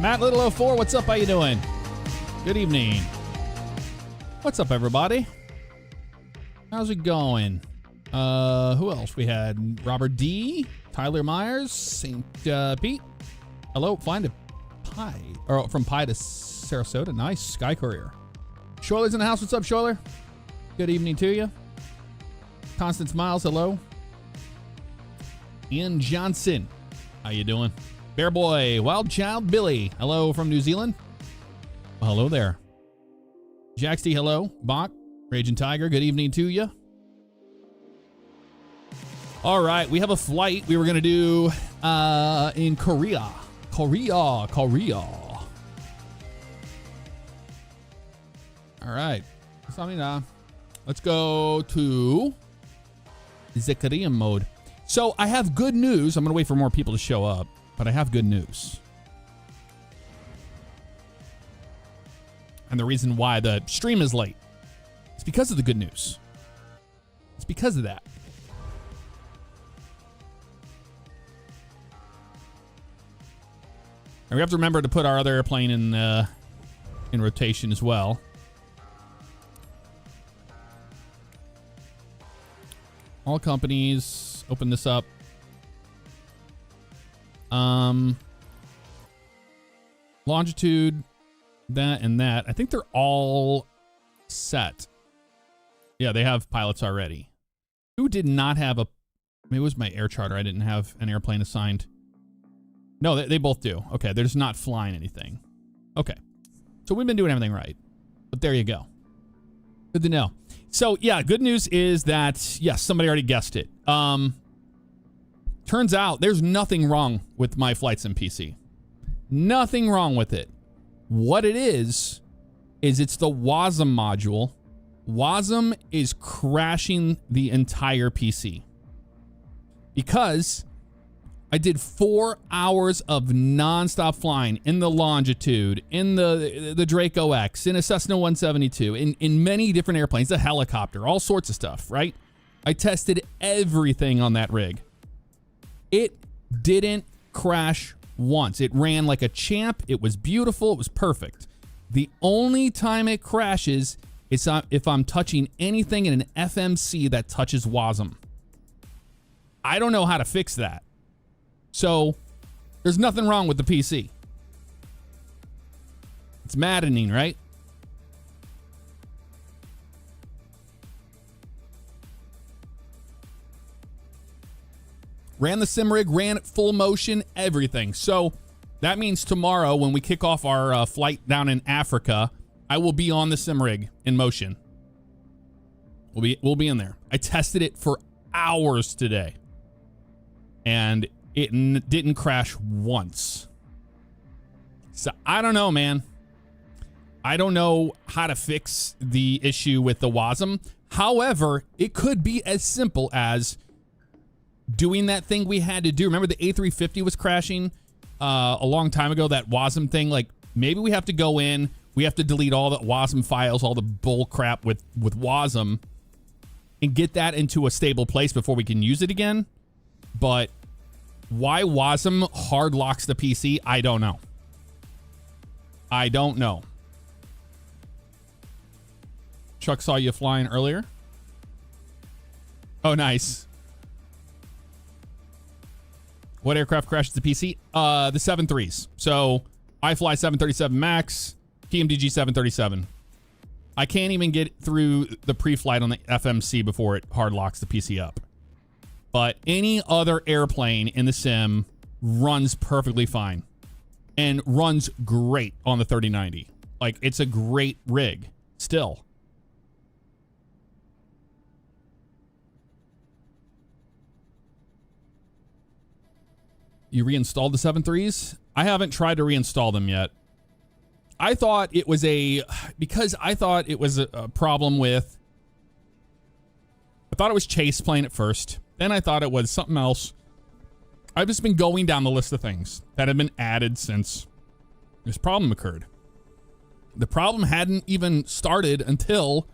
Matt Little 04, what's up? How you doing? Good evening. What's up, everybody? How's it going? Who else? We had Robert D, Tyler Myers, St. Pete. Hello, flying to Pi, or from Pi to Sarasota. Nice, Sky Courier. Shoiler's in the house. What's up, Shoiler? Good evening to you. Constance Miles, hello. Ian Johnson, how you doing? Bear Boy, Wild Child Billy, hello from New Zealand. Well, hello there. Jaxty, hello. Bach, Raging Tiger, good evening to you. All right, we have a flight we were going to do in Korea. Korea. All right. Let's go to Zechariah mode. So I have good news. I'm going to wait for more people to show up, but I have good news. And the reason why the stream is late is because of the good news. It's because of that. And we have to remember to put our other airplane in rotation as well. All companies, open this up. Longitude, that and that. I think they're all set. Yeah, they have pilots already. Who did not have a... Maybe it was my air charter. I didn't have an airplane assigned. No, they both do. Okay, they're just not flying anything. Okay. So we've been doing everything right. But there you go. Good to know. So, yeah, good news is that, yes, somebody already guessed it. Turns out there's nothing wrong with my flight sim PC. Nothing wrong with it. What it is it's the WASM module. WASM is crashing the entire PC. Because I did 4 hours of nonstop flying in the Longitude, in the Draco X, in a Cessna 172, in many different airplanes, a helicopter, all sorts of stuff, right? I tested everything on that rig. It didn't crash once. It ran like a champ. It was beautiful. It was perfect. The only time it crashes is if I'm touching anything in an FMC that touches WASM. I don't know how to fix that. So, there's nothing wrong with the PC. It's maddening, right? Ran the sim rig, ran it full motion, everything. So, that means tomorrow when we kick off our flight down in Africa, I will be on the sim rig in motion. We'll be in there. I tested it for hours today. And it didn't crash once. So I don't know, man. I don't know how to fix the issue with the WASM. However, it could be as simple as doing that thing we had to do. Remember the A350 was crashing a long time ago, that WASM thing? Like, maybe we have to go in, we have to delete all the WASM files, all the bull crap with WASM, and get that into a stable place before we can use it again. But why WASM hard locks the PC, I don't know. I don't know. Chuck saw you flying earlier. Oh, nice. What aircraft crashes the PC? The 737s. So I fly 737 MAX, PMDG 737. I can't even get through the pre-flight on the FMC before it hard locks the PC up. But any other airplane in the sim runs perfectly fine and runs great on the 3090. Like, it's a great rig still. You reinstalled the 7.3s? I haven't tried to reinstall them yet. I thought it was a problem with, I thought it was Chase playing it first. Then I thought it was something else. I've just been going down the list of things that have been added since this problem occurred. The problem hadn't even started until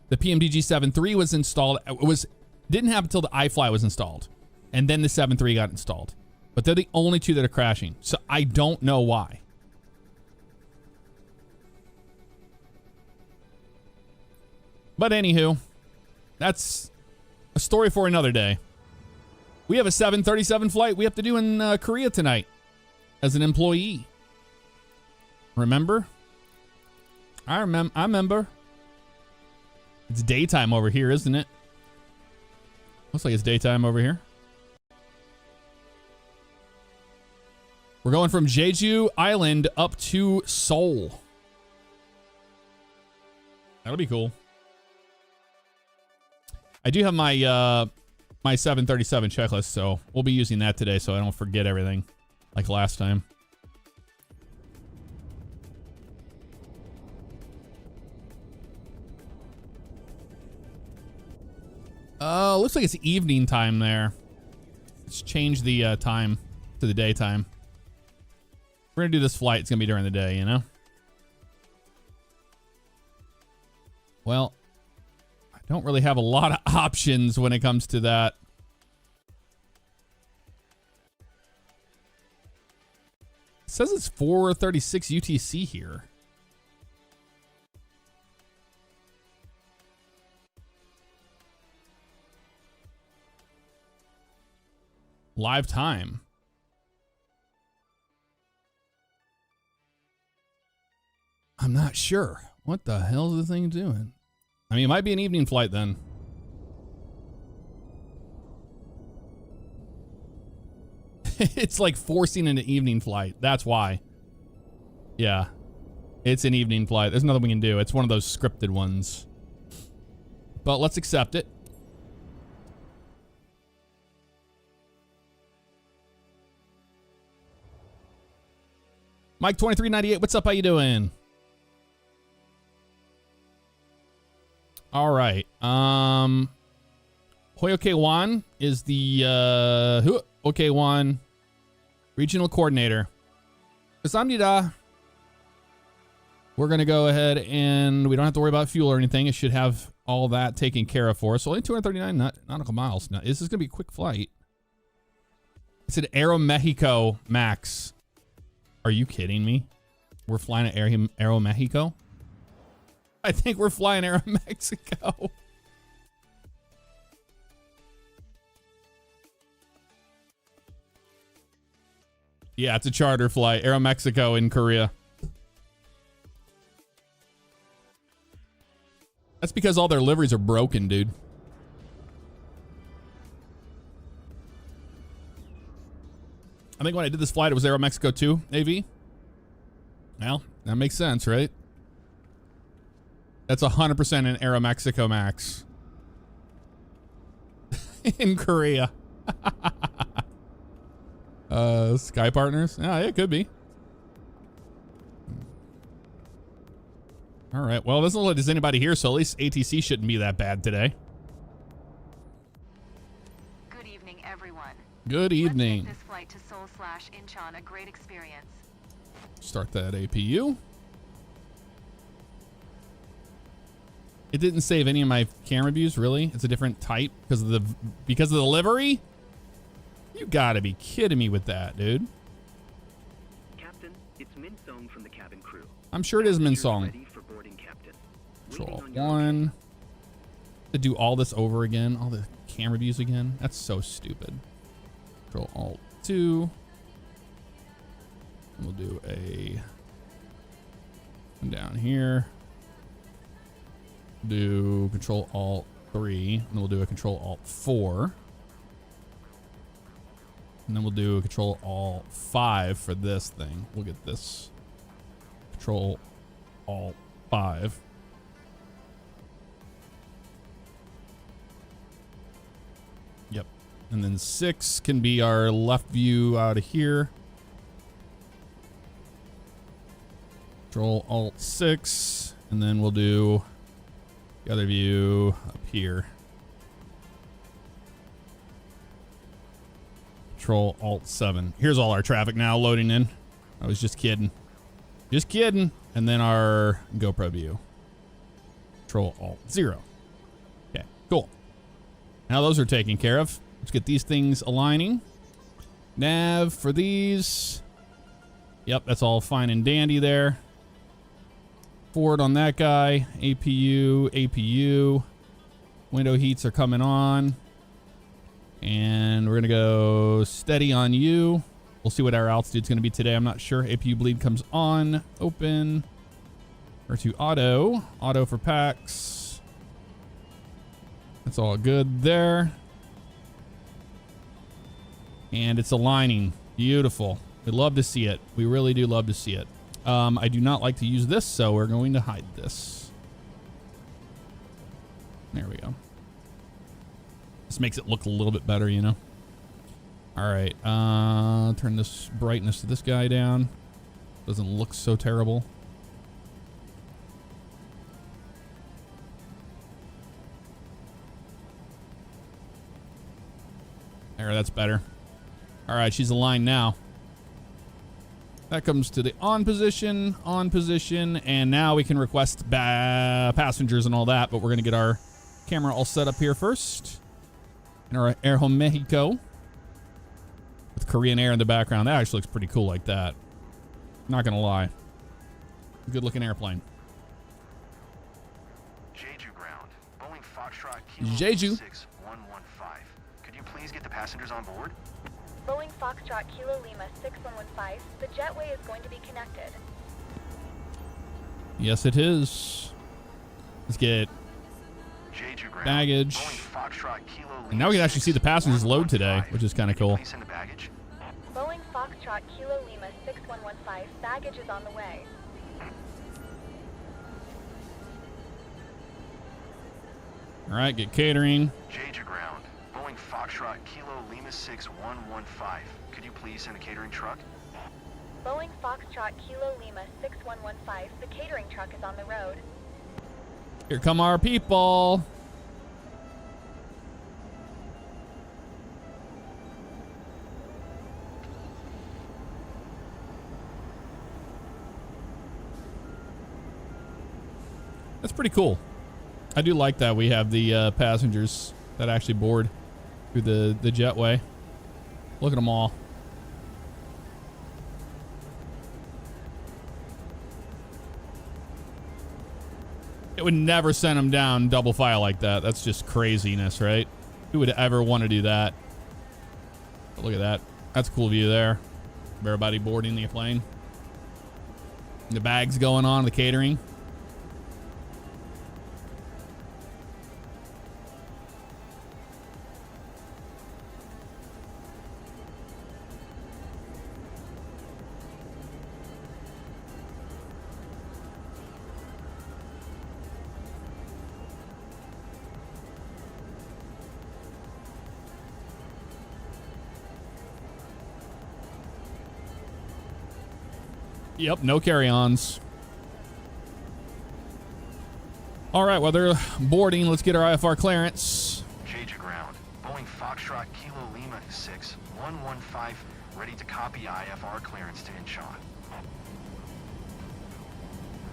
the PMDG 7.3 was installed. Didn't happen until the iFly was installed. And then the 7.3 got installed. But they're the only two that are crashing. So I don't know why. But anywho, that's a story for another day. We have a 737 flight we have to do in Korea tonight as an employee. Remember? I remember. It's daytime over here, isn't it? Looks like it's daytime over here. We're going from Jeju Island up to Seoul. That'll be cool. I do have my my 737 checklist, so we'll be using that today so I don't forget everything like last time. Looks like it's evening time there. Let's change the time to the daytime. We're gonna do this flight. It's gonna be during the day, you know? Well, I don't really have a lot of options when it comes to that. It says it's 4:36 UTC here. Live time. I'm not sure. What the hell is the thing doing? I mean, it might be an evening flight then. It's like forcing an evening flight. That's why. Yeah. It's an evening flight. There's nothing we can do. It's one of those scripted ones. But let's accept it. Mike 2398, what's up? How you doing? All right. Hoyoke Wan is the Hoyoke Wan regional coordinator. Kamsahamnida. We're gonna go ahead and we don't have to worry about fuel or anything. It should have all that taken care of for us. So only 239 nautical miles. Now, this is gonna be a quick flight. It's an Aeromexico MAX. Are you kidding me? We're flying at Aeromexico? I think we're flying Aeromexico. Yeah, it's a charter flight. Aeromexico in Korea. That's because all their liveries are broken, dude. I think when I did this flight, it was Aeromexico too, AV. Well, that makes sense, right? That's 100% an Aeromexico MAX. In Korea. Sky Partners? Yeah, it could be. All right, well, it doesn't look like there's anybody here, so at least ATC shouldn't be that bad today. Good evening, everyone. Good evening. Let's make this flight to Seoul/Incheon a great experience. Start that APU. It didn't save any of my camera views, really? It's a different type because of the livery? You gotta be kidding me with that, dude. Captain, it's Min Song from the cabin crew. I'm sure it is Min Song. Ready for boarding, Captain. Control 1. To do all this over again, all the camera views again. That's so stupid. Control Alt 2. We'll do a one down here. Do Control Alt 3, and we'll do a Control Alt 4. And then we'll do a Control Alt 5 for this thing. We'll get this Control Alt 5. Yep. And then 6 can be our left view out of here. Control Alt 6, and then we'll do the other view up here. Control Alt 7. Here's all our traffic now loading in. I was just kidding. Just kidding. And then our GoPro view. Control Alt 0. Okay, cool. Now those are taken care of. Let's get these things aligning. Nav for these. Yep, that's all fine and dandy there. Forward on that guy. APU, APU. Window heats are coming on. And we're going to go steady on you. We'll see what our altitude's going to be today. I'm not sure. APU bleed comes on. Open. Or to auto. Auto for packs. That's all good there. And it's aligning. Beautiful. We love to see it. We really do love to see it. I do not like to use this, so we're going to hide this. There we go. This makes it look a little bit better, you know. All right. Turn this brightness to this guy down. Doesn't look so terrible. There, that's better. All right, she's aligned now. That comes to the on position, and now we can request passengers and all that, but we're going to get our camera all set up here first. In our Air Home Mexico. With Korean Air in the background. That actually looks pretty cool like that. Not going to lie. Good looking airplane. Jeju ground. Boeing Foxtrot Kilo Jeju. 6115. Could you please get the passengers on board? Boeing Foxtrot Kilo Lima 6115. The jetway is going to be connected. Yes, it is. Let's get Jeju ground. baggage. Boeing Foxtrot Kilo Lima And now we can actually see the passengers load today, which is kind of cool. Please send the baggage. Boeing Foxtrot Kilo Lima 6115. Baggage is on the way. All right, get catering. Jeju ground. Boeing Foxtrot Kilo Lima 6115. Could you please send a catering truck? Boeing Foxtrot Kilo Lima 6115. The catering truck is on the road. Here come our people. That's pretty cool. I do like that we have the passengers that actually board through the jetway. Look at them all. It would never send them down double file like that. That's just craziness, right? Who would ever want to do that? But look at that. That's a cool view there. Everybody boarding the plane. The bags going on, the catering. Yep, no carry-ons. All right, while they're boarding, let's get our IFR clearance. Jeju ground. Boeing Foxtrot Kilo Lima 6115. Ready to copy IFR clearance to Incheon.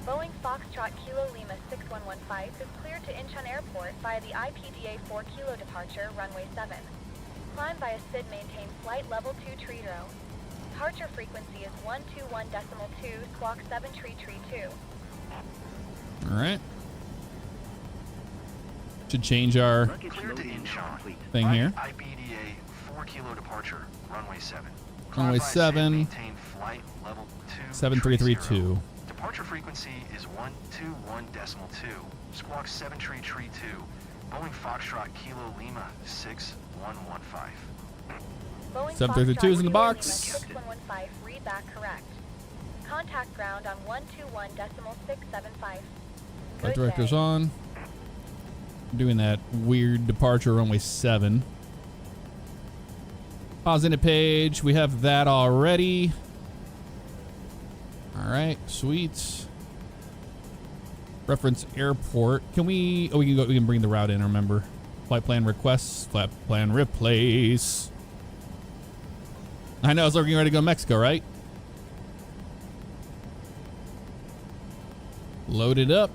Boeing Foxtrot Kilo Lima 6115 is cleared to Incheon Airport via the IPDA 4 Kilo departure, runway 7. Climb via SID maintain flight level 2 tree row. Departure frequency is 121.2, squawk 7 tree 2. All right. Should change our Clear to Incheon. thing here. IPDA 4 Kilo departure, runway 7. Runway Climb via SID, 7. Maintain flight level 2. 7332. Departure frequency is 121.2. Squawk 7 tree 2. Boeing Foxtrot Kilo Lima 6115. Boeing 732 is in the Foxtrot box. Kilo Lima 6115, read back correct. Contact ground on 121.675. Flight director's on. Doing that weird departure runway 7. Positive page. We have that already. All right, sweet. Reference airport. Can we? Oh, we can go. We can bring the route in. Remember, flight plan requests. Flight plan replace. I know. It's looking ready to go to Mexico, right? Load it up.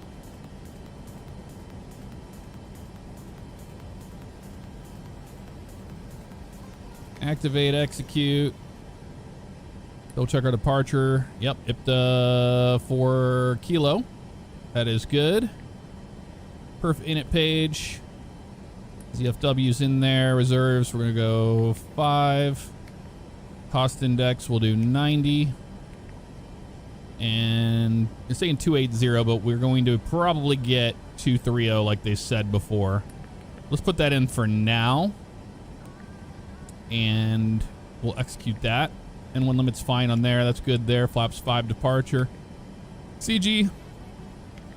Activate, execute. Go check our departure. Yep, IPTA 4 Kilo. That is good. Perf init page. ZFW's in there. Reserves, we're going to go 5. Cost index, we'll do 90. And it's saying 280, but we're going to probably get 230 like they said before. Let's put that in for now. And we'll execute that. N1 limit's fine on there. That's good there. Flaps 5 departure. CG.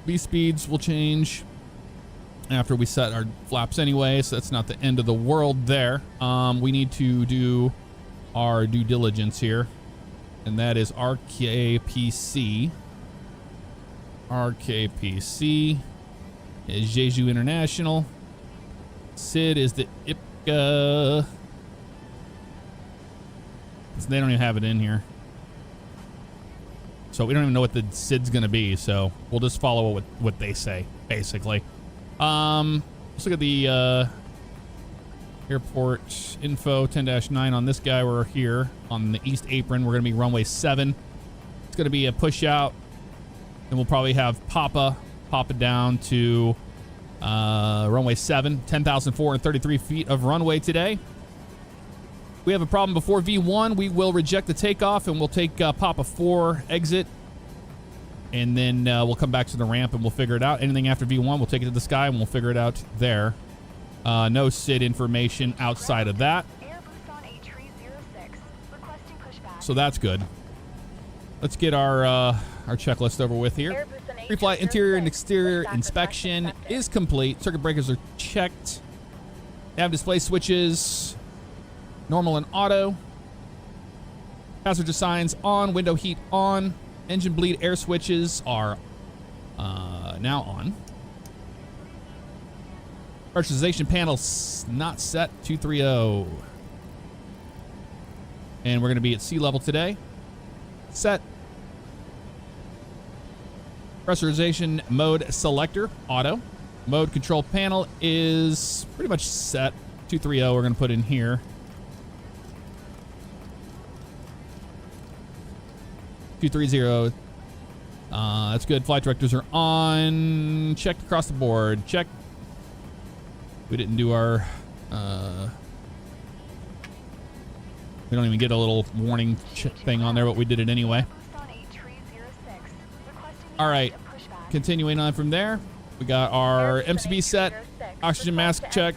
V speeds will change after we set our flaps anyway, so that's not the end of the world there. We need to do our due diligence here, and that is RKPC. RKPC is Jeju International. SID is the IPCA. So they don't even have it in here. So we don't even know what the SID's going to be, so we'll just follow what they say, basically. Let's look at the airport info 10-9 on this guy. We're here on the east apron. We're going to be runway 7. It's going to be a push out, and we'll probably have pop it down to runway 7. 10,433 feet of runway today. We have a problem before V1. We will reject the takeoff, and we'll take Papa 4 exit. And then we'll come back to the ramp, and we'll figure it out. Anything after V1, we'll take it to the sky, and we'll figure it out there. No SID information outside of that. So that's good. Let's get our checklist over with here. Pre-flight interior and exterior inspection is complete. Circuit breakers are checked. Nav display switches, normal and auto. Passenger signs on. Window heat on. Engine bleed air switches are now on. Pressurization panel not set. 230. And we're going to be at sea level today. Set. Pressurization mode selector, auto. Mode control panel is pretty much set. 230 we're going to put in here. 230. That's good. Flight directors are on. Checked across the board. Check. We didn't do our... we don't even get a little warning thing on there, but we did it anyway. All right. Continuing on from there, we got our MCB set. Oxygen mask check.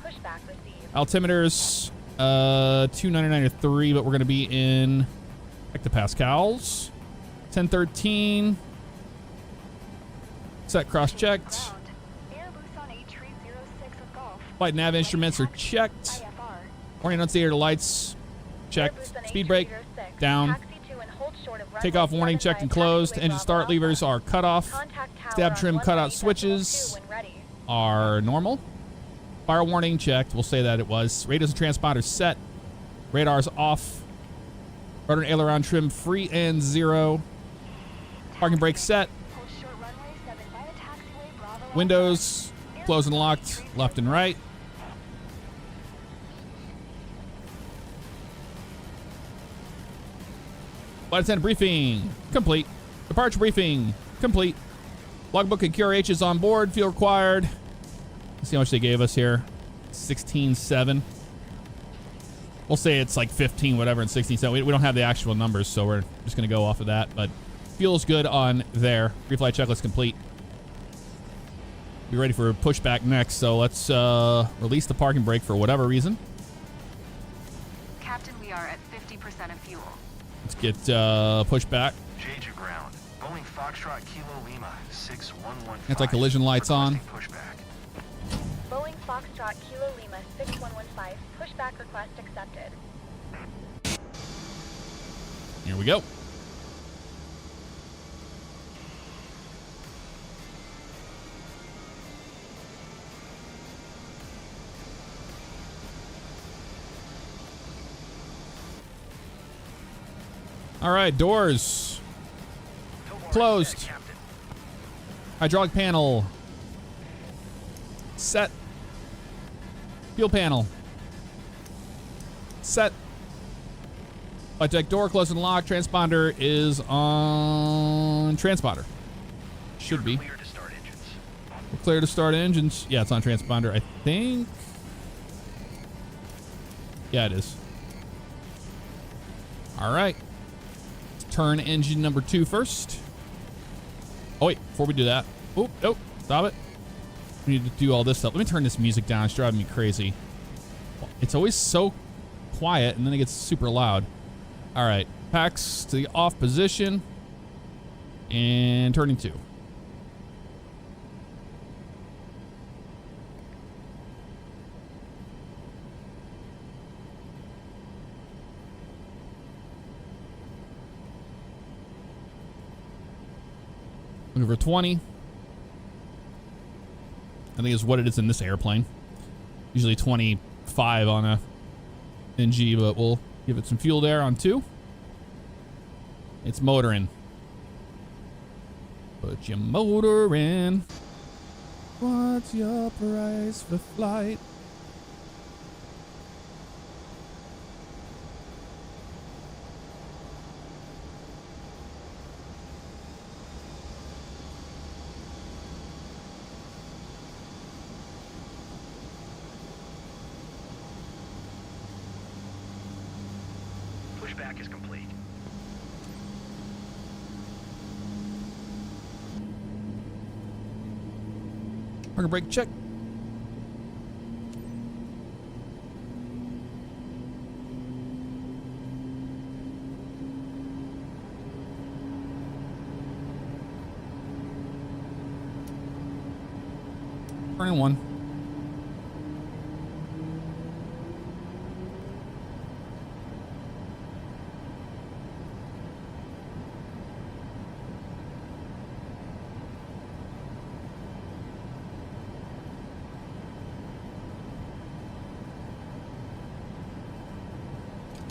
Altimeters, 299 or 3, but we're going to be in hectopascals. 1013. Set cross-checked. Flight nav instruments are checked. Warning annunciator lights checked. Speed brake down. Takeoff warning checked and closed. Engine start levers are cut off. Stab trim cutout switches are normal. Fire warning checked. We'll say that it was. Radios and transponders set. Radars off. Rudder and aileron trim free and 0. Parking brake set. Windows closed and locked left and right. Flight attendant briefing complete. Departure briefing complete. Logbook and QRH is on board. Fuel required. Let's see how much they gave us here. 16.7. We'll say it's like 15 whatever and 16.7. We don't have the actual numbers, so we're just going to go off of that. But fuel's good on there. Pre-flight checklist complete. Be ready for pushback next, so let's release the parking brake for whatever reason. Captain, we are at 50% of fuel. Let's get pushback. Jeju ground. Boeing Foxtrot Kilo Lima 6115. Anti-collision lights on. Pushback. Boeing Foxtrot Kilo Lima 6115. Pushback request accepted. Here we go. All right, doors closed. Hydraulic panel set. Fuel panel set. Flight deck door closed and locked. Transponder is on transponder. Should be. Clear to start engine. We're clear to start engines. Yeah, it's on transponder, I think. Yeah, it is. All right. Let's turn engine number 2 first. Oh, wait. Before we do that. Oh, nope. Stop it. We need to do all this stuff. Let me turn this music down. It's driving me crazy. It's always so quiet, and then it gets super loud. All right. Packs to the off position. And turning 2. Looking for 20. I think is what it is in this airplane. Usually 25 on a NG, but we'll give it some fuel there on 2. It's motoring. Put your motor in. What's your price for flight? Pushback is complete. Parking brake check. Turning 1.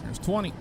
There's 20.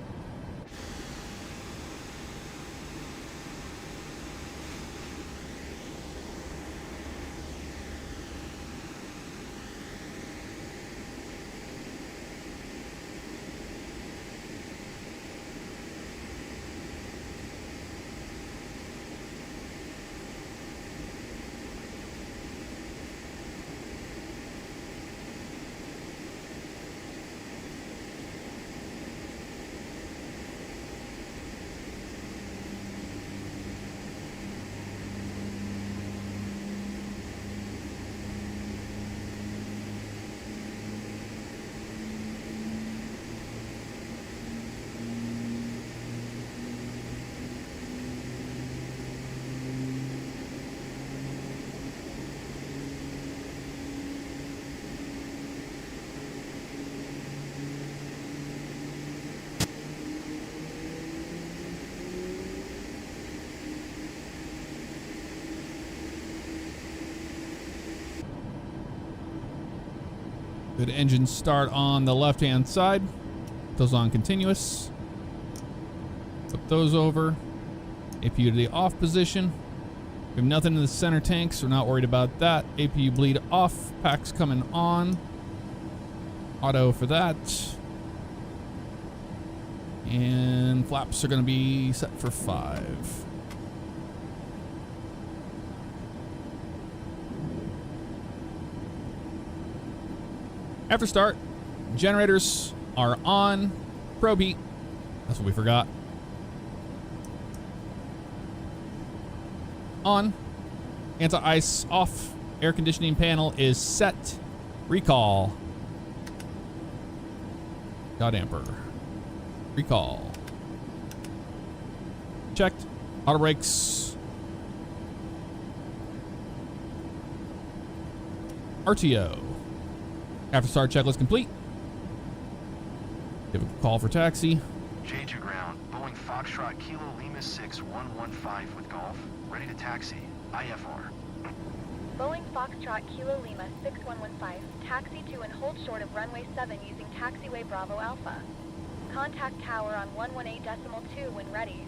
Good engine start on the left-hand side. Those on continuous. Flip those over. APU to the off position. We have nothing in the center tank, so we're not worried about that. APU bleed off. Packs coming on. Auto for that. And flaps are going to be set for 5. After start, generators are on. Probe heat. That's what we forgot. On. Anti-ice off. Air conditioning panel is set. Recall. God damper. Recall. Checked. Auto brakes. RTO. After start checklist complete. Give a call for taxi. Jeju ground, Boeing Foxtrot Kilo Lima 6115 with Golf, ready to taxi, IFR. Boeing Foxtrot Kilo Lima 6115, taxi to and hold short of runway 7 using taxiway Bravo Alpha. Contact tower on 118.2 when ready.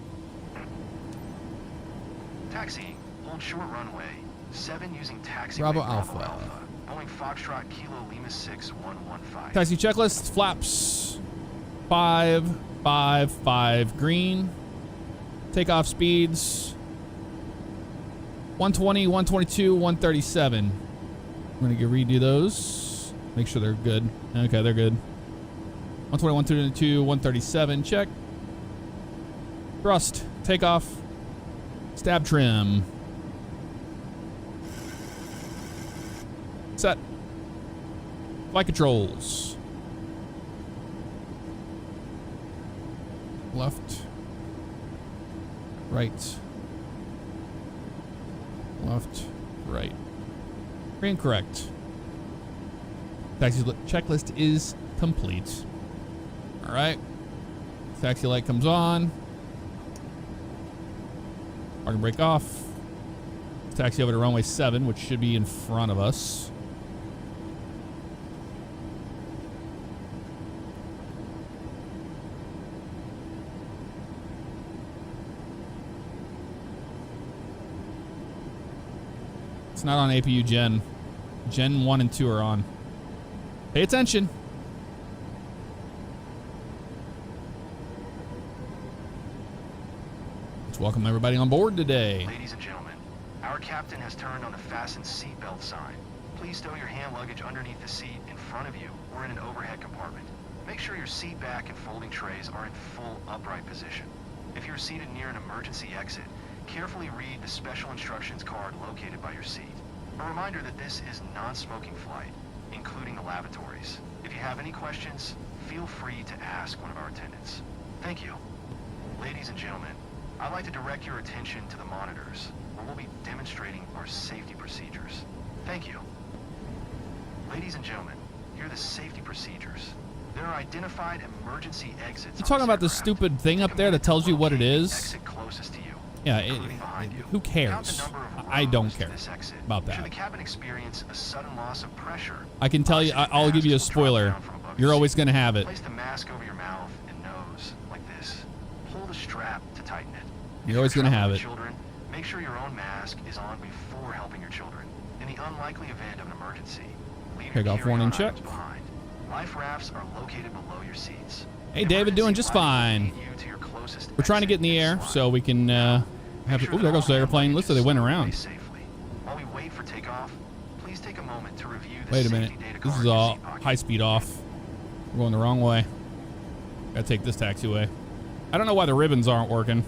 Taxi, hold short runway 7 using taxiway Bravo Alpha. Boeing Foxtrot Kilo Lima 6115. Taxi checklist. Flaps 555 green. Takeoff speeds 120, 122, 137. We're gonna redo those. Make sure they're good. Okay, they're good. 121, 122, 137. Check. Thrust. Takeoff. Stab trim. Set. Flight controls. Left. Right. Left. Right. Incorrect. Taxi checklist is complete. All right. Taxi light comes on. Parking brake off. Taxi over to runway 7, which should be in front of us. It's not on APU Gen. Gen 1 and 2 are on. Pay attention. Let's welcome everybody on board today. Ladies and gentlemen, our captain has turned on the fasten seatbelt sign. Please stow your hand luggage underneath the seat in front of you or in an overhead compartment. Make sure your seat back and folding trays are in full upright position. If you're seated near an emergency exit, carefully read the special instructions card located by your seat. A reminder that this is non-smoking flight, including the lavatories. If you have any questions, feel free to ask one of our attendants. Thank you. Ladies and gentlemen, I'd like to direct your attention to the monitors, where we'll be demonstrating our safety procedures. Thank you. Ladies and gentlemen, here are the safety procedures. There are identified emergency exits. You talking about this stupid thing up there that tells you what it is? Exit closest to you. Yeah, who cares? I don't care about that. Should the cabin experience a sudden loss of pressure, I can tell you, I'll give you a spoiler. You're always going to have it. place the mask over your mouth and nose like this. Pull the strap to tighten it. You're always going to have it. Children, make sure your own mask is on before helping your children. In the unlikely event of an emergency, leave your Takeoff warning carry-on check. items behind. Life rafts are located below your seats. Hey, David, doing just fine. We're trying to get in the air so we can have. Oh, there goes the airplane. Looks like they went around. While we wait for takeoff, please take a moment to review the Wait a minute. safety data This card is in your all seat pocket. high speed off. We're going the wrong way. Gotta take this taxiway. I don't know why the ribbons aren't working.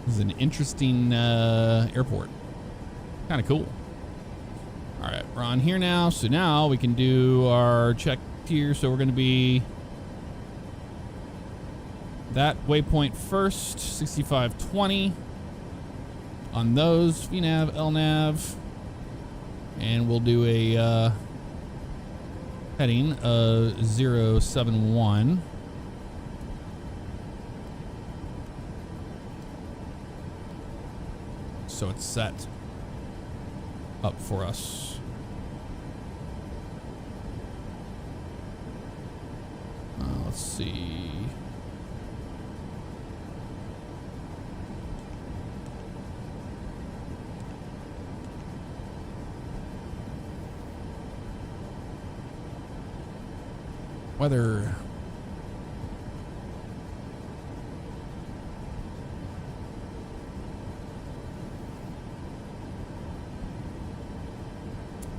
This is an interesting airport. Kind of cool. All right, we're on here now. So now we can do our check here. So we're going to be that waypoint first, 6520 on those, VNAV, LNAV, and we'll do a heading 071. So it's set up for us. Let's see. Weather.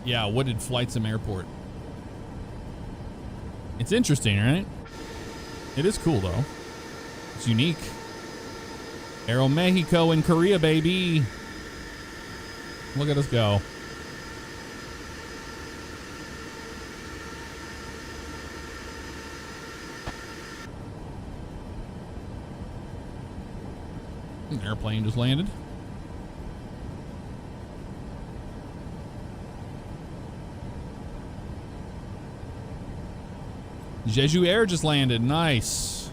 Yeah, wooded flight sim airport. It's interesting, right? It is cool, though. It's unique. Aero Mexico in Korea, baby. Look at us go. An airplane just landed. Jeju Air just landed. Nice.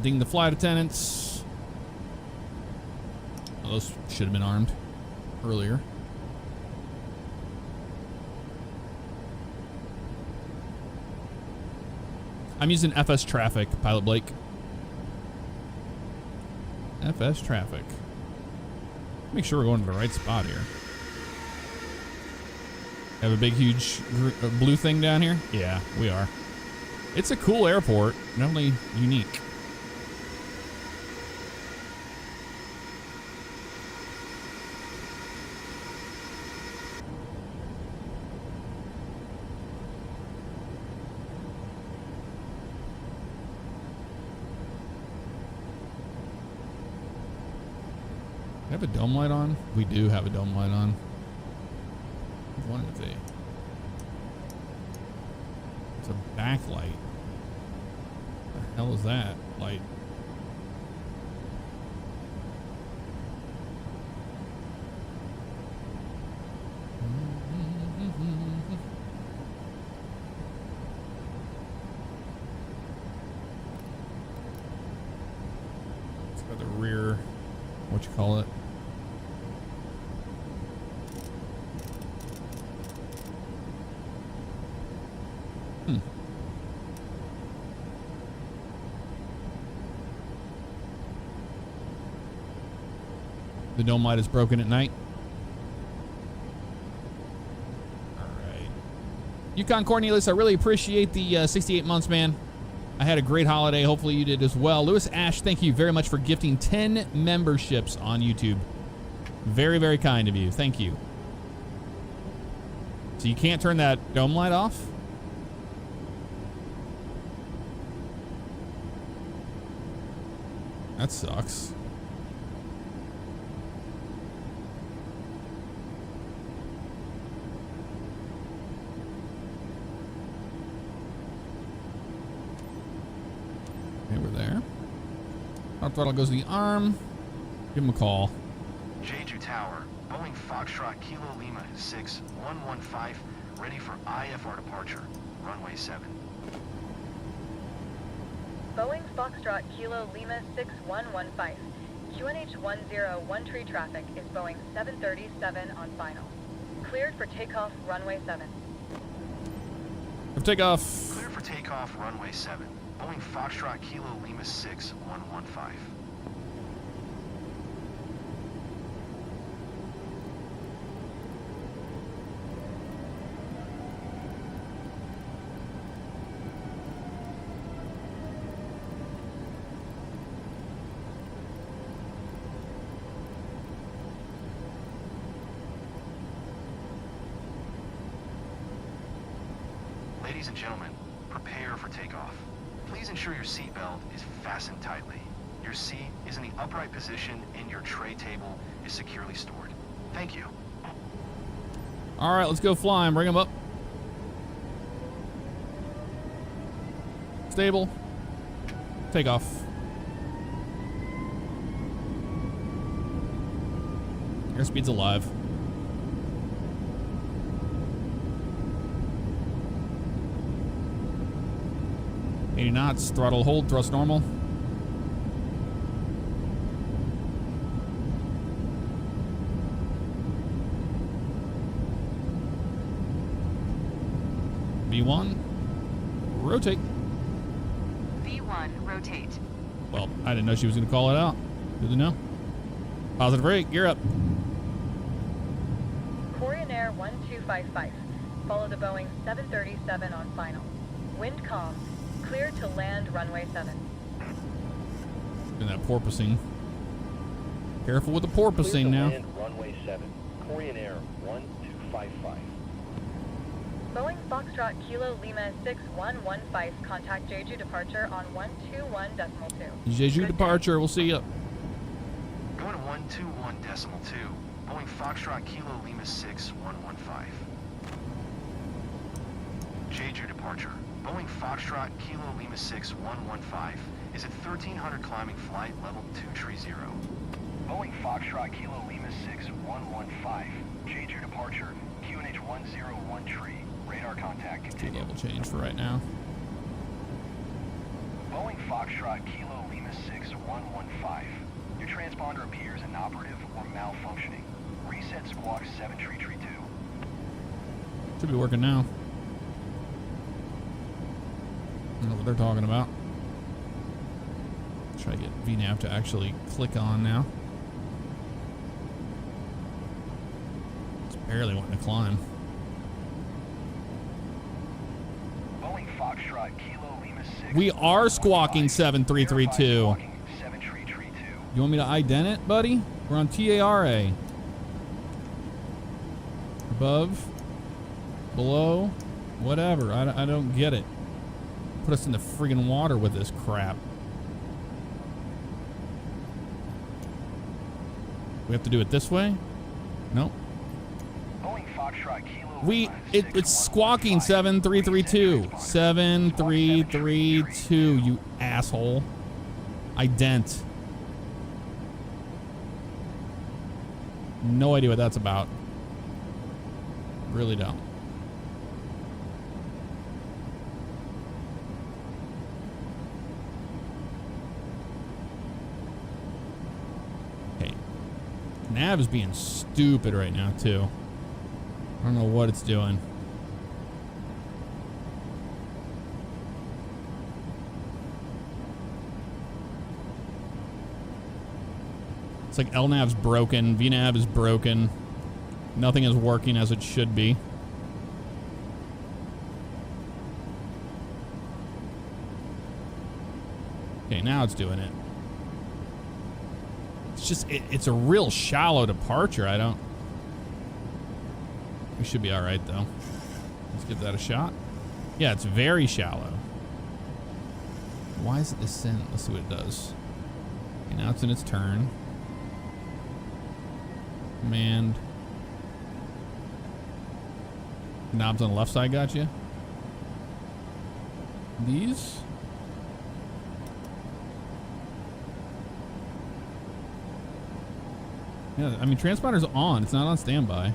Ding the flight attendants. Oh, those should have been armed earlier. I'm using FS traffic, Pilot Blake. FS traffic. Make sure we're going to the right spot here. Have a big, huge blue thing down here? Yeah, we are. It's a cool airport, definitely unique. Have a dome light on? We do have a dome light on. One of the. It's a backlight. What the hell is that light? It's got the rear, what you call it? The dome light is broken at night. All right. Yukon Cornelius, I really appreciate the 68 months, man. I had a great holiday. Hopefully you did as well. Lewis Ash, thank you very much for gifting 10 memberships on YouTube. Very, very kind of you. Thank you. So you can't turn that dome light off? That sucks. Okay, we're there. Our throttle goes to the arm. Give him a call. Jeju Tower, Boeing Foxtrot Kilo Lima 6115, ready for IFR departure, runway 7. Boeing Foxtrot Kilo Lima 6115. QNH 101 tree traffic is Boeing 737 on final. Cleared for takeoff, runway 7. For takeoff. Clear for takeoff, runway 7. Boeing Foxtrot Kilo Lima 6115. Ladies and gentlemen, prepare for takeoff. Please ensure your seatbelt is fastened tightly. Your seat is in the upright position and your tray table is securely stored. Thank you. All right, let's go flying. Bring him up. Stable. Takeoff. Airspeed's alive. 80 knots, throttle hold, thrust normal. V1, rotate. V1, rotate. Well, I didn't know she was going to call it out. Good to know. Positive rate, gear up. Korean Air 1255. Follow the Boeing 737 on final. Wind calm. Cleared to land runway 7. And that porpoising. Careful with the porpoising now. Land runway 7. Korean Air 1255. Boeing Foxtrot Kilo Lima 6115. Contact Jeju departure on 121.2. Jeju departure, we'll see you. Going to 121.2. Boeing Foxtrot Kilo Lima 6115. Jeju departure. Boeing Foxtrot Kilo Lima 6115 is at 1300 climbing flight level 230. Boeing Foxtrot Kilo Lima 6115. Jeju departure. QNH 101 tree. Radar contact Two continued. level change for right now. Boeing Foxtrot Kilo Lima Lima 6115. Your transponder appears inoperative or malfunctioning. Reset squawk 7332. Should be working now. I don't know what they're talking about. Try to get VNAV to actually click on now. It's barely wanting to climb. Boeing Foxtrot Kilo Lima 6. We are squawking 7332. You want me to ident it, buddy? We're on TARA. Above, below, whatever. I don't get it. Put us in the friggin' water with this crap. We have to do it this way? Nope. It's squawking 7332. 7332, you asshole. Ident. No idea what that's about. Really don't. Okay. Nav is being stupid right now, too. I don't know what it's doing. It's like LNAV's broken, VNAV is broken. Nothing is working as it should be. Okay, now it's doing it. It's just, it's a real shallow departure. We should be all right, though. Let's give that a shot. Yeah, it's very shallow. Why is it descent? Let's see what it does. Okay, now it's in its turn. Command. Knobs on the left side got you. These? Yeah, I mean, transponder's on. It's not on standby.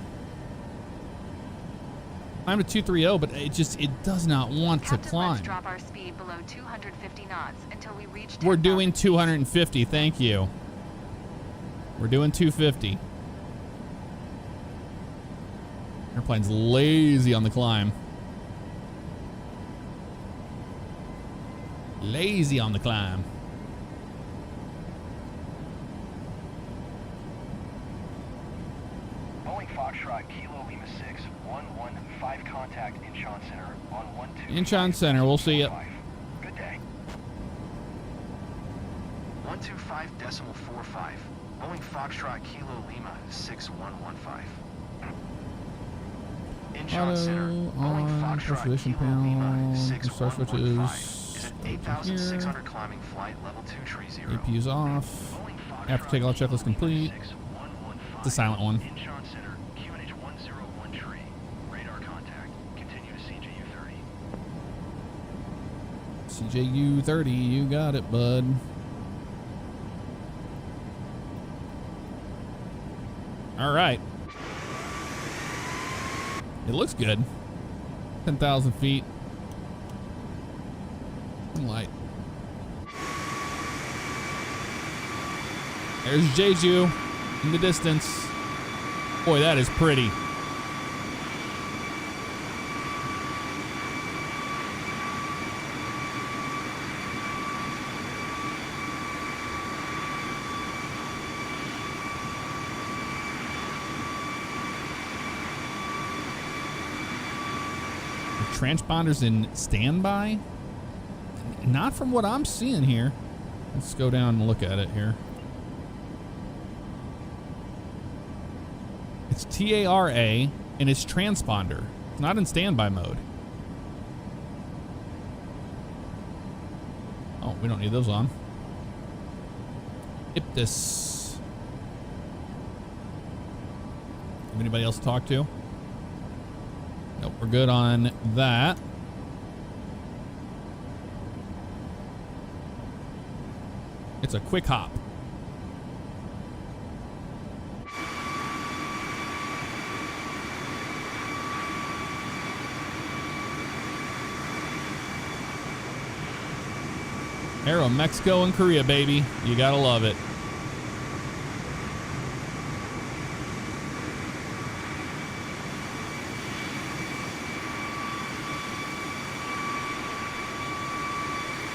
I'm to 230, but it does not want to climb. Let's drop our speed below 250 knots until we reach 10,000. We're doing 250. Thank you. We're doing 250. Airplane's lazy on the climb. Lazy on the climb. Boeing Foxtrot Kilo Lima 6 115 contact Incheon Center on 12. Incheon Center, we'll see you. Good day. 125.45. Boeing Foxtrot Kilo Lima 6115. Incheon Center. Boeing Foxtrot Kilo Lima 6115 is an 8,600 climbing flight level 230. APU's off. After takeoff checklist complete. It's a silent one. Incheon Center, QNH 1013. Radar contact. Continue to CJU 30. CJU 30, you got it, bud. All right. It looks good. 10,000 feet. Light. There's Jeju in the distance. Boy, that is pretty. Transponder's in standby? Not from what I'm seeing here. Let's go down and look at it here. It's TARA and it's transponder. It's not in standby mode. Oh, we don't need those on. Iptis. Have anybody else to talk to? Nope, we're good on that. It's a quick hop. Aero Mexico and Korea, baby. You gotta love it.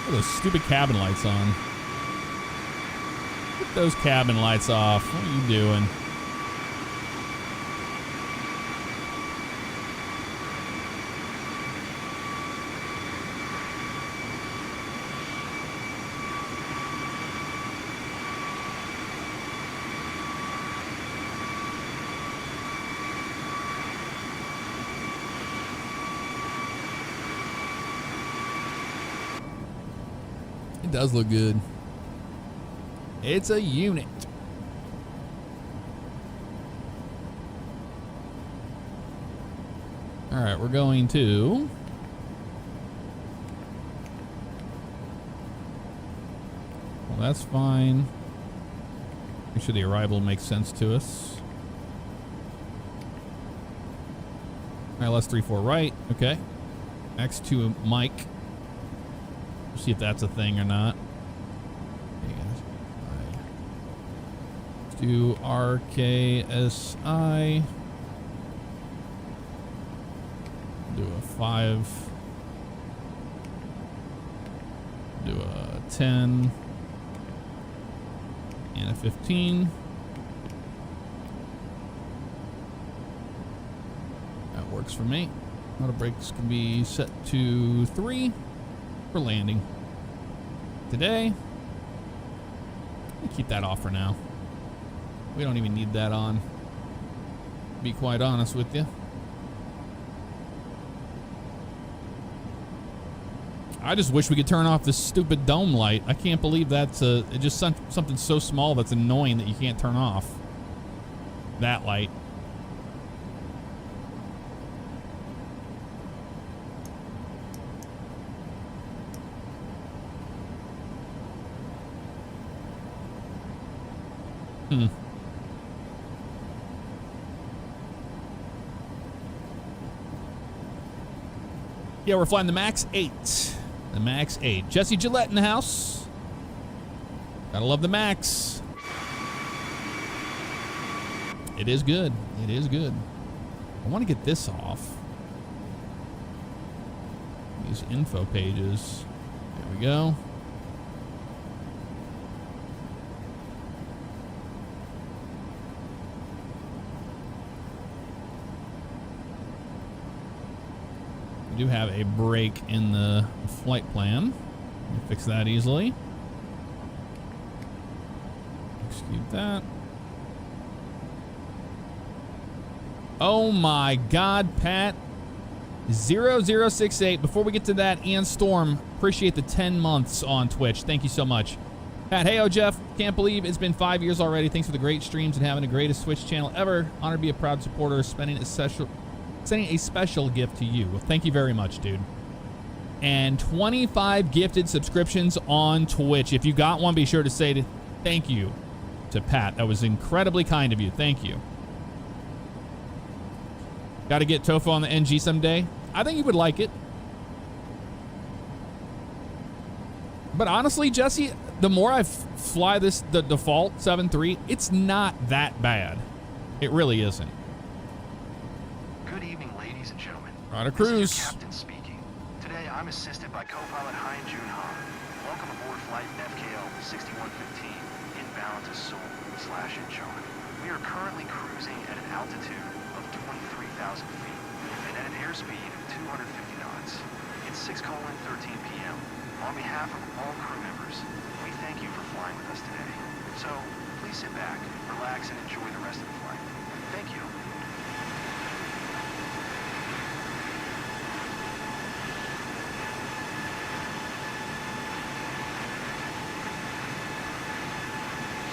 Put those stupid cabin lights on. Put those cabin lights off. What are you doing? It does look good. It's a unit. All right, we're going to well, that's fine. Make sure the arrival makes sense to us. All right, let's 3-4 right. Okay. X2 Mike. See if that's a thing or not. Let's do RKSI. Do a 5. Do a 10. And a 15. That works for me. Auto brakes can be set to 3. For landing today. Keep that off for now. We don't even need that on, to be quite honest with you. I just wish we could turn off this stupid dome light. I can't believe that's just something so small that's annoying that you can't turn off that light. Yeah, we're flying the MAX8. The MAX8. Jesse Gillette in the house. Gotta love the Max. It is good. It is good. I want to get this off. These info pages. There we go. Do have a break in the flight plan. Fix that easily. Execute that. Oh my God, Pat. 0068. Before we get to that, Ian Storm, appreciate the 10 months on Twitch. Thank you so much. Pat, hey, Jeff. Can't believe it's been 5 years already. Thanks for the great streams and having the greatest Twitch channel ever. Honored to be a proud supporter. Sending a special gift to you. Well, thank you very much, dude. And 25 gifted subscriptions on Twitch. If you got one, be sure to say thank you to Pat. That was incredibly kind of you. Thank you. Got to get Tofu on the NG someday. I think you would like it. But honestly, Jesse, the more I fly this, the default 7.3, it's not that bad. It really isn't. Good evening, ladies and gentlemen. Ryder This is Cruz. your captain speaking. Today, I'm assisted by co-pilot Hein Jun Han. Welcome aboard flight FKL 6115, inbound to Seoul/Incheon. We are currently cruising at an altitude of 23,000 feet and at an airspeed of 250 knots. It's 6:13 p.m. On behalf of all crew members, we thank you for flying with us today. So, please sit back, relax, and enjoy the rest of the flight. Thank you.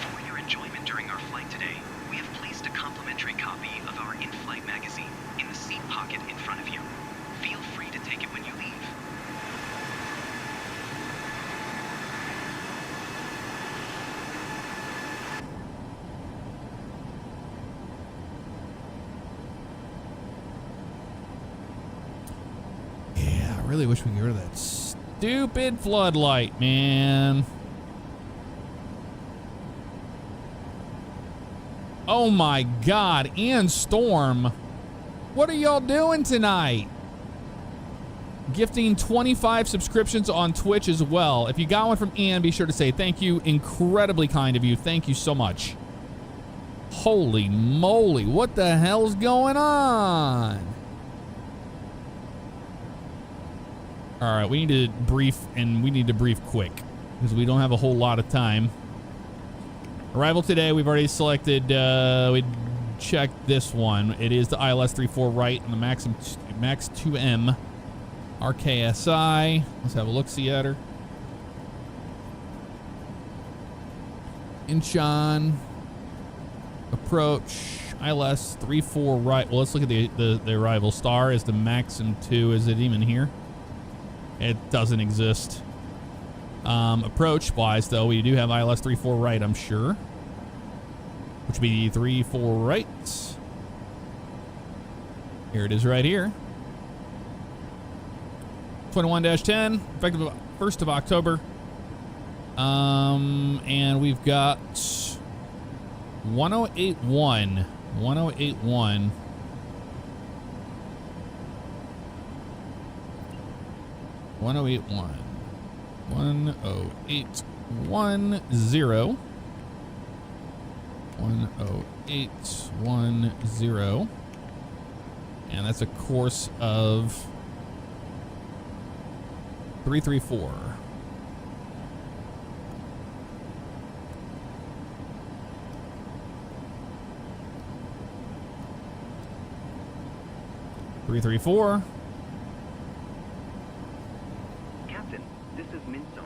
For your enjoyment during our flight today, we have placed a complimentary copy of our in-flight magazine in the seat pocket in front of you. Feel free to take it when you leave. Yeah, I really wish we could get rid of that stupid floodlight, man. Oh my God, and Storm. What are y'all doing tonight? Gifting 25 subscriptions on Twitch as well. If you got one from Ian, be sure to say thank you. Incredibly kind of you. Thank you so much. Holy moly, what the hell's going on? All right, we need to brief, and we need to brief quick because we don't have a whole lot of time. Arrival today, we've already selected, we checked this one. It is the ILS 34 right on the MAX2M RKSI. Let's have a look-see at her. Incheon. Approach. ILS 34 right. Well, let's look at the arrival. Star is the MAX2. Is it even here? It doesn't exist. Approach-wise, though, we do have ILS 34 right, I'm sure. Which would be 34 right. Here it is right here. 21-10, effective 1st of October. And we've got 1081. 1081. One oh eight one. 10810. 10810. And that's a course of 334. Captain, this is Minzone.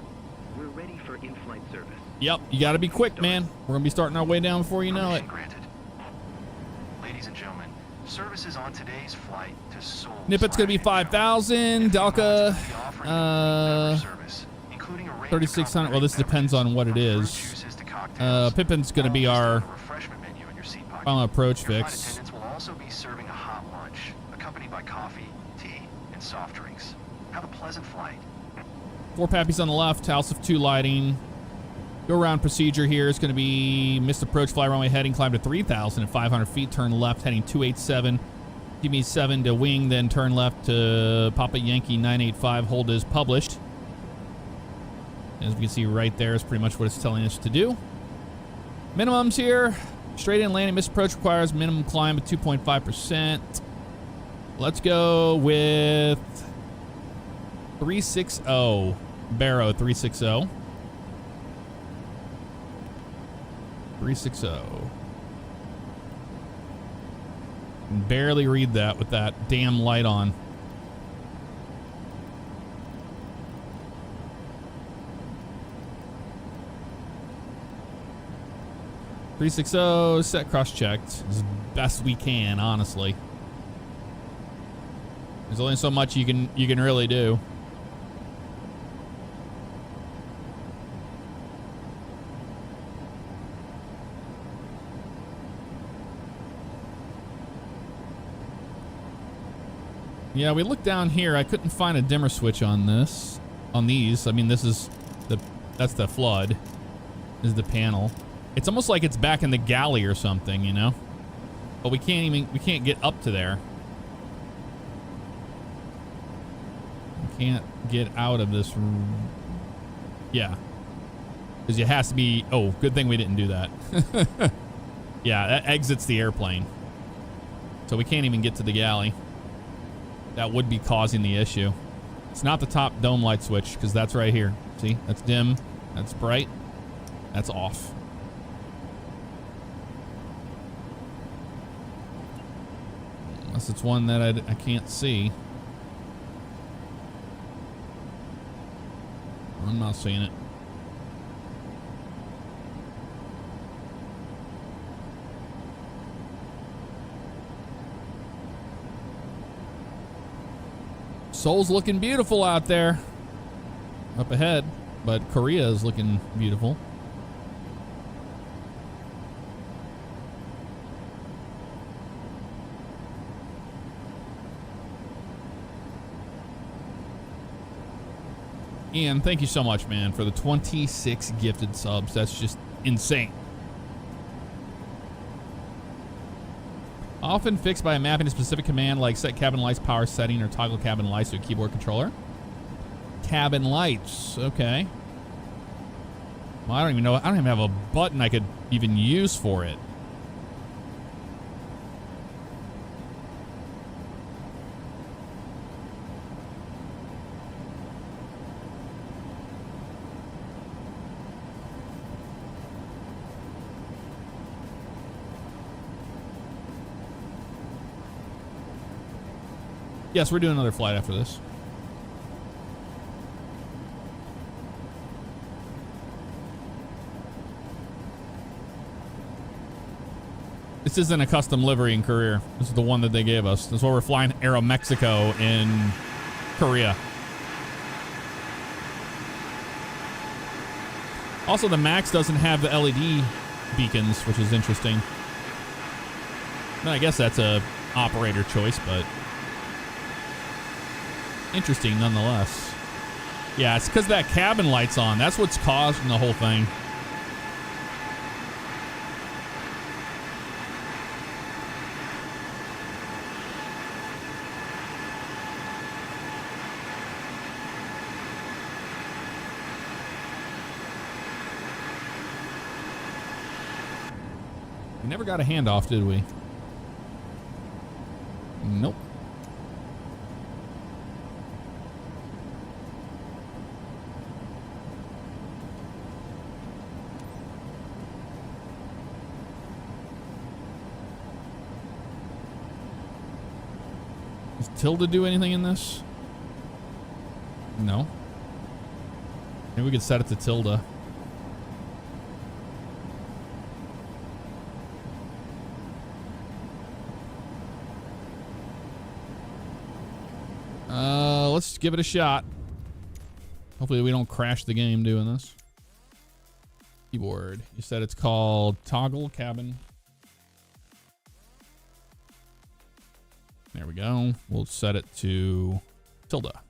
We're ready for in-flight service. Yep, you got to be quick, man. We're going to be starting our way down before you know it. Permission granted. Ladies and gentlemen, services on today's flight to Seoul. Nippet's going to be 5,000. Dalka, 3,600. Well, this depends on what it is. Pippin's going to be our final approach fix. Attendants will also be serving a hot lunch, accompanied by coffee, tea, and soft drinks. Have a pleasant flight. 4 Pappies on the left, House of 2 lighting. Go around procedure here is going to be missed approach, fly runway heading, climb to 3,500 feet, turn left, heading 287. Give me 7 to wing, then turn left to Papa Yankee 985. Hold is published. As we can see right there is pretty much what it's telling us to do. Minimums here. Straight in landing, missed approach requires minimum climb of 2.5%. Let's go with 360. Barrow 360. 360. Can barely read that with that damn light on. .360, set cross-checked as best we can, honestly. There's only so much you can really do. Yeah, we looked down here. I couldn't find a dimmer switch on this. On these. I mean, this is that's the flood. This is the panel. It's almost like it's back in the galley or something, you know? But we can't get up to there. We can't get out of this room. Yeah. Because it has to be, oh, good thing we didn't do that. Yeah, that exits the airplane. So we can't even get to the galley. That would be causing the issue. It's not the top dome light switch, because that's right here. See, that's dim, that's bright, that's off. Unless it's one that I can't see. I'm not seeing it. Seoul's looking beautiful out there. Up ahead. But Korea is looking beautiful. Ian, thank you so much, man, for the 26 gifted subs. That's just insane. Often fixed by mapping a specific command like set cabin lights power setting or toggle cabin lights to a keyboard controller. Cabin lights, okay. Well, I don't even know. I don't even have a button I could even use for it. Yes, we're doing another flight after this. This isn't a custom livery in Korea. This is the one that they gave us. This is what we're flying Aeromexico in Korea. Also, the MAX doesn't have the LED beacons, which is interesting. I mean, I guess that's a operator choice, but interesting nonetheless. Yeah, it's because that cabin light's on. That's what's causing the whole thing. We never got a handoff, did we? Nope. Does Tilda do anything in this? No. Maybe we could set it to Tilda. Let's give it a shot. Hopefully we don't crash the game doing this. Keyboard. You said it's called toggle cabin. There we go. We'll set it to Tilda.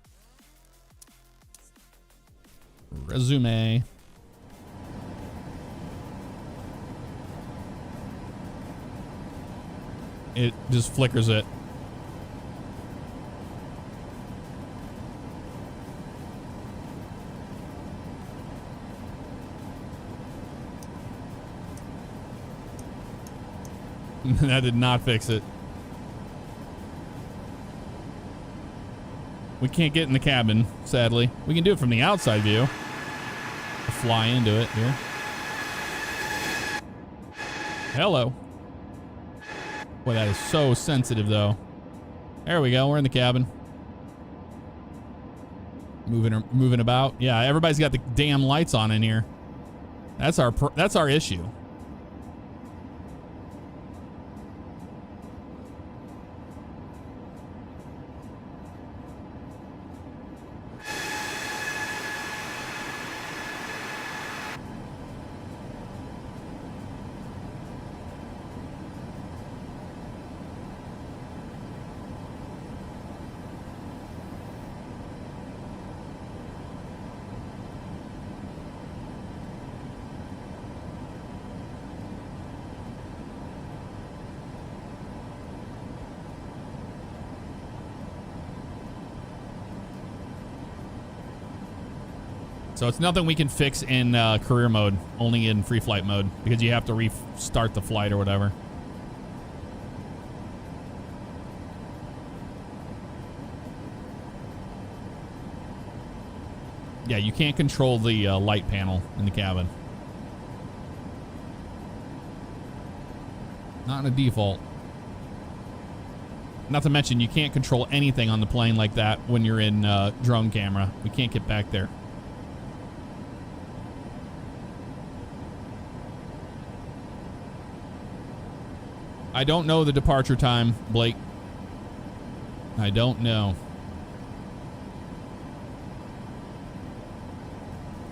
Resume. It just flickers it. That did not fix it. We can't get in the cabin, sadly. We can do it from the outside view. Fly into it here. Hello. Boy, that is so sensitive, though. There we go. We're in the cabin. Moving about. Yeah, everybody's got the damn lights on in here. That's our issue. So it's nothing we can fix in career mode, only in free flight mode, because you have to restart the flight or whatever. Yeah, you can't control the light panel in the cabin. Not in a default. Not to mention, you can't control anything on the plane like that when you're in drone camera. We can't get back there. I don't know the departure time, Blake. I don't know.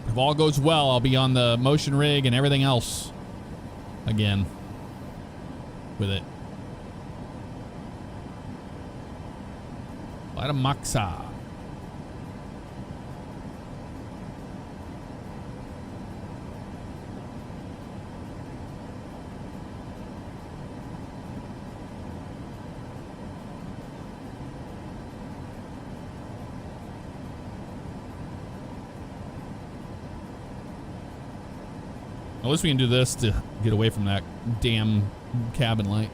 If all goes well, I'll be on the motion rig and everything else again with it. Flight of MAX8. At least we can do this to get away from that damn cabin light.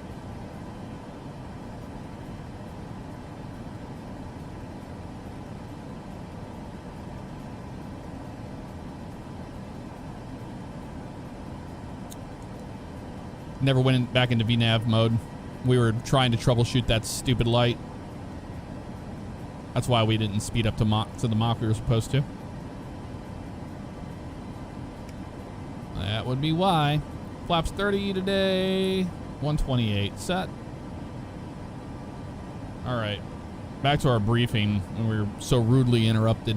Never went back into VNAV mode. We were trying to troubleshoot that stupid light. That's why we didn't speed up to the Mach we were supposed to. That would be why. Flaps 30 today. 128 set. All right. Back to our briefing when we were so rudely interrupted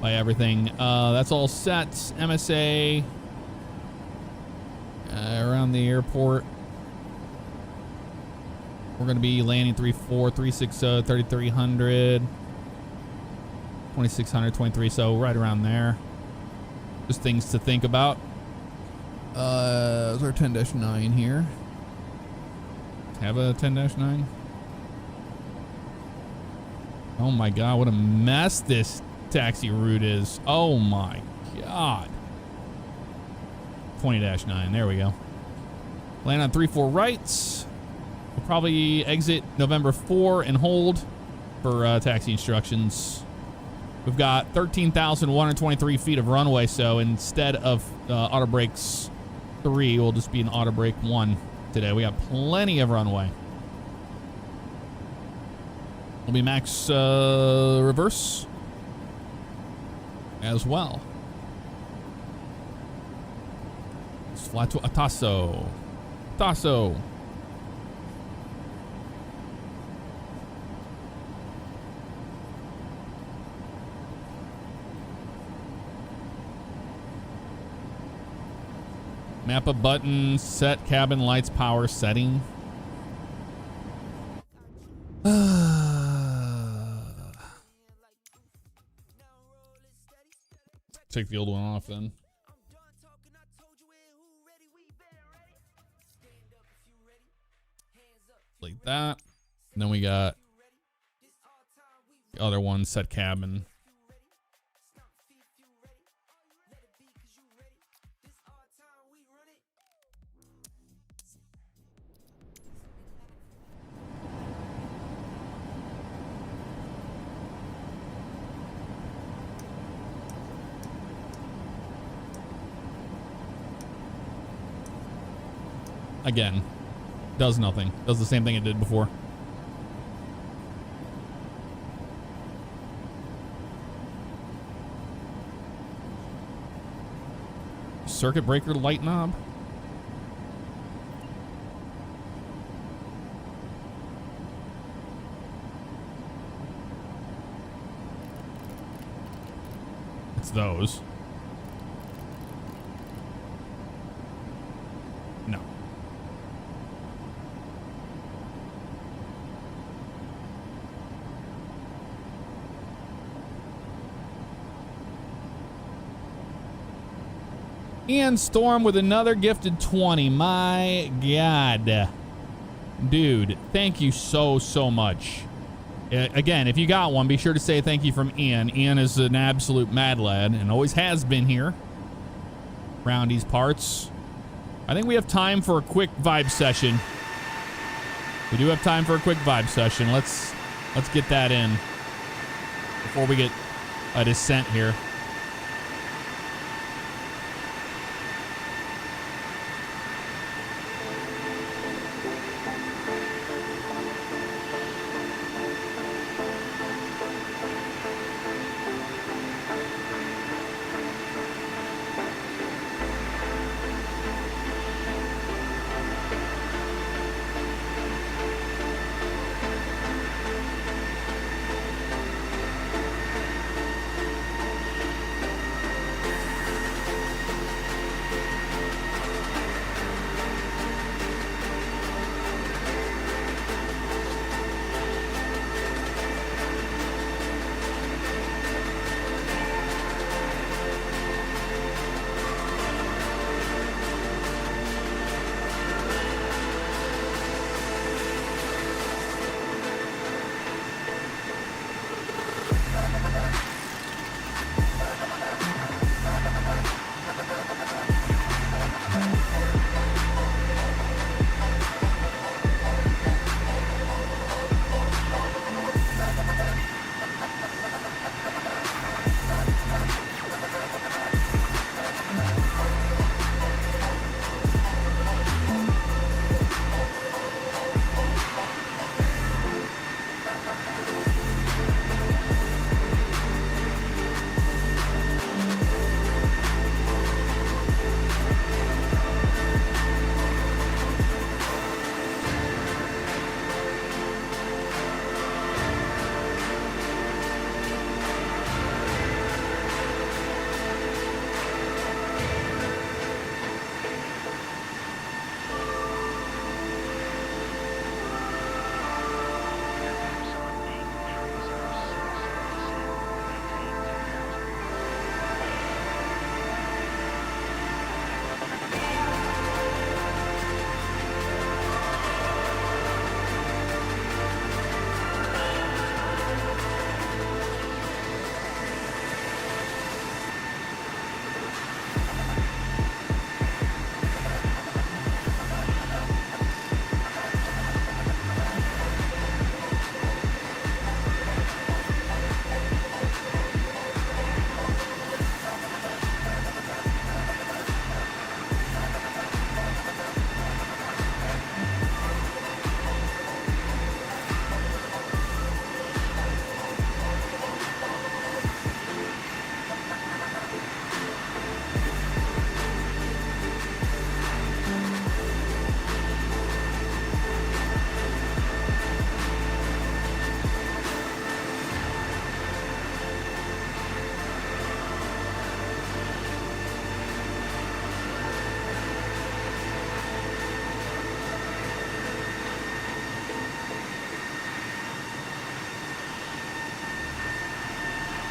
by everything. That's all set. MSA. Around the airport. We're going to be landing 34, 360, 3300, 2600, 23, so right around there. Just things to think about. There's our 10-9 here. Have a 10-9. Oh my God, what a mess this taxi route is. Oh my God. 20-9, there we go. Land on 34 rights. We'll probably exit November 4 and hold for taxi instructions. We've got 13,123 feet of runway, so instead of auto brakes 3, we'll just be in auto brake 1 today. We got plenty of runway. We'll be max reverse as well. Let's fly to Ataso. Ataso. Map a button, set cabin lights, power setting. Take the old one off then. Like that. And then we got the other one, set cabin. Again, does nothing. Does the same thing it did before. Circuit breaker light knob. It's those. No. And Storm with another gifted 20. My God. Dude, thank you so much. Again, if you got one, be sure to say thank you from Ian. Ian is an absolute mad lad and always has been here around these parts. I think we have time for a quick vibe session. We do have time for a quick vibe session. Let's get that in before we get a descent here.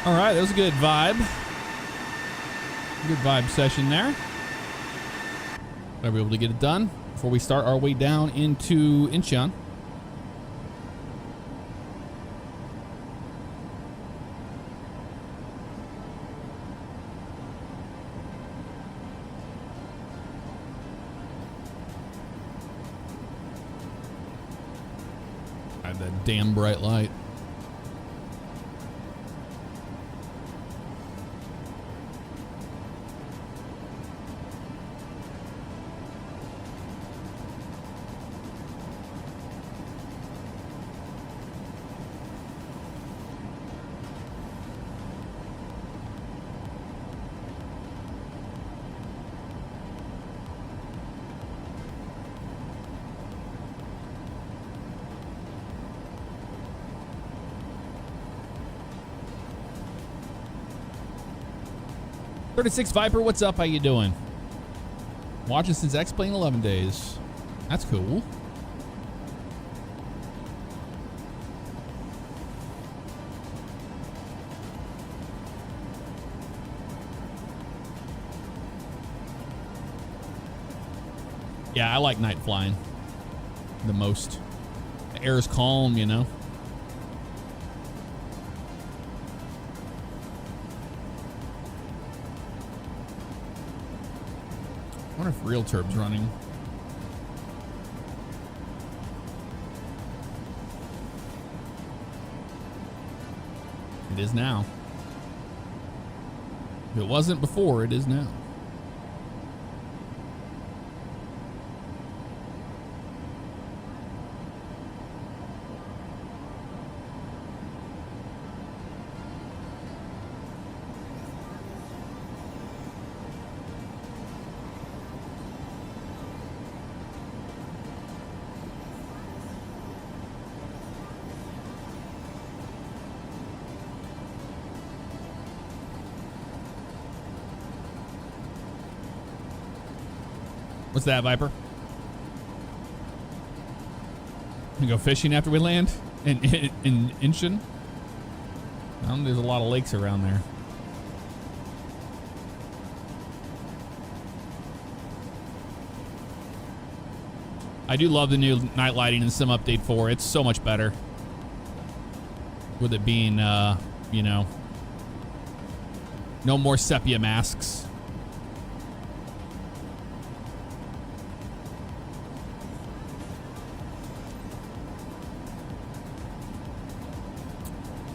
All right, that was a good vibe. Good vibe session there. I'll be able to get it done before we start our way down into Incheon. I had that damn bright light. .36 Viper, what's up? How you doing? Watching since X-Plane 11 days. That's cool. Yeah, I like night flying the most. The air is calm, you know. I wonder if real turb's running. It is now. If it wasn't before, it is now. What's that, Viper? We go fishing after we land in Incheon? There's a lot of lakes around there. I do love the new night lighting in Sim Update 4. It's so much better. With it being, you know, no more sepia masks.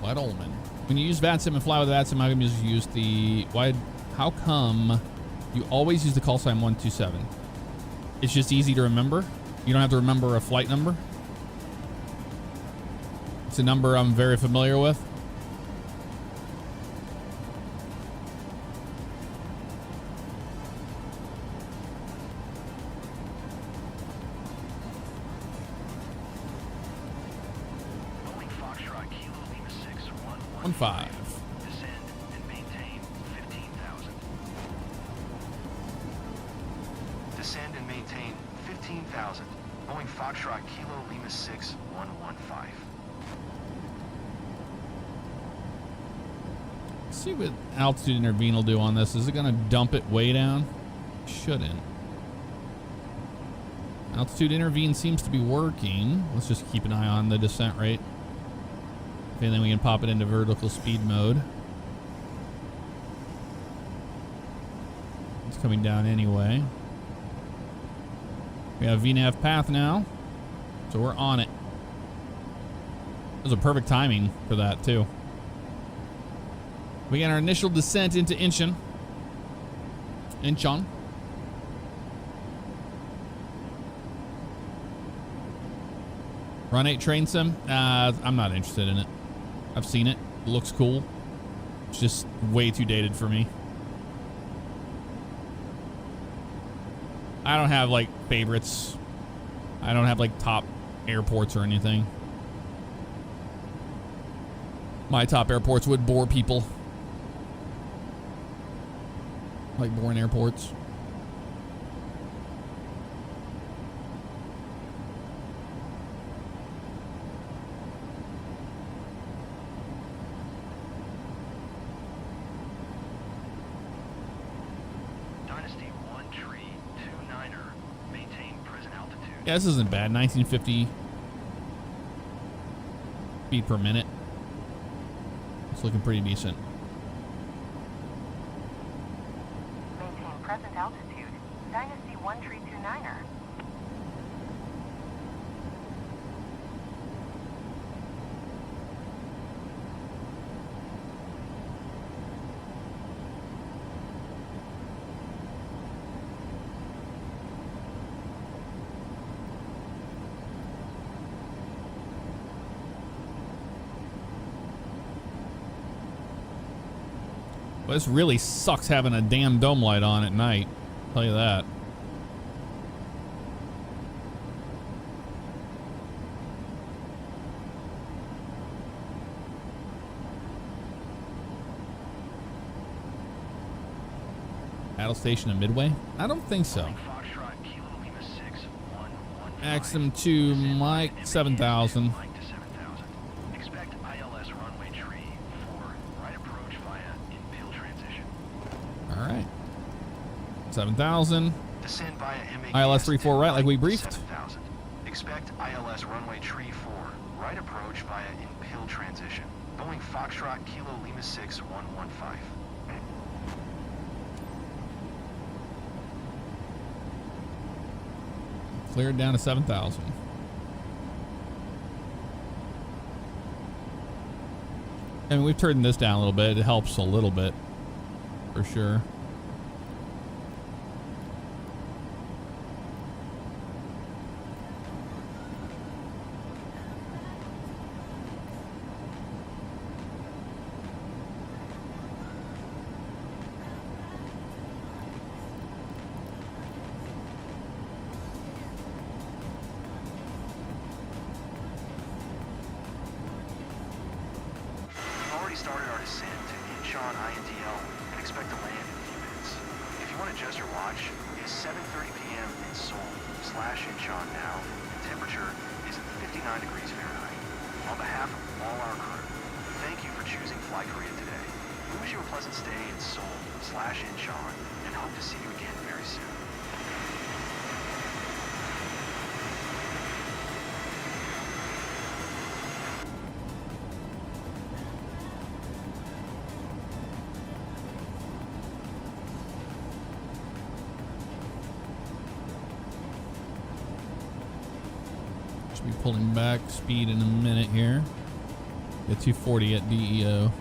White Ullman. When you use VATSIM and fly with VATSIM, how come you just use the wide? How come you always use the call sign 127? It's just easy to remember. You don't have to remember a flight number. It's a number I'm very familiar with. Boeing Foxtrot Kilo Lima 6 1-5. Descend and maintain 15,000. Descend and maintain 15,000. Boeing Foxtrot Kilo Lima 6 115. See what altitude intervene will do on this. Is it going to dump it way down? Shouldn't. Altitude intervene seems to be working. Let's just keep an eye on the descent rate. If anything, we can pop it into vertical speed mode. It's coming down anyway. We have VNAV path now, so we're on it. That was a perfect timing for that too. We got our initial descent into Incheon. Run 8 train sim. I'm not interested in it. I've seen it. It looks cool. It's just way too dated for me. I don't have like favorites. I don't have like top airports or anything. My top airports would bore people. Like boring airports. Dynasty 1 tree 29er. Maintain present altitude. Yeah, this isn't bad. 1950 feet per minute. It's looking pretty decent. Maintain present altitude. Dynasty 1 tree 29er. But this really sucks having a damn dome light on at night. I'll tell you that. Battle station in Midway? I don't think so. Foxtrot Kilo Lima 6 115. Maximum to Mike 7,000. Mike to 7,000. Expect ILS runway tree 4. Right approach via in-pill transition. All right. 7,000. Descend via MAX8 ILS 34 right, like we briefed. 7,000. Expect ILS runway tree 4. Right approach via in-pill transition. Boeing Foxtrot Kilo Lima 6 115. Cleared down to 7,000. I mean, we've turned this down a little bit. It helps a little bit, for sure. We've already started our descent to Incheon INDL and expect to land in a few minutes. If you want to adjust your watch, it is 7:30 p.m. in Seoul /Incheon now, and temperature is 59 degrees Fahrenheit. On behalf of all our crew, thank you for choosing Fly Korea today. We wish you a pleasant stay in Seoul /Incheon and hope to see you again very soon. Should be pulling back speed in a minute here. Get 240 at DEO.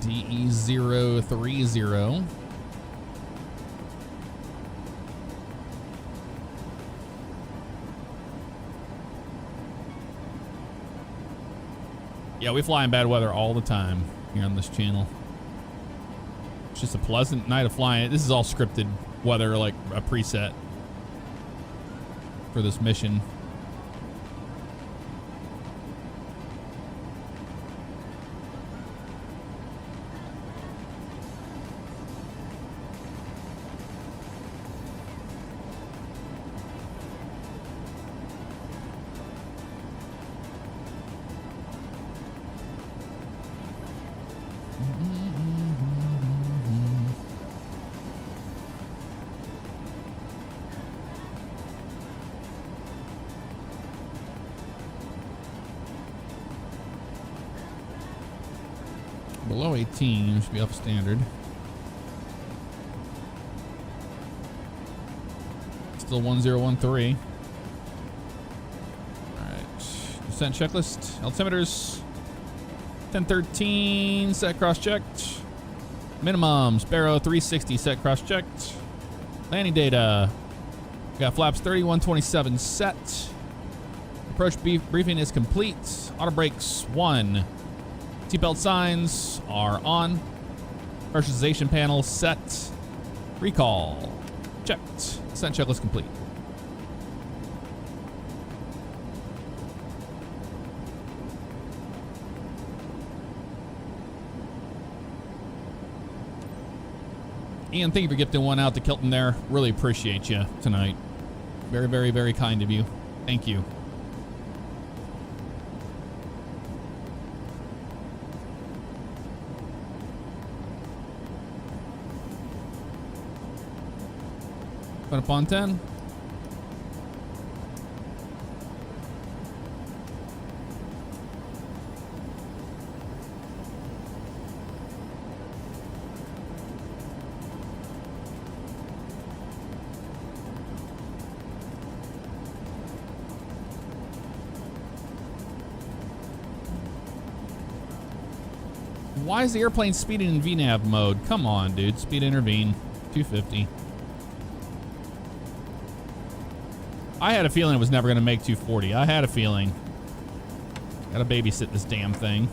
DE030. Yeah, we fly in bad weather all the time here on this channel. It's just a pleasant night of flying. This is all scripted weather, like a preset for this mission. Below 18 should be up standard. Still 1013. Alright. Descent checklist. Altimeters. 1013 set cross checked. Minimum Sparrow 360 set cross checked. Landing data. We got flaps 3127 set. Approach briefing is complete. Auto brakes 1. Seatbelt signs are on. Pressurization panel set. Recall checked. Descent checklist complete. Ian, thank you for gifting one out to Kilton there. Really appreciate you tonight. Very, very, very kind of you. Thank you. Put up on 10. Why is the airplane speeding in VNAV mode? Come on, dude. Speed intervene. 250. I had a feeling it was never going to make 240. I had a feeling. Gotta babysit this damn thing.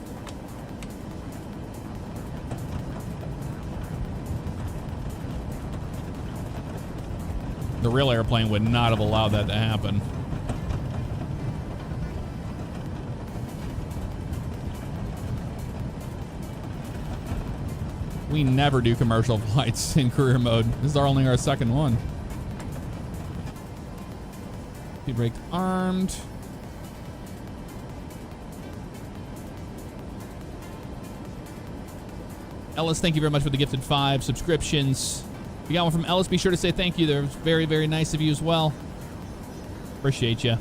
The real airplane would not have allowed that to happen. We never do commercial flights in career mode. This is only our second one. Speed brake armed. Ellis, thank you very much for the gifted 5 subscriptions. If you got one from Ellis, be sure to say thank you. They're very, very nice of you as well. Appreciate you.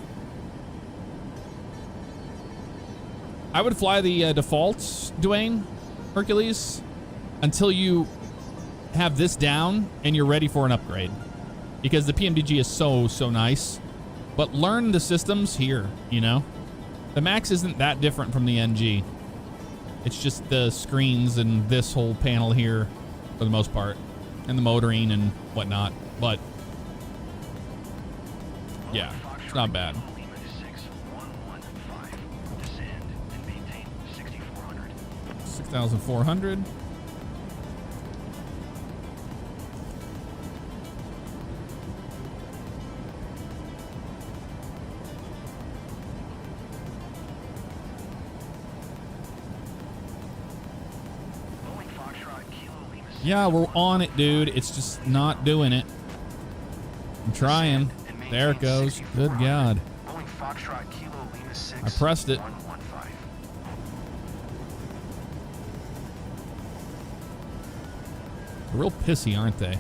I would fly the defaults, Dwayne, Hercules, until you have this down and you're ready for an upgrade. Because the PMDG is so, so nice. But learn the systems here, you know? The MAX isn't that different from the NG. It's just the screens and this whole panel here for the most part. And the motoring and whatnot. But, yeah, it's not bad. 6,400. Yeah, we're on it, dude. It's just not doing it. I'm trying. There it goes. Good God. I pressed it. They're real pissy, aren't they?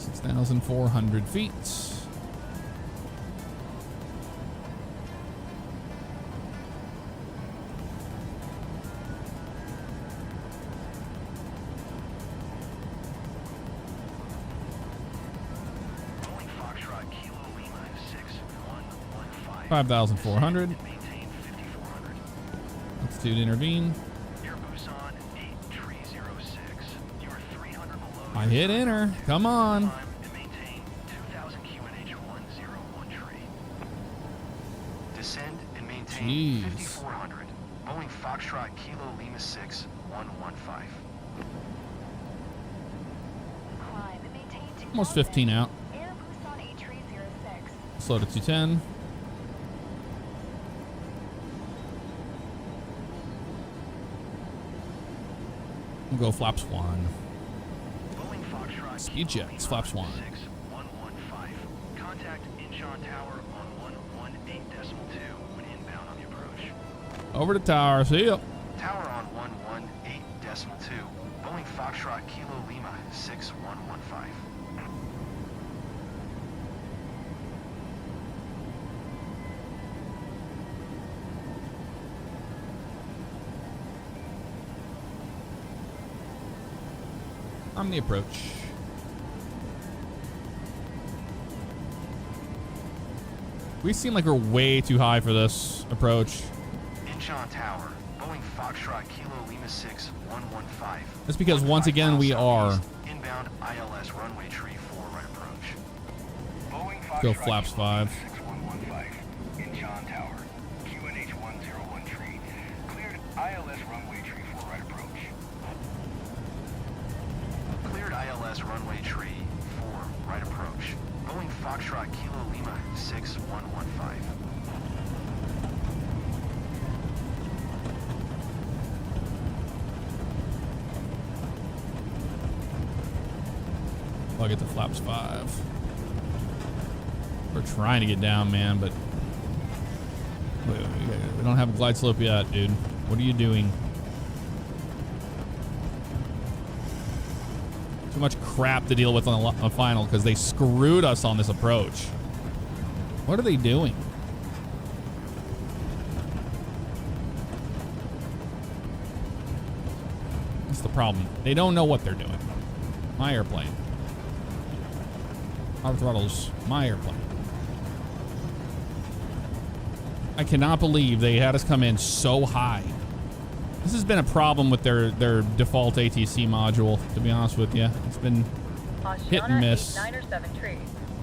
6,400 feet. $5,400. Altitude intervene. I hit enter. Come on. Descend and maintain Maintain Jeez. 5400. Boeing Foxtrot Kilo Lima 6 115. Climb, maintain 2000. Almost 15 out. Air boost on A306. Slow to 210. We'll go flaps 1. Boeing Foxtrot Speed Kilo jets, Lima flaps 1. 6 115. Contact Incheon Tower on 118.2 when inbound on the approach. Over to tower. See ya. Tower on 118.2. Boeing Foxtrot Kilo Lima 6 115. I'm the approach. We seem like we're way too high for this approach. Incheon Tower, Boeing Foxtrot Kilo Lima 6 115. That's because once again we are. Inbound ILS runway tree 4 right approach. Boeing Go Foxtrot flaps Kilo 5. Lima 6115. Incheon Tower, QNH 101 tree. Cleared ILS runway tree 4 right approach. Cleared ILS runway tree 4 right approach. Boeing Foxtrot Kilo Lima 6 115. I'll get the flaps 5. We're trying to get down, man, but we don't have a glide slope yet, dude. What are you doing? Too much crap to deal with on the final because they screwed us on this approach. What are they doing? That's the problem. They don't know what they're doing. My airplane. Our throttles. My airplane. I cannot believe they had us come in so high. This has been a problem with their default ATC module, to be honest with you. It's been hit and miss. 8, 9 or 7 trees.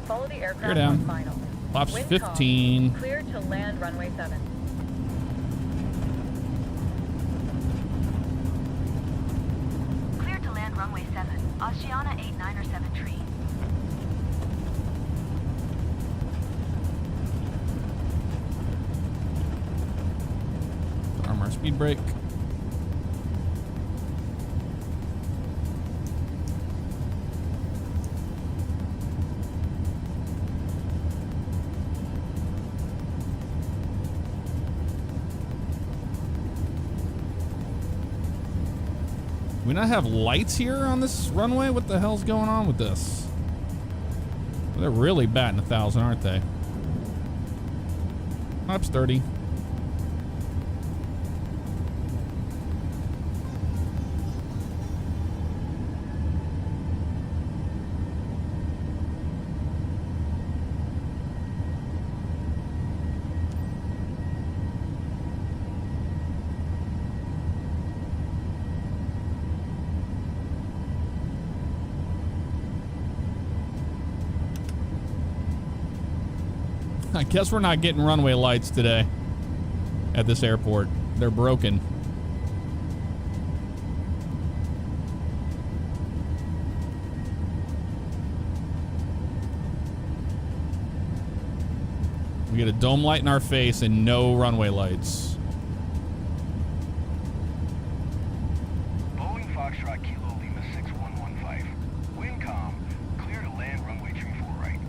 Follow the Clear aircraft down. on final. Flaps Wind 15. calm. Cleared to land runway 7. Cleared to land runway 7. Oceana 8, 9 or 7 tree. Arm our speed brake. Do we not have lights here on this runway? What the hell's going on with this? Well, they're really batting 1,000, aren't they? Flaps 30. I guess we're not getting runway lights today at this airport. They're broken. We get a dome light in our face and no runway lights. Boeing Foxtrot Kilo Lima 6115. Wind calm. Clear to land runway tree 4 right.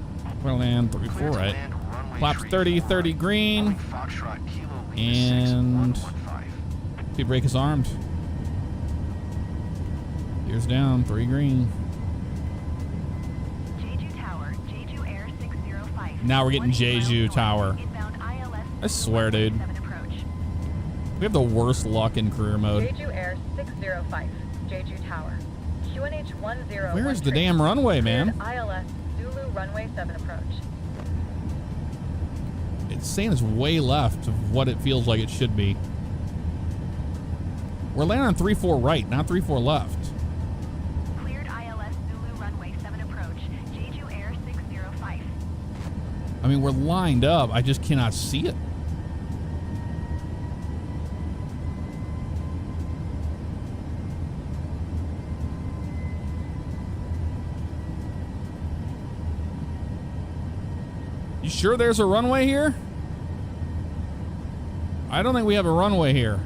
We're gonna land 34 right. Flaps 30, 30 green. Foxtrot Kilo Lima And 6115. speed brake is armed. Gears down, 3 green. Jeju Tower, Jeju Air 605. Now we're getting 1 miles Jeju north, Tower. Inbound ILS I swear, dude. 7 approach. We have the worst luck in career mode. Jeju Air 605. Jeju Tower. QNH 101. Where's the damn runway, man? ILS Zulu runway 7 approach. It's saying it's way left of what it feels like it should be. We're landing on 3-4 right, not 3-4 left. Cleared ILS Zulu runway 7 approach. Jeju Air 605. I mean, we're lined up. I just cannot see it. You sure there's a runway here? I don't think we have a runway here.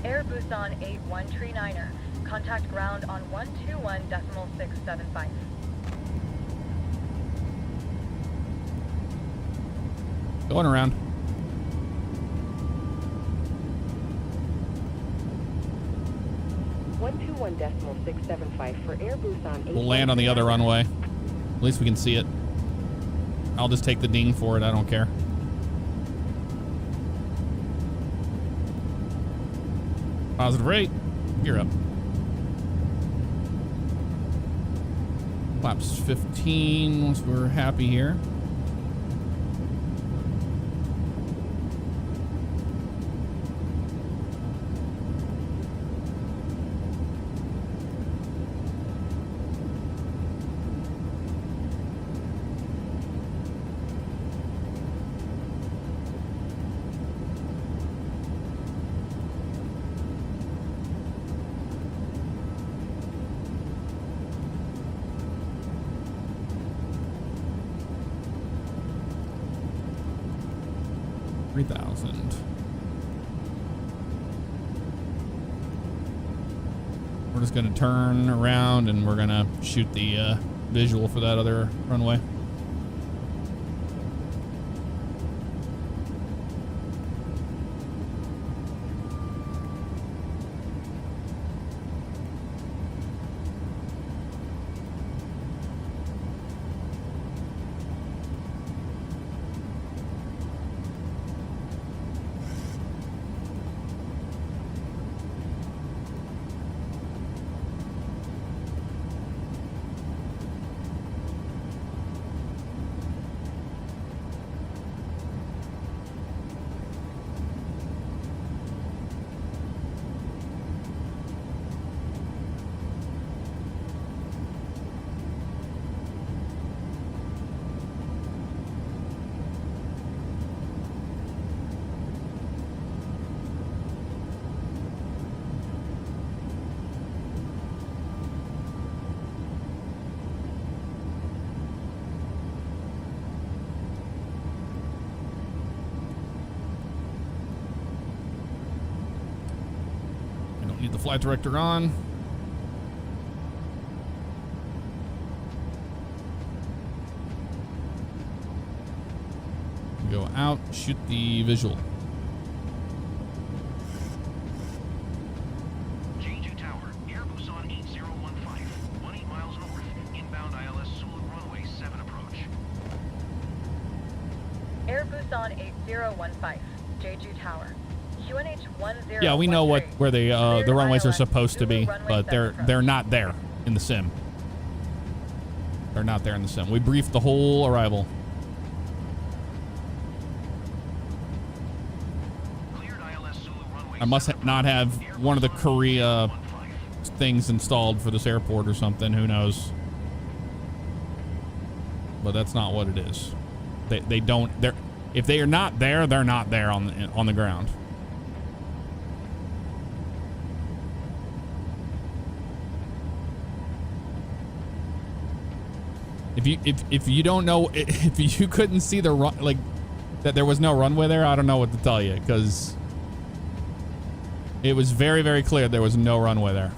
Air Busan 8139er. Contact ground on 121.675. Going around. for Air Busan. We'll land on the other runway. At least we can see it. I'll just take the ding for it. I don't care. Positive rate. Gear up. Flaps 15 once we're happy here. We're just going to turn around and we're going to shoot the visual for that other runway. Need the flight director on. Go out, shoot the visual. Jeju Tower, Air Busan 8015, 18 miles north, inbound ILS Sulu runway 7 approach. Air Busan 8015, Jeju Tower. Yeah, we know where the runways are supposed to be, but they're not there in the sim. They're not there in the sim. We briefed the whole arrival. I must not have one of the Korea things installed for this airport or something. Who knows? But that's not what it is. They don't. If they are not there, they're not there on the ground. If you don't know, if you couldn't see the run, like that there was no runway there, I don't know what to tell you, because it was very, very clear there was no runway there.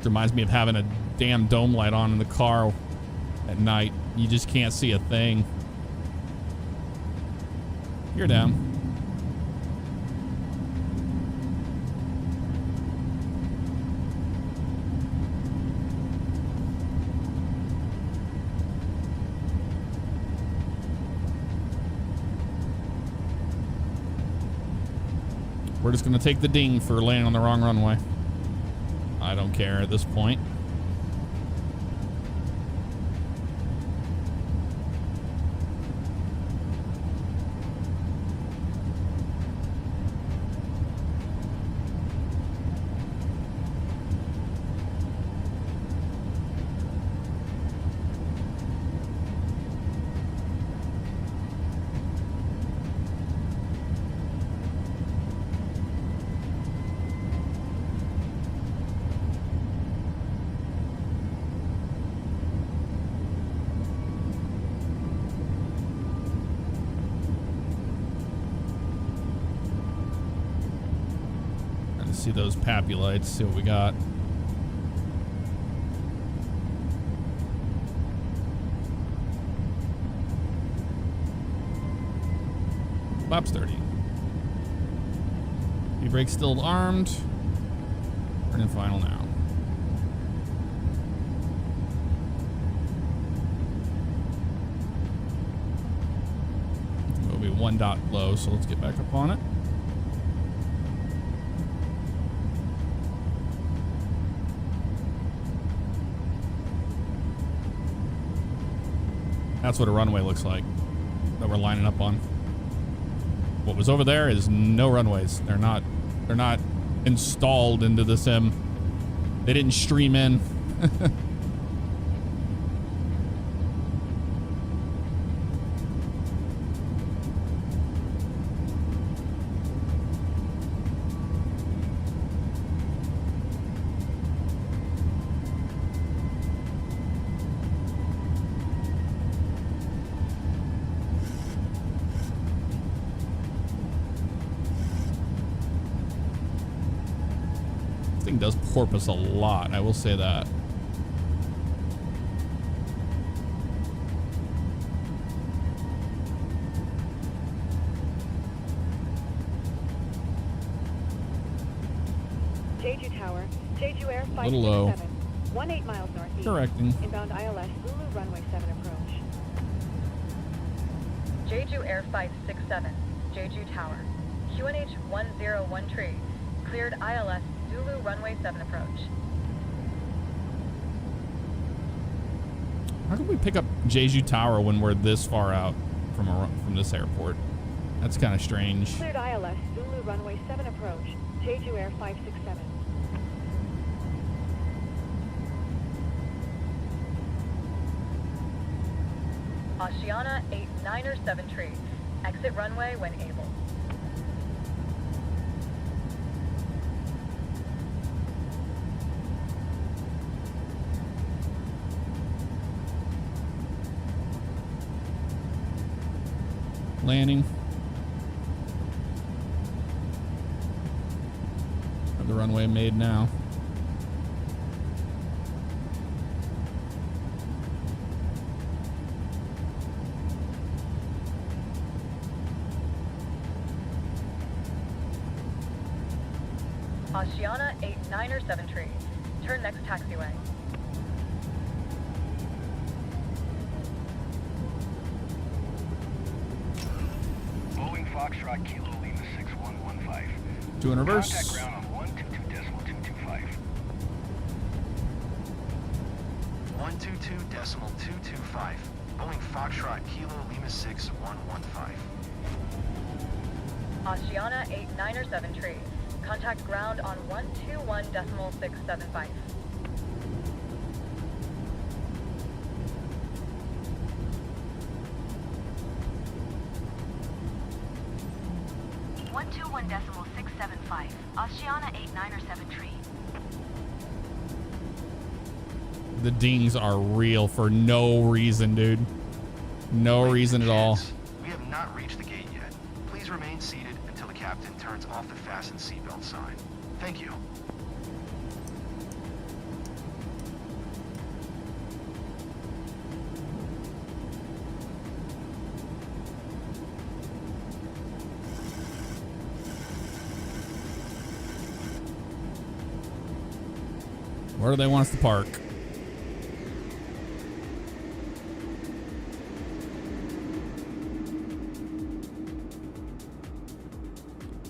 It reminds me of having a damn dome light on in the car at night. You just can't see a thing. You're down. We're just going to take the ding for landing on the wrong runway. I don't care at this point. see those pappy lights, see what we got. Flaps 30. E-brake still armed. Turn in final now. It'll be 1 dot low, so let's get back up on it. That's what a runway looks like that we're lining up on. What was over there is no runways. They're not installed into the sim. They didn't stream in. Does porpoise a lot, I will say that. Jeju Tower, Jeju Air 567, little low. 18 miles northeast. Correcting. Inbound ILS Zulu runway 7 approach. Jeju Air 567, Jeju Tower. QNH 101 cleared ILS Zulu runway 7 approach. How can we pick up Jeju Tower when we're this far out from this airport? That's kind of strange. Cleared ILS Zulu runway 7 approach. Jeju Air 567. Oceana 89er 7 exit runway when able. Landing. Have the runway made now. Oceana 89er 7 turn next taxiway. Foxtrot Kilo Lima 6115. Two in reverse. Contact ground on 122.225. 122.225. Boeing Foxtrot Kilo Lima 6115. Oceana 89er 7 contact ground on 121.675. Oceana 89er 7 The dings are real for no reason, dude. No reason at all. We have not reached the gate yet. Please remain seated until the captain turns off the fasten seatbelt sign. Thank you. Where do they want us to park?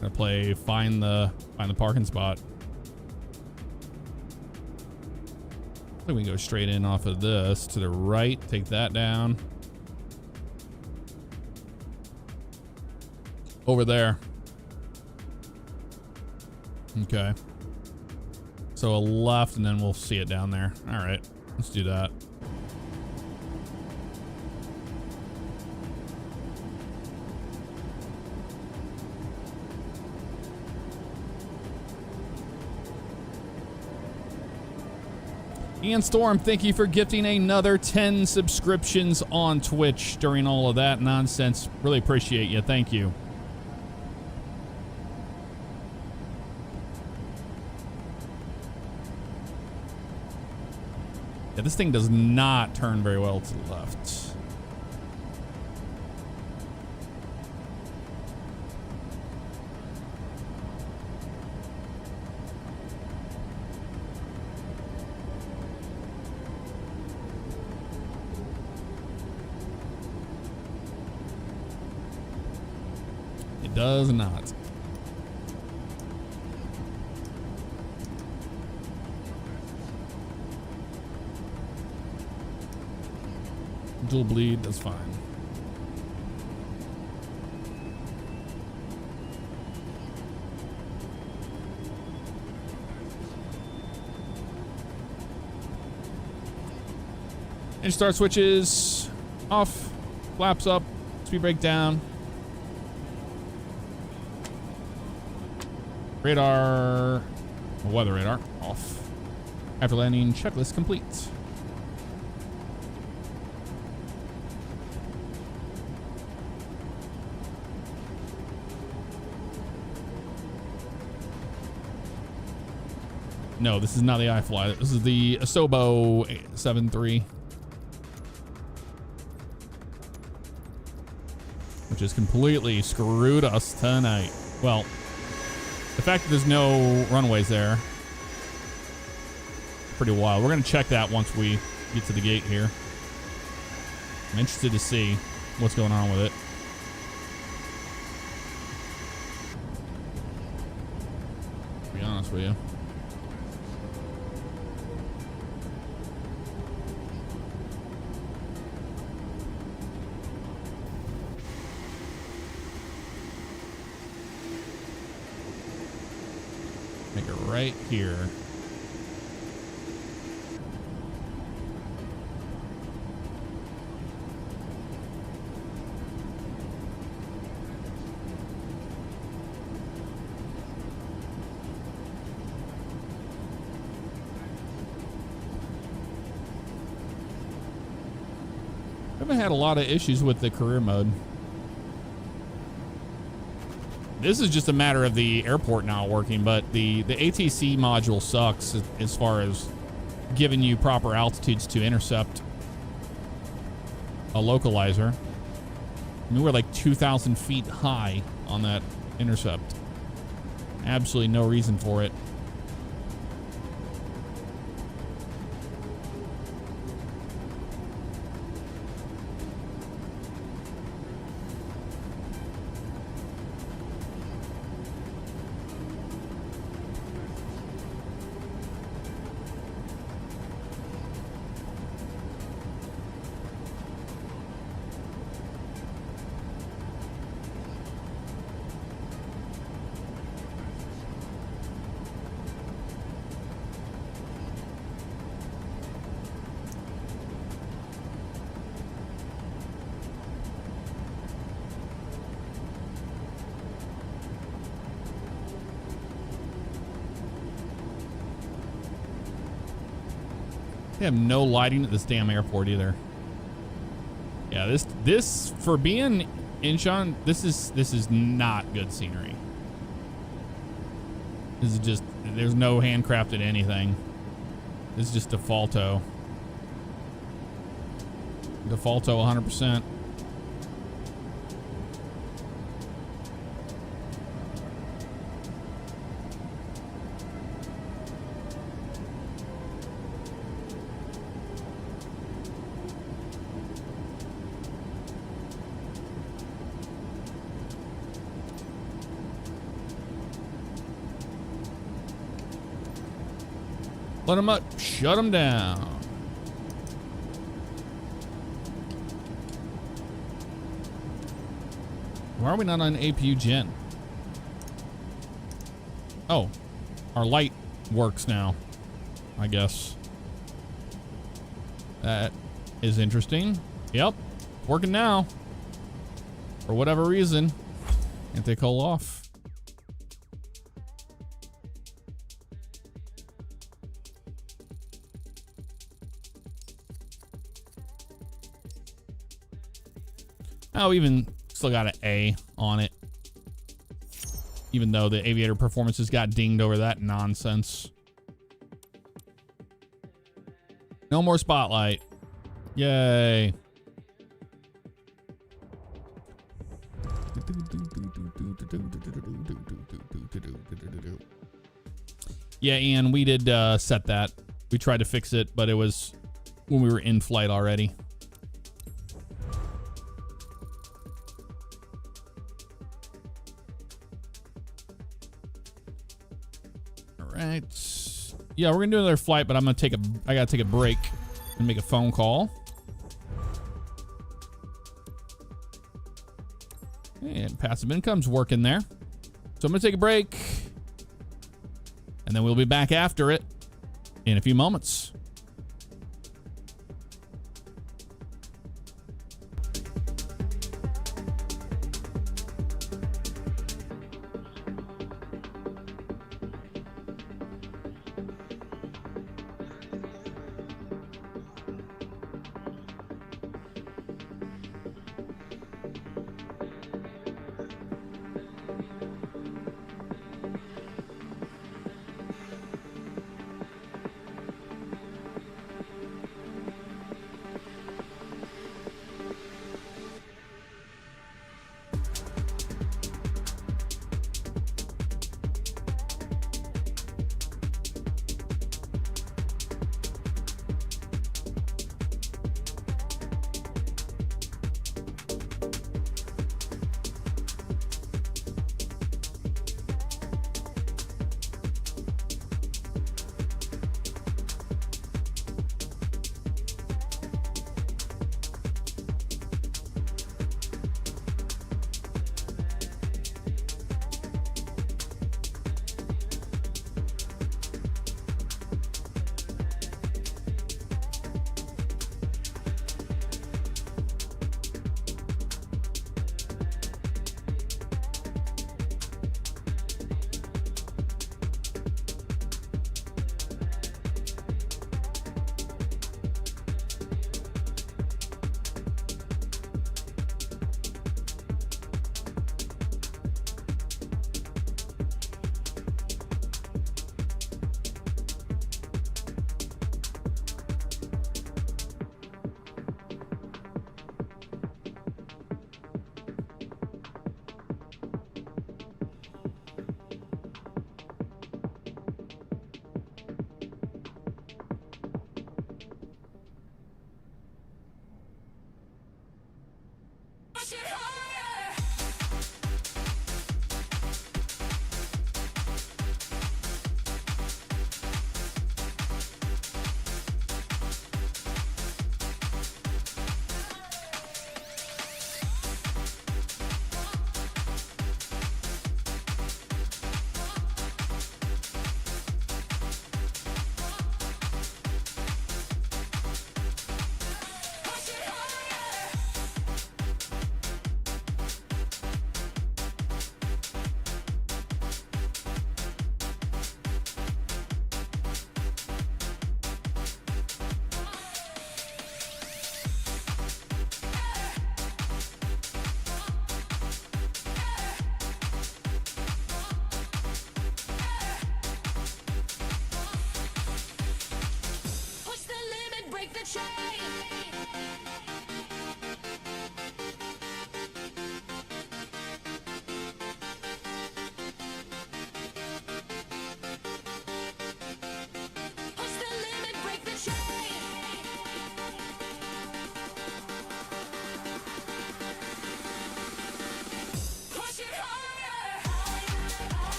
Gotta play find the parking spot. I think we can go straight in off of this to the right, take that down. Over there. Okay. So a left, and then we'll see it down there. All right, let's do that. Ian Storm, thank you for gifting another 10 subscriptions on Twitch during all of that nonsense. Really appreciate you. Thank you. Yeah, this thing does not turn very well to the left. It does not. Dual bleed, that's fine. And start switches off, flaps up, speed brake down. Radar, weather radar off. After landing, checklist complete. No, this is not the iFly. This is the Asobo 7.3. Which has completely screwed us tonight. Well, the fact that there's no runways there, pretty wild. We're going to check that once we get to the gate here. I'm interested to see what's going on with it. To be honest with you. Make it right here. I haven't had a lot of issues with the career mode. This is just a matter of the airport not working, but the ATC module sucks as far as giving you proper altitudes to intercept a localizer. I mean, we're like 2,000 feet high on that intercept. Absolutely no reason for it. They have no lighting at this damn airport either. Yeah, this for being Incheon, this is not good scenery. This is just, there's no handcrafted anything. This is just defaulto. Defaulto 100%. Let them up, shut them down. Why are we not on APU Gen? Oh, our light works now, I guess. That is interesting. Yep, working now. For whatever reason, anti-coal off. Oh, even still got an A on it. Even though the aviator performances got dinged over that nonsense. No more spotlight. Yay. Yeah, Ian, we did set that. We tried to fix it, but it was when we were in flight already. All right. Yeah, we're gonna do another flight, but I gotta take a break and make a phone call. And passive income's working there. So I'm gonna take a break, and then we'll be back after it in a few moments.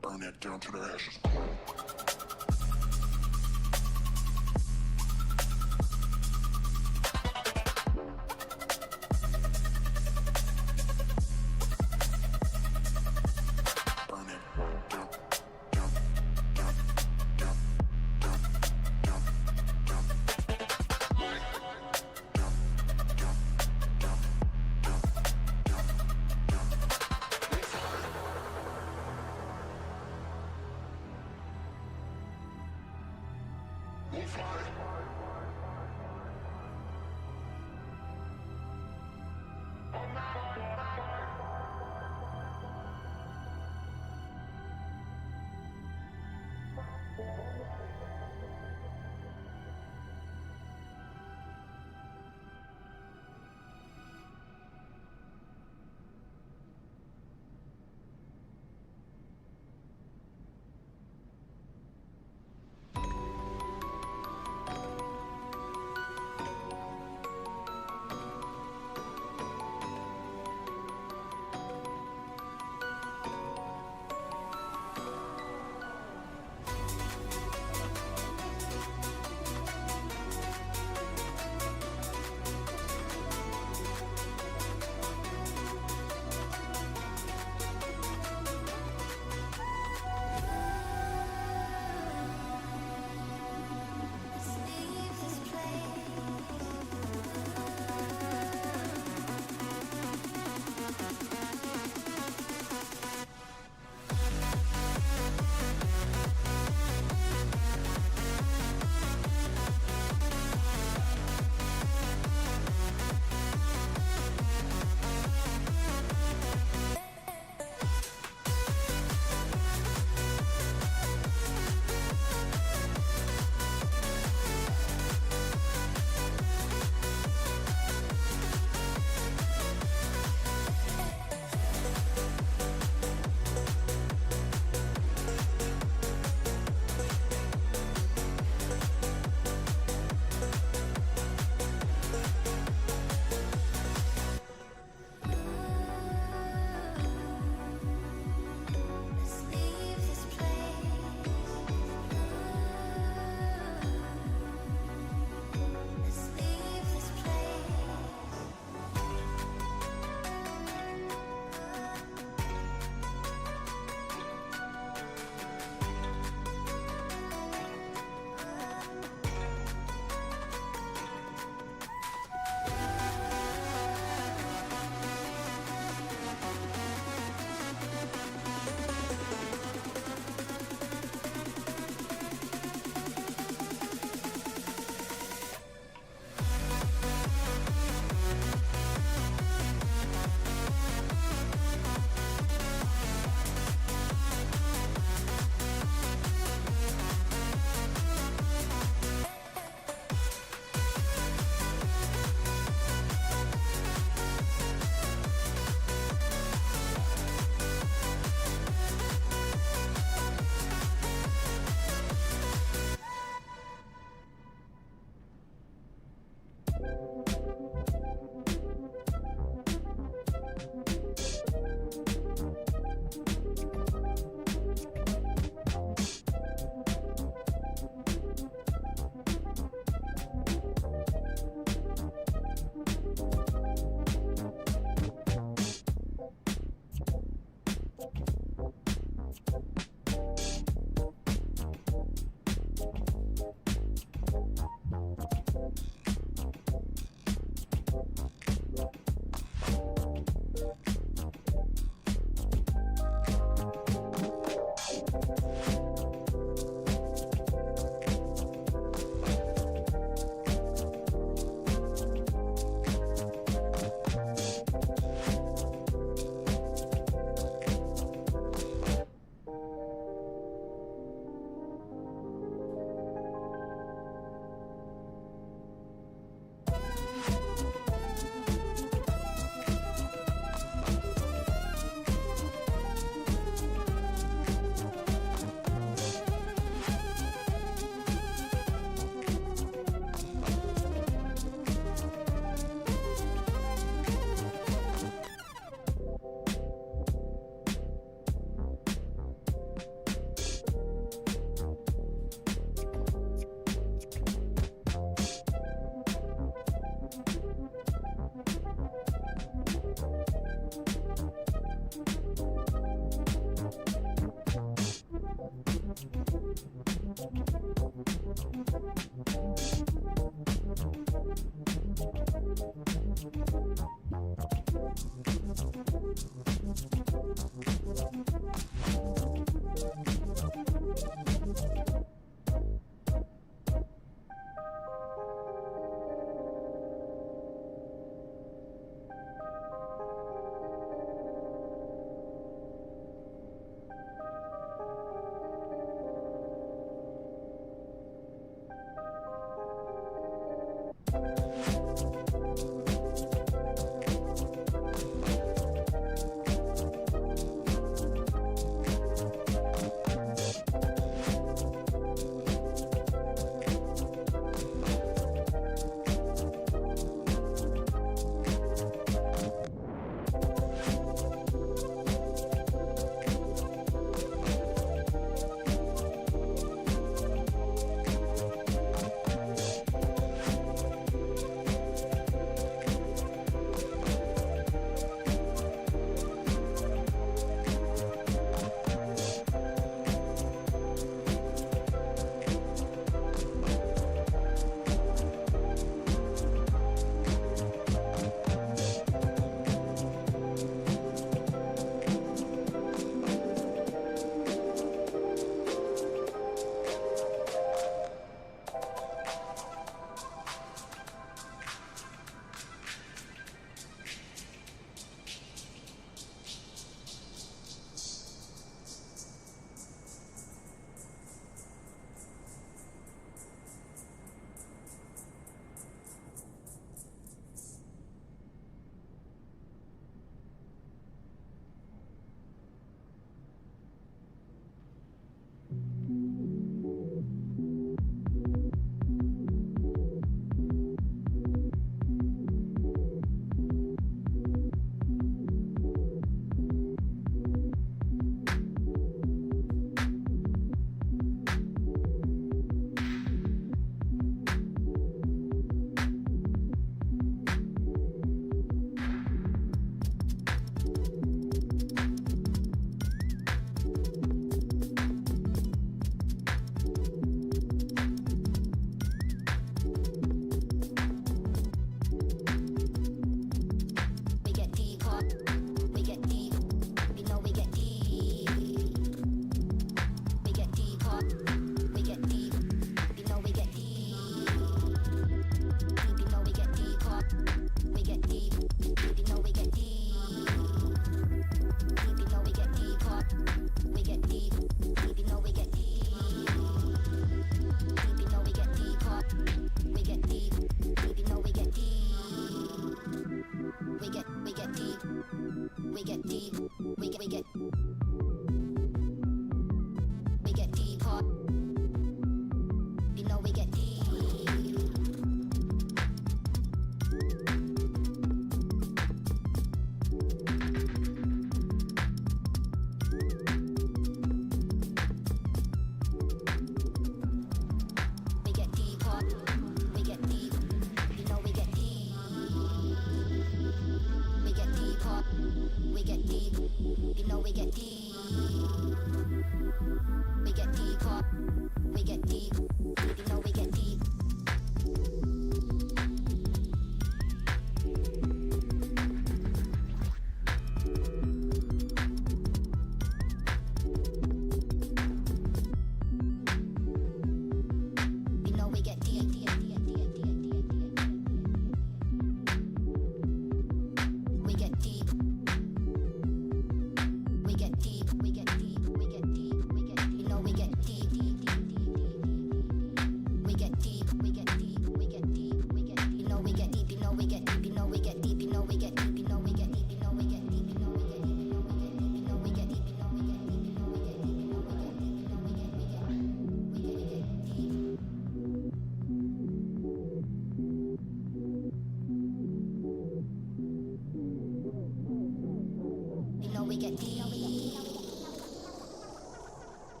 Burn it down to the ashes.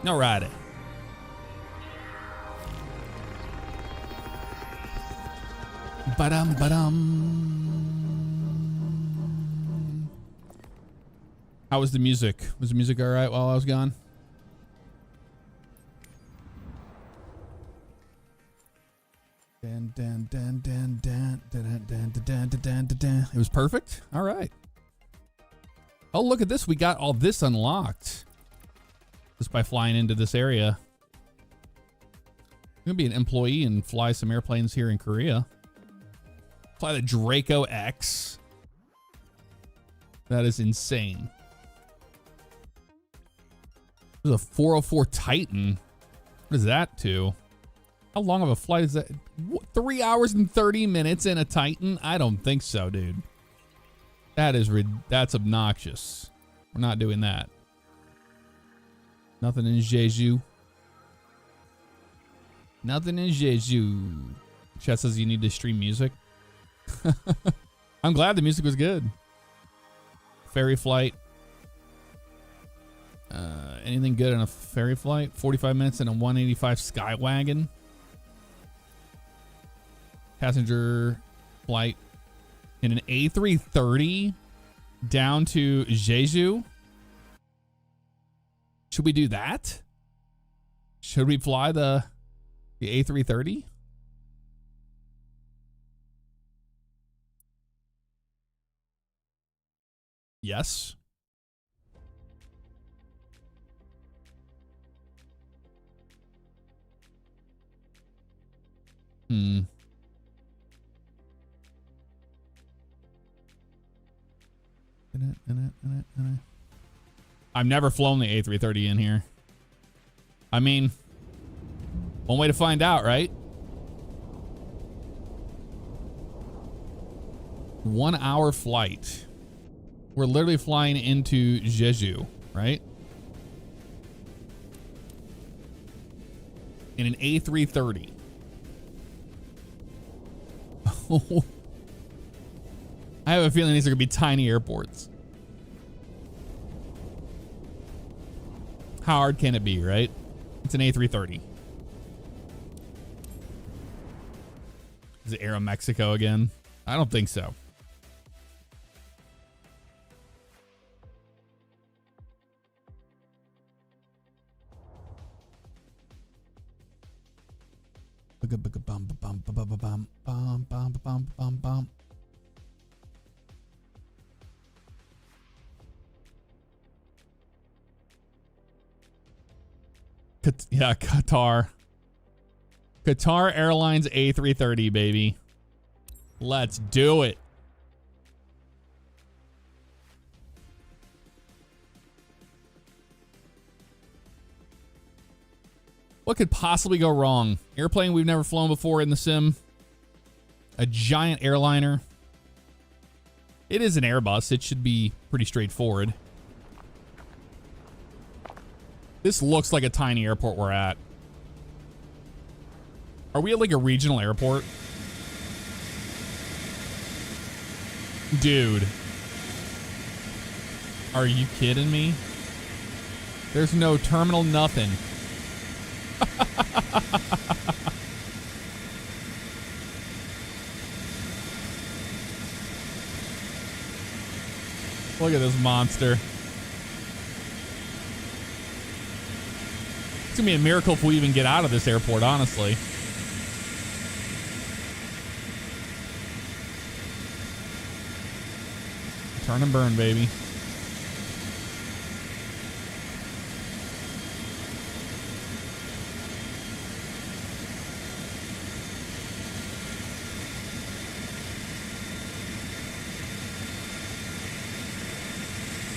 Alrighty. Ba-dum. How was the music? Was the music all right while I was gone? It was perfect. All right. Oh, look at this. We got all this unlocked just by flying into this area. I'm going to be an employee and fly some airplanes here in Korea. Fly the Draco X. That is insane. There's a 404 Titan. What is that to? How long of a flight is that? 3 hours and 30 minutes in a Titan? I don't think so, dude. That's obnoxious. We're not doing that. Nothing in Jeju. Nothing in Jeju. Chat says you need to stream music. I'm glad the music was good. Ferry flight. Anything good in a ferry flight? 45 minutes in a 185 Skywagon. Passenger flight in an A330 down to Jeju. Should we do that? Should we fly the A330? Yes. I've never flown the A330 in here. I mean, one way to find out, right? 1 hour flight. We're literally flying into Jeju, right? In an A330. I have a feeling these are going to be tiny airports. How hard can it be, right? It's an A330. Is it Aeromexico again? I don't think so. Yeah, Qatar. Qatar Airlines A330, baby. Let's do it. What could possibly go wrong? Airplane we've never flown before in the sim. A giant airliner. It is an Airbus. It should be pretty straightforward. This looks like a tiny airport we're at. Are we at like a regional airport? Dude. Are you kidding me? There's no terminal, nothing. Look at this monster. It's gonna be a miracle if we even get out of this airport, honestly. Turn and burn, baby.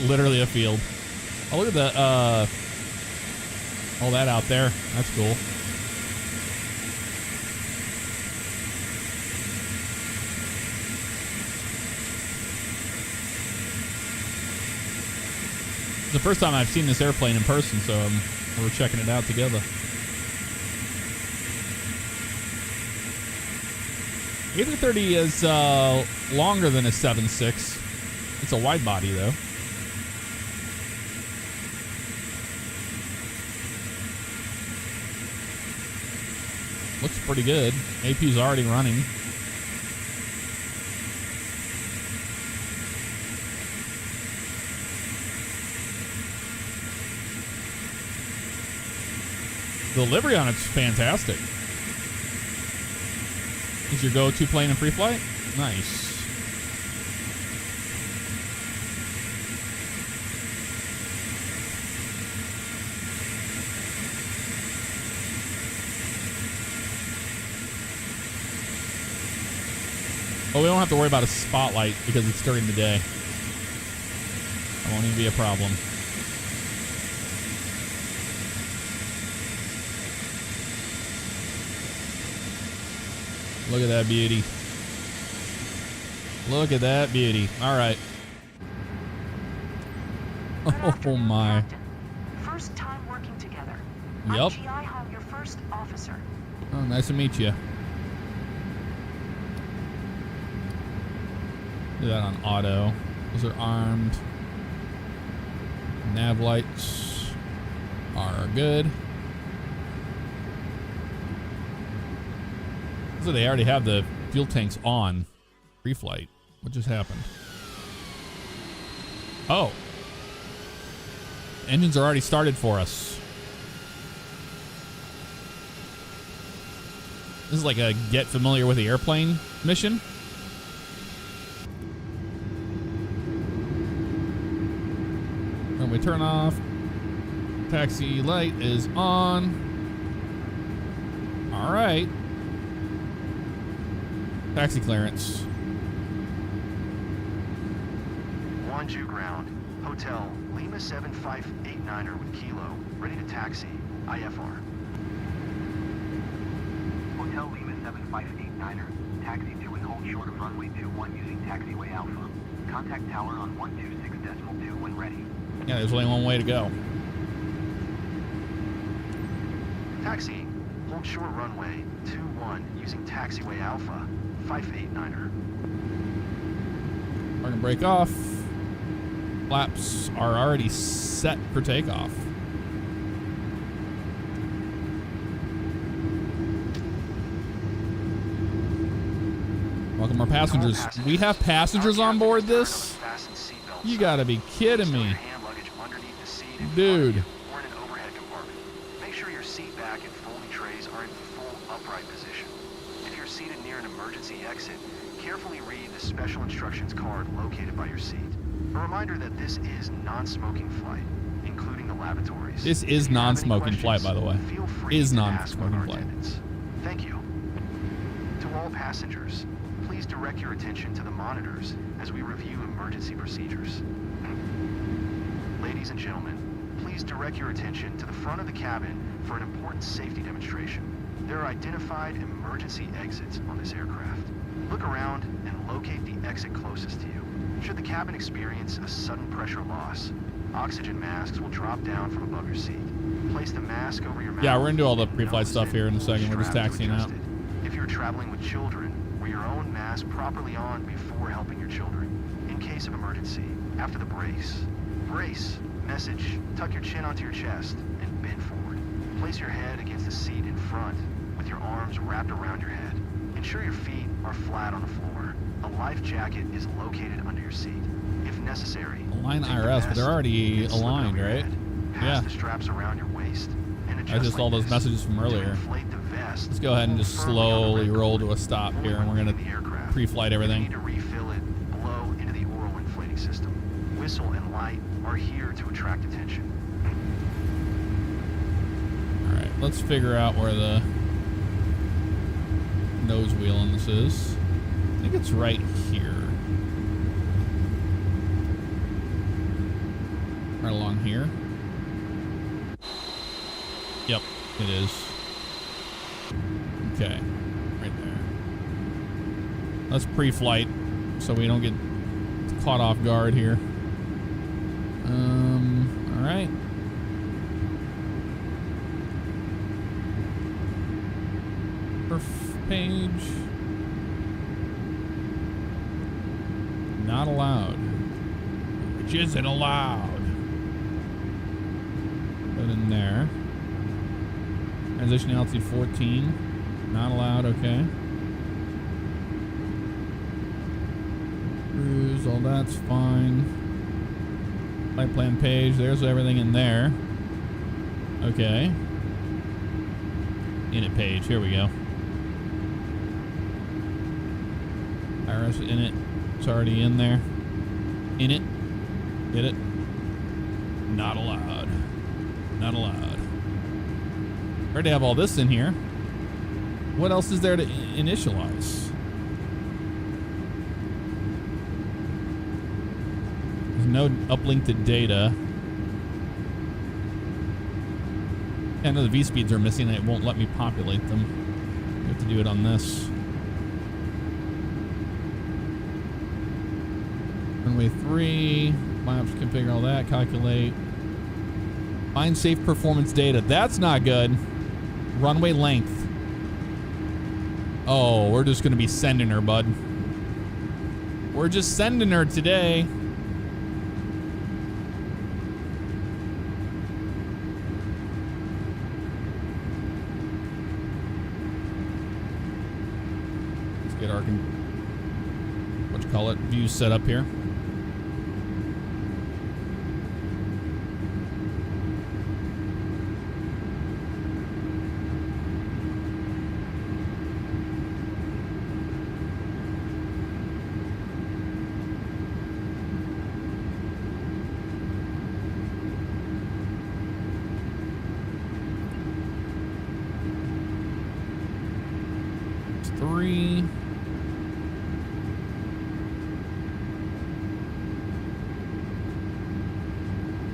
Literally a field. Oh, look at the all that out there. That's cool. It's the first time I've seen this airplane in person, so we're checking it out together. A330 is longer than a 7.6. It's a wide body, though. Looks pretty good. AP's already running. The delivery on it's fantastic. Is your go-to plane in free flight? Nice. Oh, we don't have to worry about a spotlight because it's during the day. That won't even be a problem. Look at that beauty. Look at that beauty. All right. Oh my. First time working together. Yep. I'm GI Home, your first officer. Oh, nice to meet you. Do that on auto. Those are armed. Nav lights are good. So they already have the fuel tanks on pre-flight. What just happened? Oh. Engines are already started for us. This is like a get familiar with the airplane mission. When we turn off, taxi light is on. All right. Taxi clearance. Jeju ground. Hotel Lima 7589er with Kilo. Ready to taxi. IFR. Hotel Lima 7589er. Taxi to and hold short of runway 21 using taxiway Alpha. Contact tower on 126.2 when ready. Yeah, there's only one way to go. Taxi. Hold short runway 21 using taxiway Alpha. 589er. We're gonna break off. Flaps are already set for takeoff. Welcome our passengers. We have passengers on board this? You gotta be kidding me. Dude. Make sure your seat back and folding trays are in full upright position. If you're seated near an emergency exit, carefully read the special instructions card located by your seat. A reminder that this is non-smoking flight, including the lavatories. This is non-smoking flight, by the way. Feel free Is to ask one of non-smoking our flight. attendants. Thank you. To all passengers, please direct your attention to the monitors as we review emergency procedures. Ladies and gentlemen, please direct your attention to the front of the cabin for an important safety demonstration. There are identified emergency exits on this aircraft. Look around and locate the exit closest to you. Should the cabin experience a sudden pressure loss, oxygen masks will drop down from above your seat. Place the mask over your mouth. Yeah, we're gonna do all the pre-flight stuff here in a second. We're just taxiing out. If you're traveling with children, wear your own mask properly on before helping your children. In case of emergency, after the brace. Brace. Message. Tuck your chin onto your chest and bend forward. Place your head against the seat in front with your arms wrapped around your head. Ensure your feet are flat on the floor. A life jacket is located under your seat. If necessary, Align take the IRS, but vest they're already and slip it aligned, over your right? head. Pass Yeah. the straps around your waist and I adjust just saw like those this. messages from To earlier. inflate the vest, Let's go ahead and just hold firmly on the slowly red roll cord. to a stop Fully here, and we're gonna remove the aircraft. pre-flight If you everything. need to refill it, blow into the oral inflating system. Whistle and light are here to attract attention. All right, let's figure out where the nose wheel on this is. I think it's right here. Right along here. Yep, it is. Okay, right there. Let's pre-flight so we don't get caught off guard here. All right. Perf page. Not allowed. Which isn't allowed. Put in there. Transition altitude 14. Not allowed, okay. Cruise, all that's fine. Flight plan page, there's everything in there. Okay. Init page, here we go. Iris init, it's already in there. Init, get it? Not allowed. Not allowed. Already have all this in here. What else is there to initialize? There's no uplink to data. I know the V-speeds are missing and it won't let me populate them. We have to do it on this. Runway 3. Maps, configure all that. Calculate. Find safe performance data. That's not good. Runway length. Oh, we're just going to be sending her, bud. We're just sending her today. Let's get our, what you call it, views set up here. Three.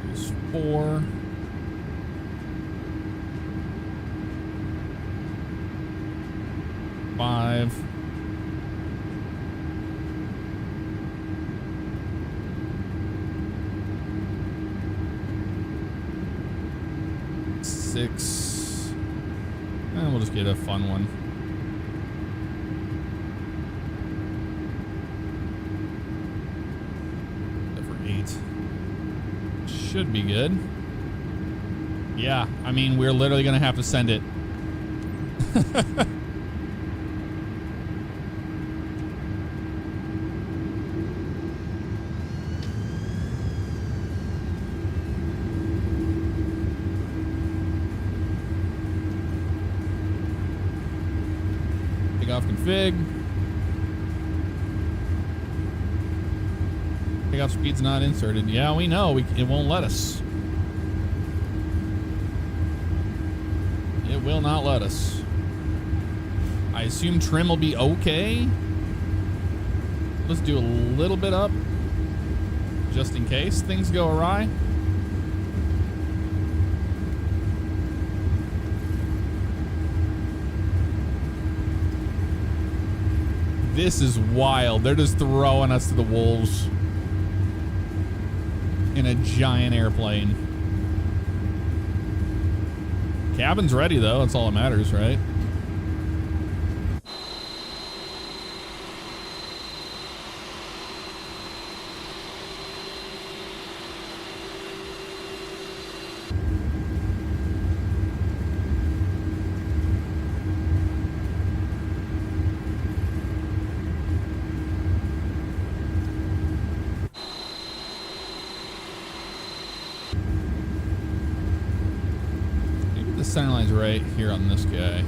There's 4. 5. 6. And we'll just get a fun one. Should be good. Yeah, I mean, we're literally gonna have to send it. Take off config. Takeoff speed's not inserted. Yeah, we know. It won't let us. It will not let us. I assume trim will be okay. Let's do a little bit up, just in case things go awry. This is wild. They're just throwing us to the wolves. In a giant airplane. Cabin's ready though, that's all that matters, right? Center line's right here on this guy.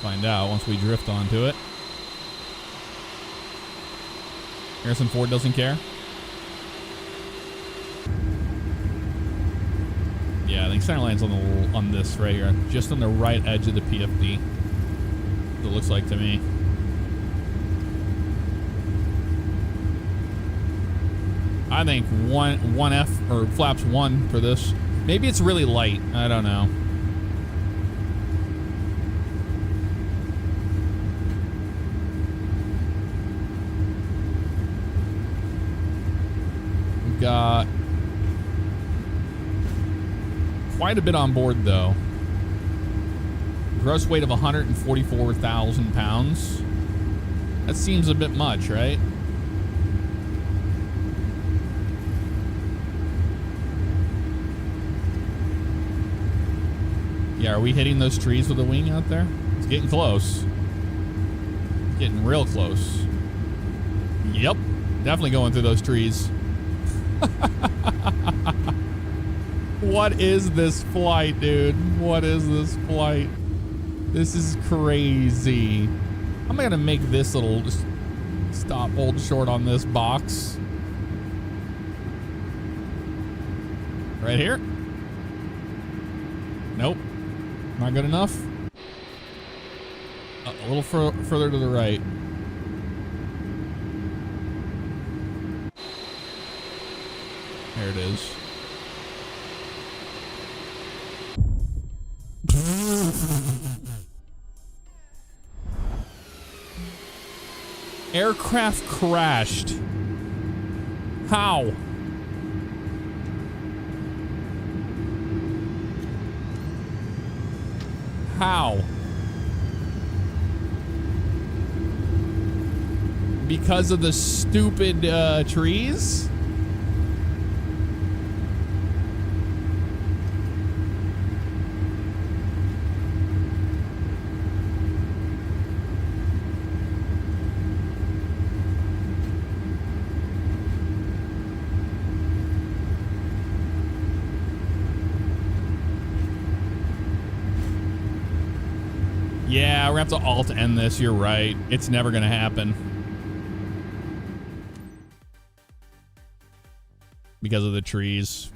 Find out once we drift onto it. Harrison Ford doesn't care. Yeah, I think center line's on this right here, just on the right edge of the PFD. It looks like to me. I think 1F or flaps 1 for this. Maybe it's really light. I don't know. We've got quite a bit on board though. Gross weight of 144,000 pounds. That seems a bit much, right? Yeah, are we hitting those trees with a wing out there? It's getting close. It's getting real close. Yep. Definitely going through those trees. What is this flight, dude? What is this flight? This is crazy. I'm gonna make this little just stop, hold short on this box. Right here. Nope. Not good enough. A little further to the right. There it is. Aircraft crashed. How? How? Because of the stupid trees? Yeah, we're gonna have to alt end this. You're right. It's never gonna happen. Because of the trees.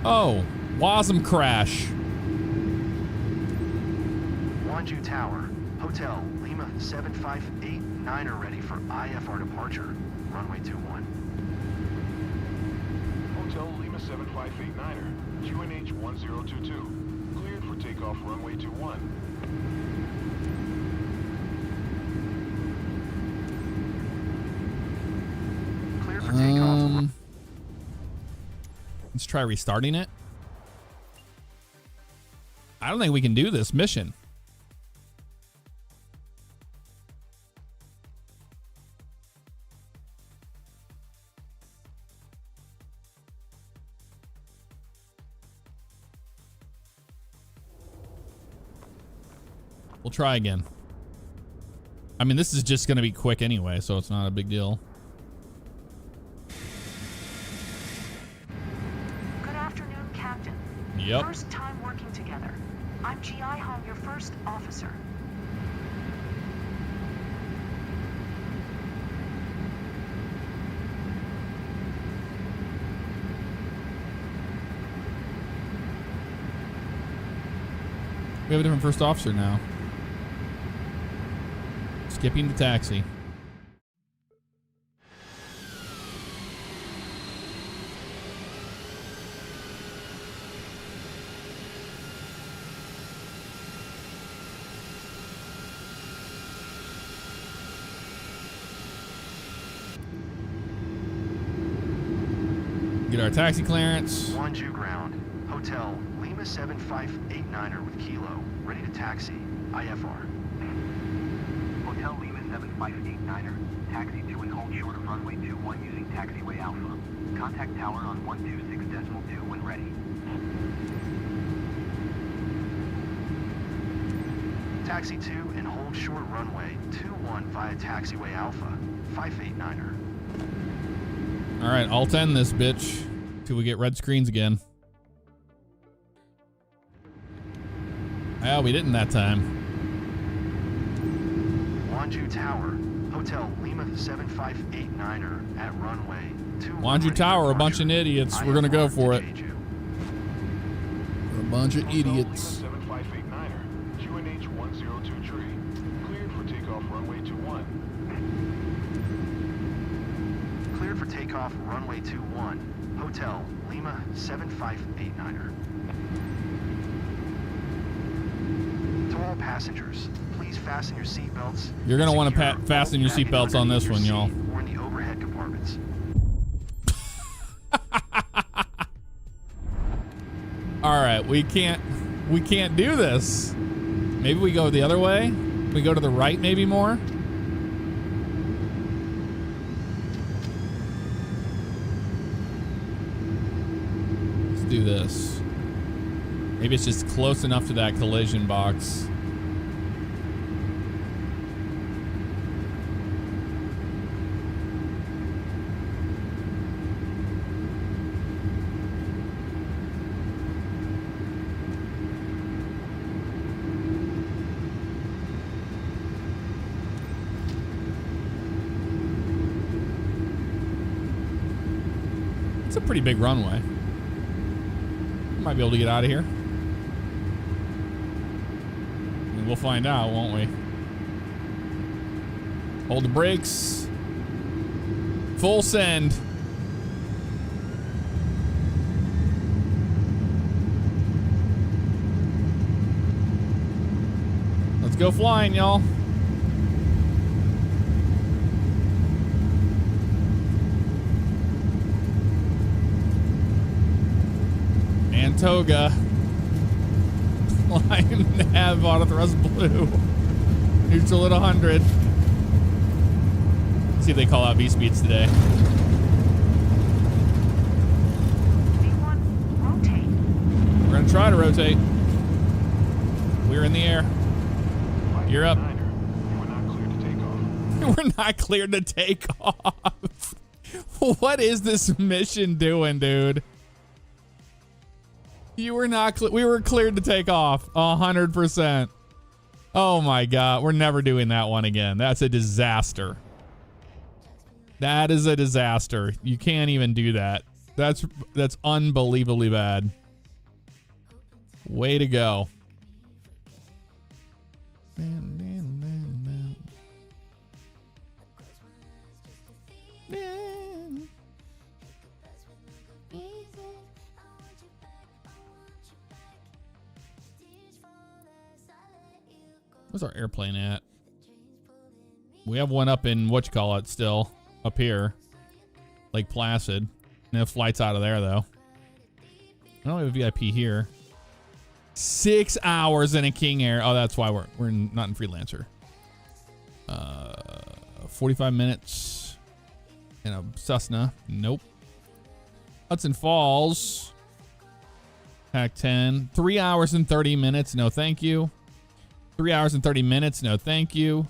Oh, Wasm crash. Jeju Tower, Hotel Lima 7589 ready for IFR departure. Runway 21. Hotel Lima 7589er, QNH 1022. Cleared for takeoff runway 21. Cleared for takeoff. Let's try restarting it. I don't think we can do this mission. We'll try again. I mean, this is just going to be quick anyway, so it's not a big deal. Good afternoon, Captain. Yep. First time working together. I'm GI Hong, your first officer. We have a different first officer now. Skipping the taxi. Get our taxi clearance. Jeju ground. Hotel Lima 7589er with Kilo. Ready to taxi. IFR. Hotel Lima 7589er. Taxi to and hold short of runway 21 using taxiway Alpha. Contact tower on 126.2 when ready. Taxi 2 and hold short runway 21 via taxiway Alpha. 589er. All right, alt end this bitch till we get red screens again. Well, we didn't that time. Jeju Tower, Hotel Lima 7589er at runway 21. Jeju Tower, a bunch of idiots. We're gonna go for it. We're a bunch of idiots. Lima 7589er, QNH 1023. Cleared for takeoff runway 21. Cleared for takeoff runway 21. Hotel Lima 7589er. To all passengers, please fasten your seatbelts. You're gonna want to fasten your seatbelts on this one, y'all. Or in the overhead compartments. All right, we can't do this. Maybe we go the other way. We go to the right, maybe more. Let's do this. Maybe it's just close enough to that collision box. It's a pretty big runway. Might be able to get out of here. I mean, we'll find out, won't we? Hold the brakes. Full send. Let's go flying, y'all. Toga. Line nav auto thrust blue. Neutral at 100. See if they call out V speeds today. Rotate. We're gonna try to rotate. We're in the air. You're up. We're not cleared to take off. What is this mission doing, dude? You were not. We were cleared to take off 100%. Oh my God, we're never doing that one again. That's a disaster. That is a disaster. You can't even do that. That's unbelievably bad. Way to go. Man. Where's our airplane at? We have one up in whatchamacallit still. Up here. Lake Placid. No flights out of there though. I don't have a VIP here. 6 hours in a King Air. Oh, that's why we're not in Freelancer. 45 minutes in a Cessna. Nope. Hudson Falls. Pack 10. 3 hours and 30 minutes. No, thank you. 3 hours and 30 minutes. No, thank you.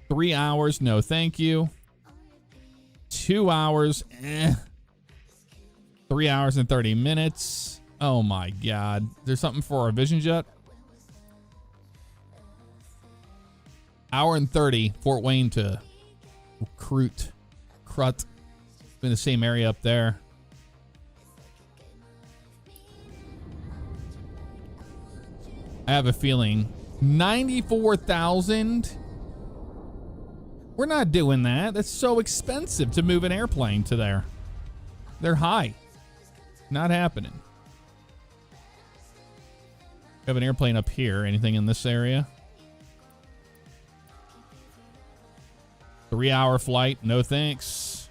3 hours. No, thank you. 2 hours. 3 hours and 30 minutes. Oh my God. There's something for our Vision Jet. Hour and 30. Fort Wayne to Crut. In the same area up there. I have a feeling 94,000. We're not doing that. That's so expensive to move an airplane to there. They're high. Not happening. We have an airplane up here. Anything in this area? 3 hour flight. No thanks.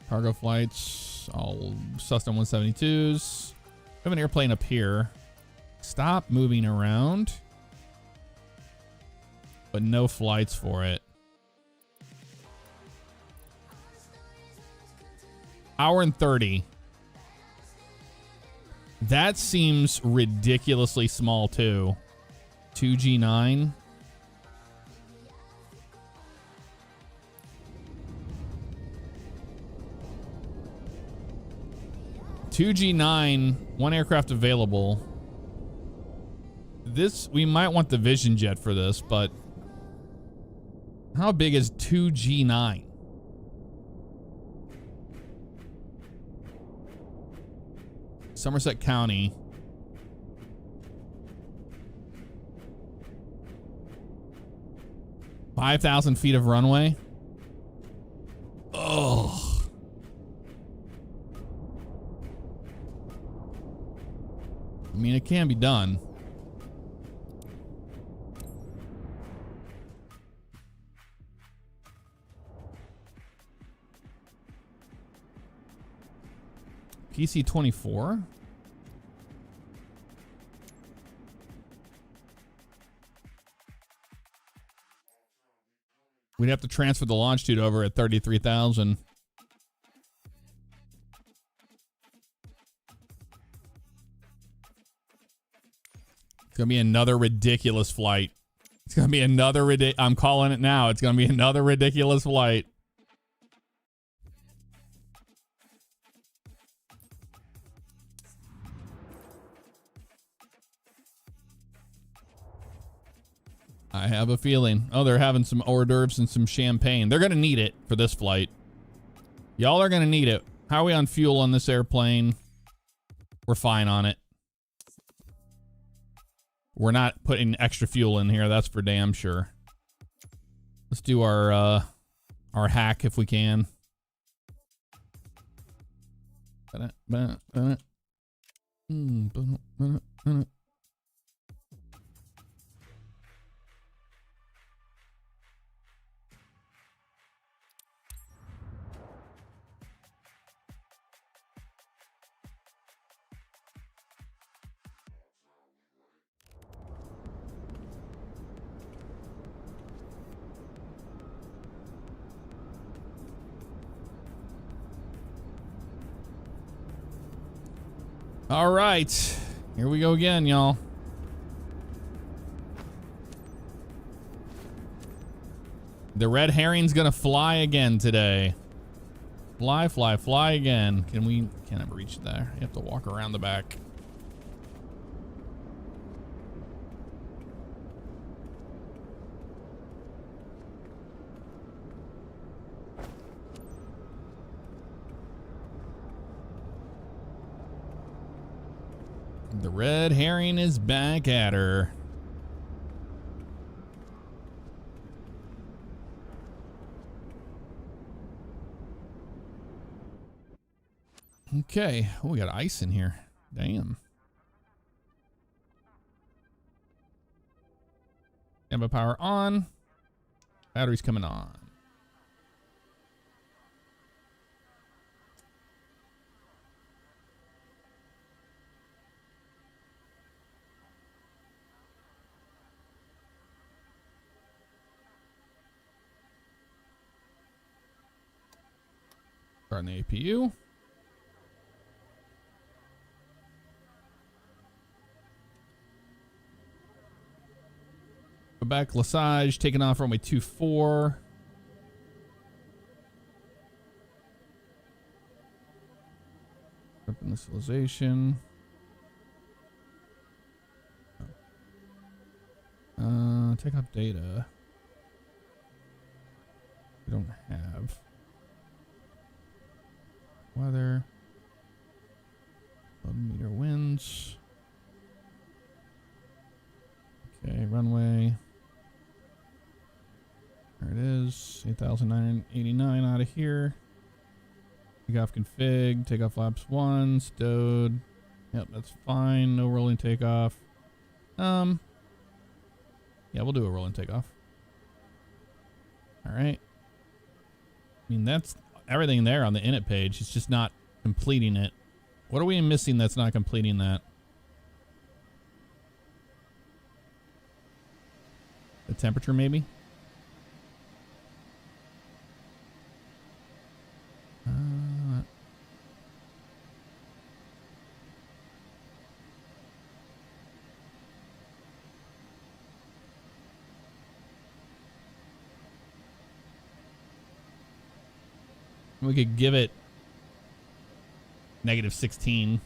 Cargo flights. All Cessna 172s. We have an airplane up here. Stop moving around. But no flights for it. Hour and 30. That seems ridiculously small too. 2G9. (2G9), one aircraft available. This, we might want the Vision Jet for this, but how big is 2G9? Somerset County. (5,000 feet of runway. Ugh. I mean, it can be done. PC-24. We'd have to transfer the longitude over at 33,000. It's going to be another ridiculous flight. It's going to be another I'm calling it now. It's going to be another ridiculous flight. I have a feeling. Oh, they're having some hors d'oeuvres and some champagne. They're going to need it for this flight. Y'all are going to need it. How are we on fuel on this airplane? We're fine on it. We're not putting extra fuel in here. That's for damn sure. Let's do our hack if we can. All right, here we go again, y'all. The red herring's gonna fly again today. Fly, fly, fly again. Can't ever reach there. You have to walk around the back. The red herring is back at her. Okay. Oh, we got ice in here. Damn. Standby power on. Battery's coming on. Starting the APU. Quebec Lesage taking off runway 24. Up initialization. Take off data. We don't have. Weather. 11 meter winds. Okay, runway. There it is. 8,989 out of here. Takeoff config. Takeoff flaps 1. Stowed. Yep, that's fine. No rolling takeoff. Yeah, we'll do a rolling takeoff. All right. I mean, that's everything there on the init page. It's just not completing it. What are we missing that's not completing that? The temperature, maybe? We could give it -16.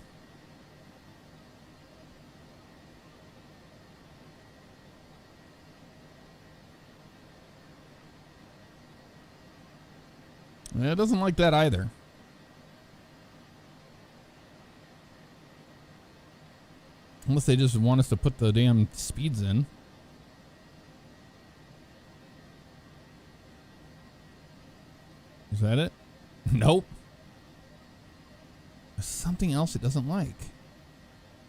Yeah, it doesn't like that either. Unless they just want us to put the damn speeds in. Is that it? Nope. There's something else it doesn't like.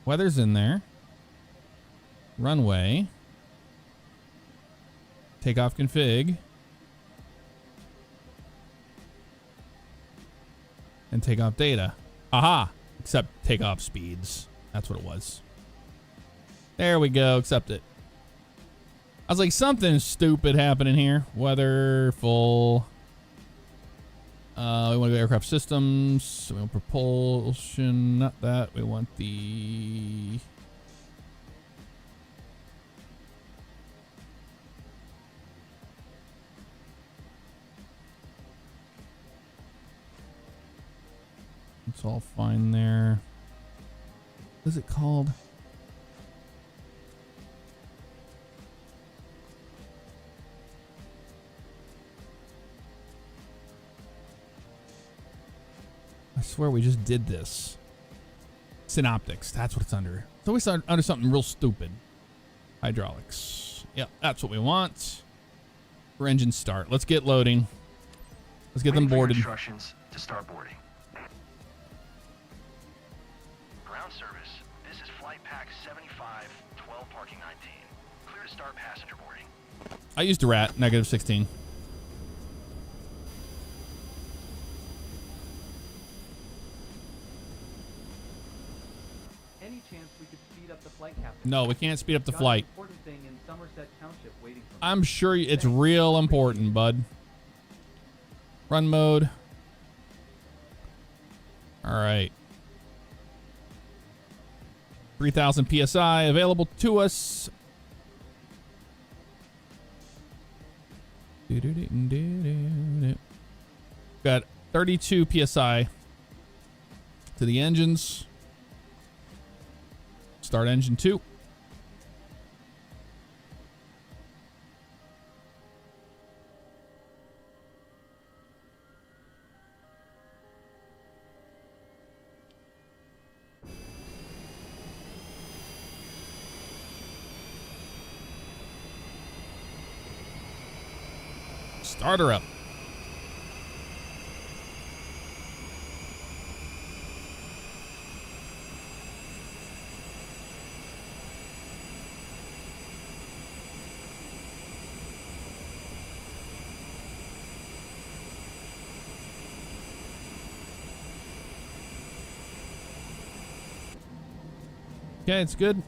Weather's in there. Runway. Takeoff config. And takeoff data. Aha! Accept takeoff speeds. That's what it was. There we go. Accept it. I was like, something stupid happening here. Weather, full. We want to go aircraft systems. We want propulsion. Not that. We want the It's all fine there. What is it called? I swear we just did this. Synoptics. That's what it's under. It's always under something real stupid. Hydraulics. Yep, that's what we want. For engine start. Let's get loading. Let's get them boarded. Instructions to start boarding. Ground service. This is flight pack 75, 12 parking 19. Clear to start passenger boarding. I used a rat. -16. Any chance we could speed up the flight, Captain? No, we can't speed up the flight. Important thing in Somerset Township waiting for me. I'm sure it's real important, bud. Run mode. All right. 3,000 PSI available to us. Got 32 PSI to the engines. Start engine 2. Start her up. Okay, it's good.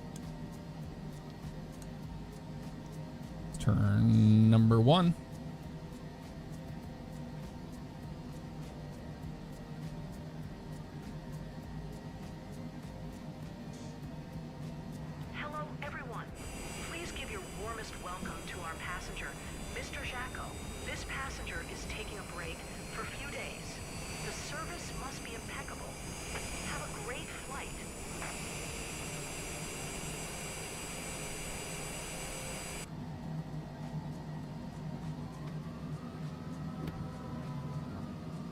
Turn number 1. Hello, everyone. Please give your warmest welcome to our passenger, Mr. Jacko. This passenger is taking a break for a few days. The service must be impeccable. Have a great flight.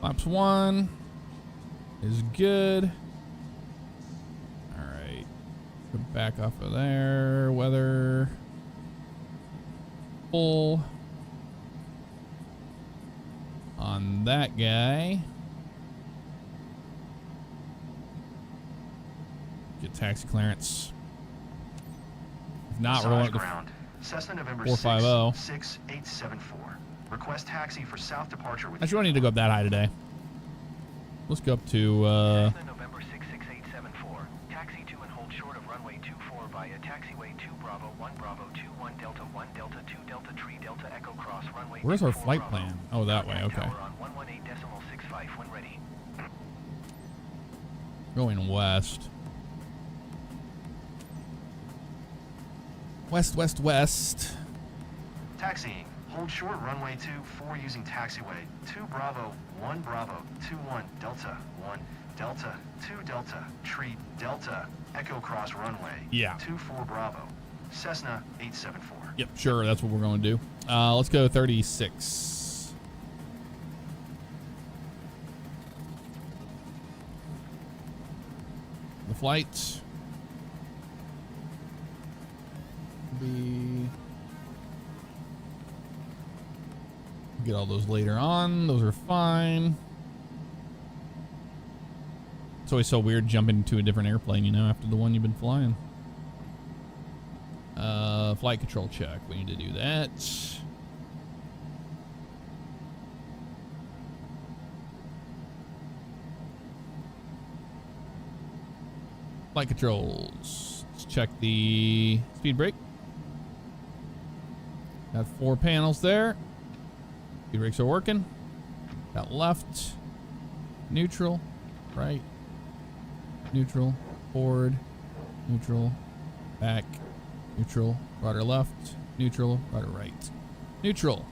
Flaps 1 is good. All right. Go back off of there. Weather. Full. On that guy. Get taxi clearance. If not, we're going to ground. Cessna November 450. 6874. Request taxi for south departure with. Actually, we don't need to go up that high today. Let's go up to Cessna November 66874. Taxi to and hold short of runway 24 via taxiway 2 Bravo 1 Bravo 21 Delta 1 Delta 2 Delta 3 Delta Echo Cross runway. Where's our 24 flight Bravo. plan? Oh, that way. Okay. Tower on 118.65 when ready. Going west. West, west, west. Taxiing. Hold short runway 24 using taxiway 2 Bravo 1 Bravo 21 Delta 1 Delta 2 Delta Tree Delta Echo Cross runway. Yeah. 24 Bravo. Cessna 874. Yep, sure. That's what we're going to do. Let's go 36. The flight. Get all those later on. Those are fine. It's always so weird jumping into a different airplane, you know, after the one you've been flying. Flight control check. We need to do that. Flight controls. Let's check the speed brake. Got 4 panels there. Speed brakes are working. Got left, neutral, right, neutral, forward, neutral, back, neutral, rudder left, neutral, rudder right, neutral.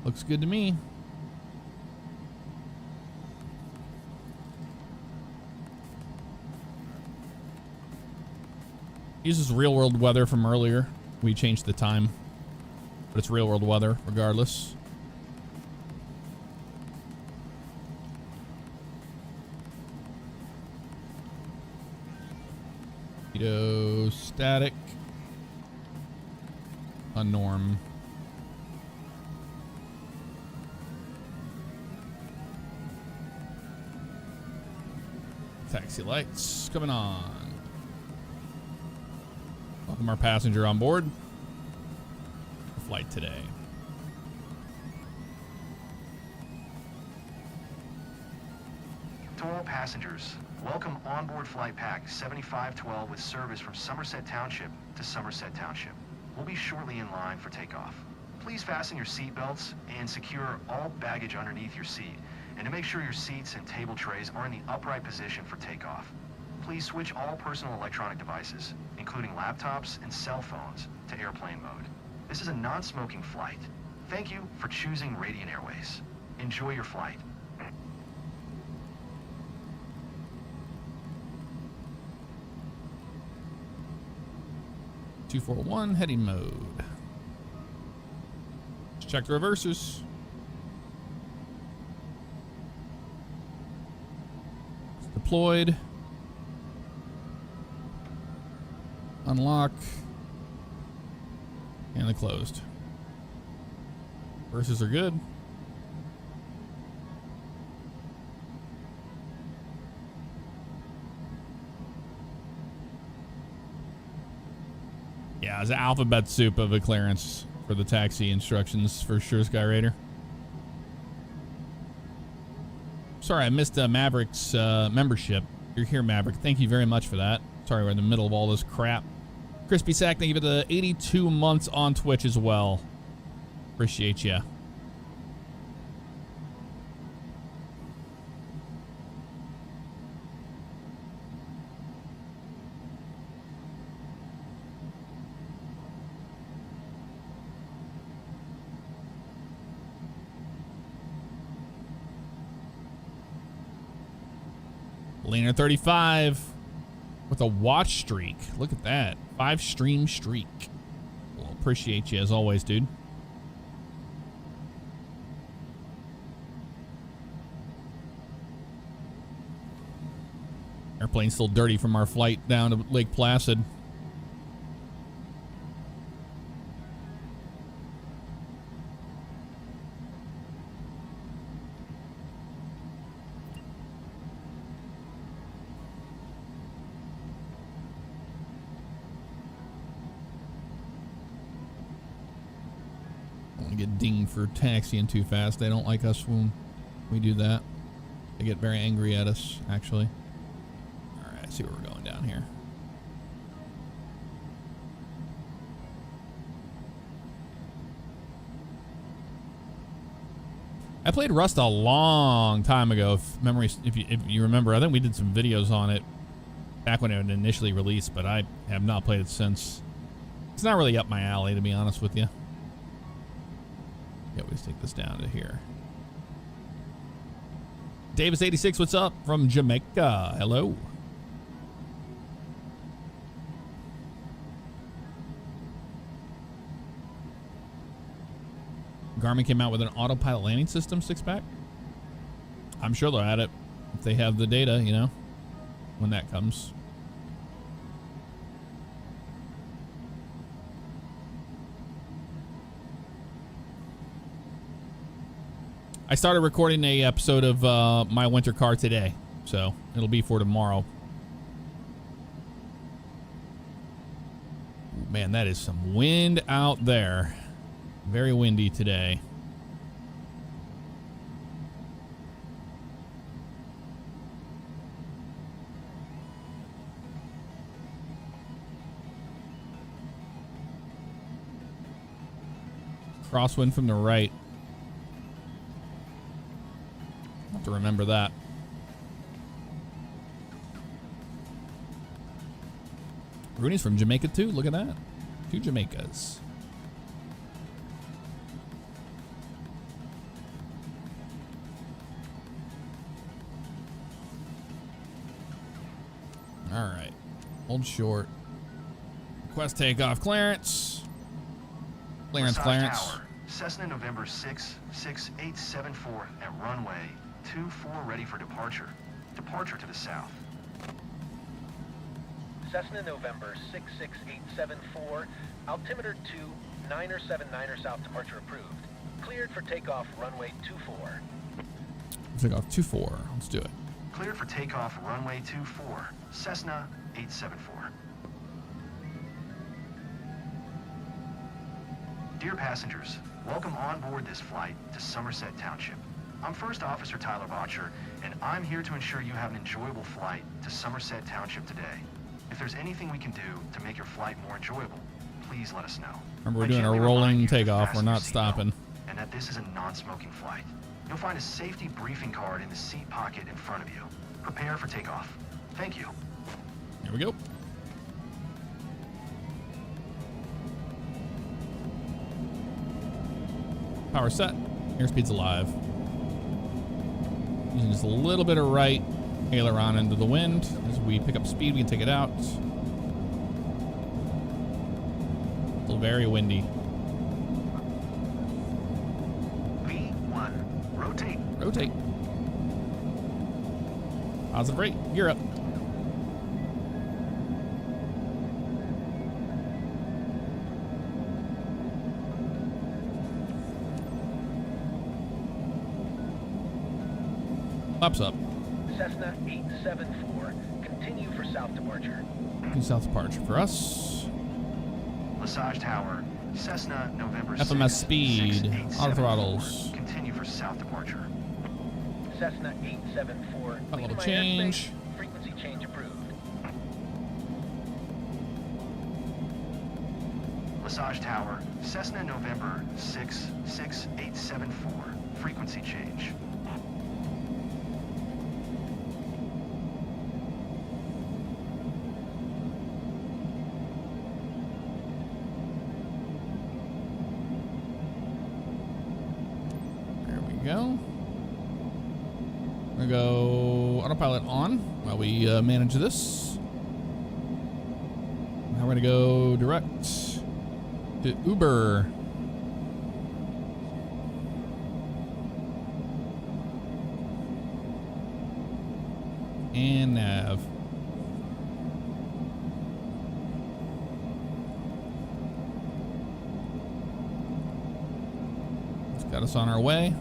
Looks good to me. Uses real world weather from earlier. We changed the time, but it's real world weather regardless. Static. A norm. Taxi lights coming on. Welcome our passenger on board. The flight today. To all passengers, welcome onboard flight pack 7512 with service from Somerset Township to Somerset Township. We'll be shortly in line for takeoff. Please fasten your seat belts and secure all baggage underneath your seat. And to make sure your seats and table trays are in the upright position for takeoff. Please switch all personal electronic devices, including laptops and cell phones, to airplane mode. This is a non-smoking flight. Thank you for choosing Radiant Airways. Enjoy your flight. 241 heading mode. Let's check the reversers. It's deployed. Unlock. And they're closed. Reversers are good. Yeah, it's an alphabet soup of a clearance for the taxi instructions for sure, Sky Raider. Sorry, I missed Maverick's membership. You're here, Maverick. Thank you very much for that. Sorry, we're in the middle of all this crap. Crispy Sack, thank you for the 82 months on Twitch as well. Appreciate ya. Leaner 35 with a watch streak. Look at that. 5 stream streak. Well, appreciate you as always, dude. Airplane's still dirty from our flight down to Lake Placid. Get dinged for taxiing too fast. They don't like us when we do that. They get very angry at us, actually. All right, see where we're going down here. I played Rust a long time ago. If you remember, I think we did some videos on it back when it was initially released, but I have not played it since. It's not really up my alley, to be honest with you. Yeah, we just take this down to here. Davis86, what's up from Jamaica? Hello. Garmin came out with an autopilot landing system 6-pack. I'm sure they'll add it if they have the data, you know, when that comes. I started recording a episode of My Winter Car today, so it'll be for tomorrow. Ooh, man, that is some wind out there. Very windy today. Crosswind from the right. Have to remember that. Rooney's from Jamaica too. Look at that. 2 Jamaicas. All right. Hold short. Request takeoff clearance. Clearance, Massage clearance. Tower, Cessna November 66874 at runway 24 ready for departure. Departure to the south. Cessna November 66874, altimeter 2979er south, departure approved. Cleared for takeoff, runway 24. Takeoff 24. Let's do it. Cleared for takeoff, runway 24, Cessna 874. Dear passengers, welcome on board this flight to Somerset Township. I'm First Officer Tyler Botcher, and I'm here to ensure you have an enjoyable flight to Somerset Township today. If there's anything we can do to make your flight more enjoyable, please let us know. Remember, we're I doing a gently rolling remind you to takeoff. We're fasten not your seatbelt, stopping. And that this is a non-smoking flight. You'll find a safety briefing card in the seat pocket in front of you. Prepare for takeoff. Thank you. Here we go. Power set. Airspeed's alive. Using just a little bit of right aileron into the wind. As we pick up speed, we can take it out. Still very windy. V1, rotate. Rotate. Positive rate. Gear up. Flaps up. Cessna 874, continue for south departure. South departure for us. Massage Tower, Cessna November FMS 6, speed. 6874. Auto throttles. Continue for south departure. Cessna 874, Level clean my change. airspace, frequency change approved. Massage Tower, Cessna November 66874. Frequency change. There we go. We're gonna go autopilot on while we manage this. Now we're gonna go direct to Uber. And nav. It's got us on our way.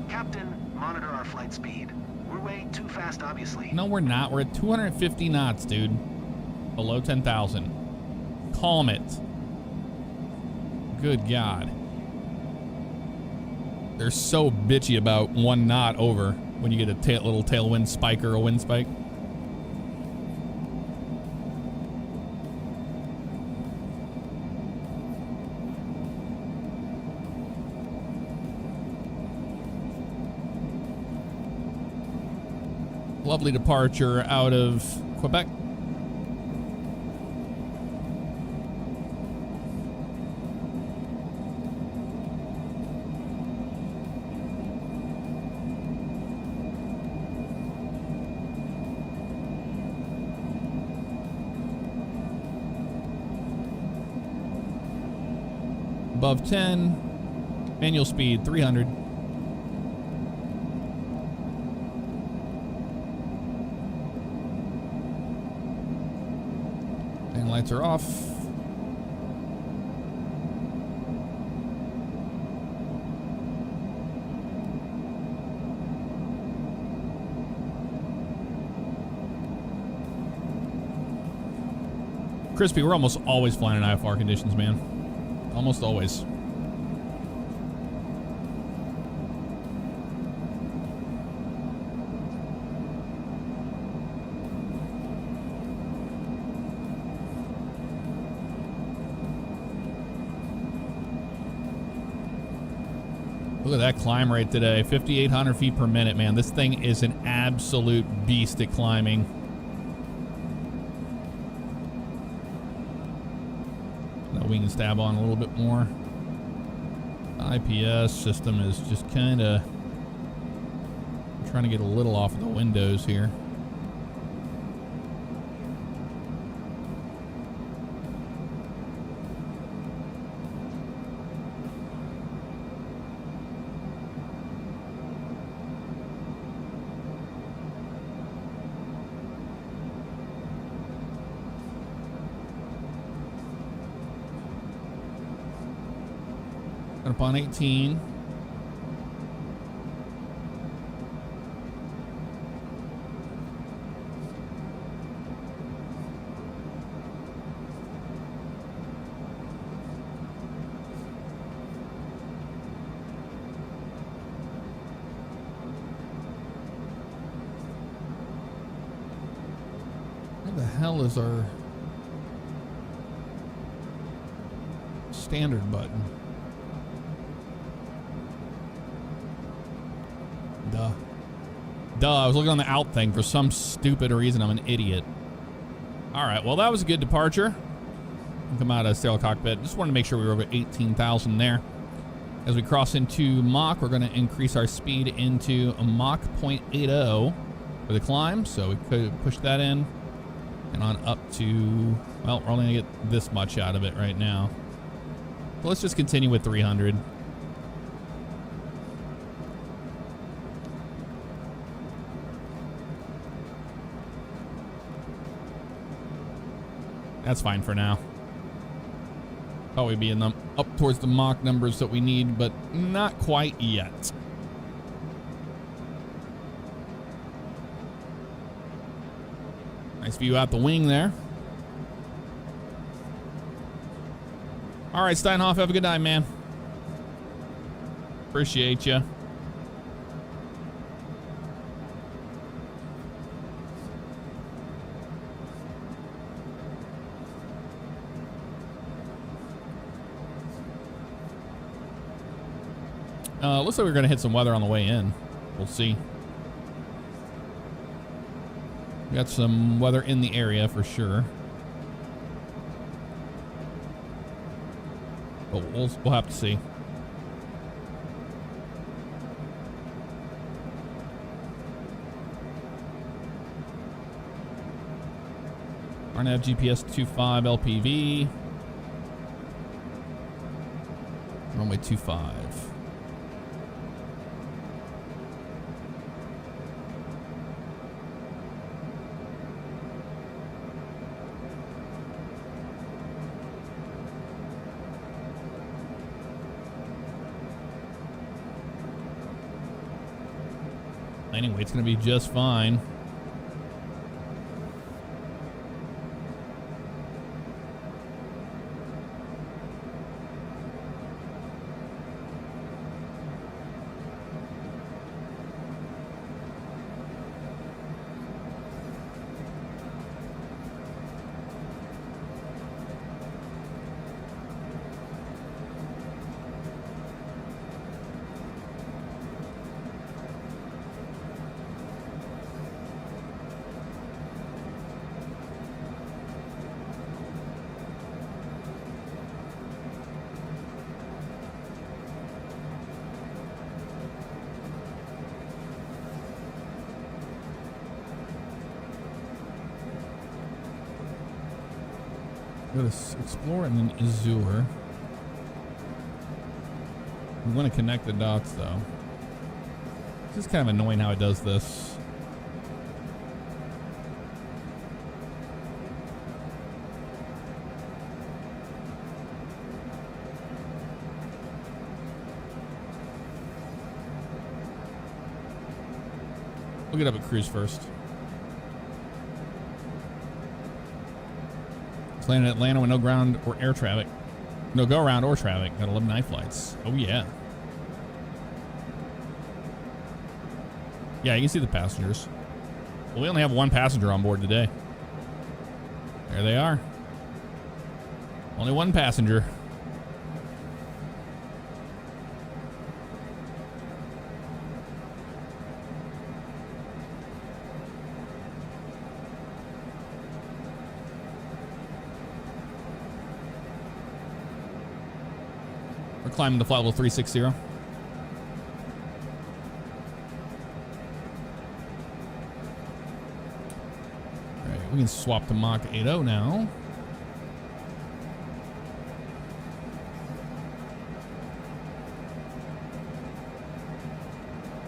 Captain, monitor our flight speed. We're way too fast, obviously. No, we're not. We're at 250 knots, dude. Below 10,000. Calm it. Good God. They're so bitchy about 1 knot over when you get a little tailwind spike or a wind spike. Lovely departure out of Quebec. Above 10, manual speed 300. And lights are off. Crispy, we're almost always flying in IFR conditions, man. Almost always. Look at that climb rate today. 5,800 feet per minute, man. This thing is an absolute beast at climbing. Wing and stab on a little bit more. The IPS system is just kind of Trying to get a little off of the windows here. Up on 18. Where the hell is our standard button? Duh, I was looking on the out thing for some stupid reason. I'm an idiot. All right, well, that was a good departure. Come out of sail cockpit. Just wanted to make sure we were over 18,000 there. As we cross into Mach, we're going to increase our speed into a Mach 0.80 for the climb. So we could push that in and on up to, well, we're only going to get this much out of it right now. So let's just continue with 300. That's fine for now. Probably be in them up towards the Mach numbers that we need, but not quite yet. Nice view out the wing there. All right, Steinhoff, have a good night, man. Appreciate you. Looks like we're going to hit some weather on the way in. We'll see. We got some weather in the area for sure. But we'll have to see. RNAV GPS 25 LPV. Runway 25. Anyway, it's going to be just fine. Go to Explore and then Azure. We want to connect the dots though. It's just kind of annoying how it does this. We'll get up at cruise first. It's landing in Atlanta with no ground or air traffic. No go around or traffic. Got 11 night flights. Oh yeah. Yeah, you can see the passengers. Well, we only have one passenger on board today. There they are. Only one passenger. We're climbing to flight level 360. We can swap to MAX8 now.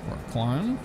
For our climb.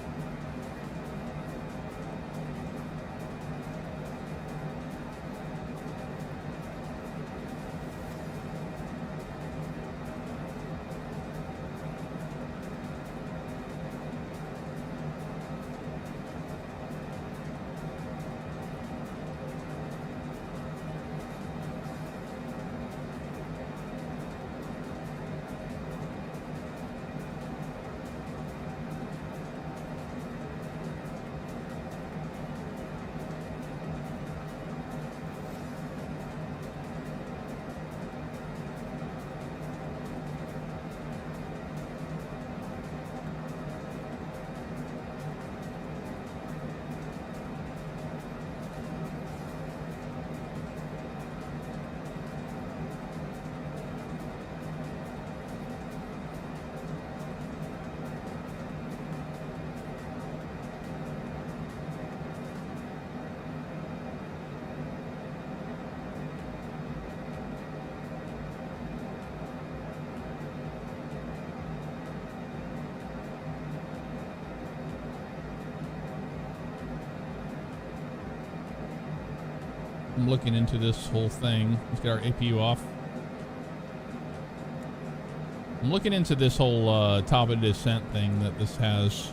I'm looking into this whole thing. Let's get our APU off. I'm looking into this whole top of descent thing that this has.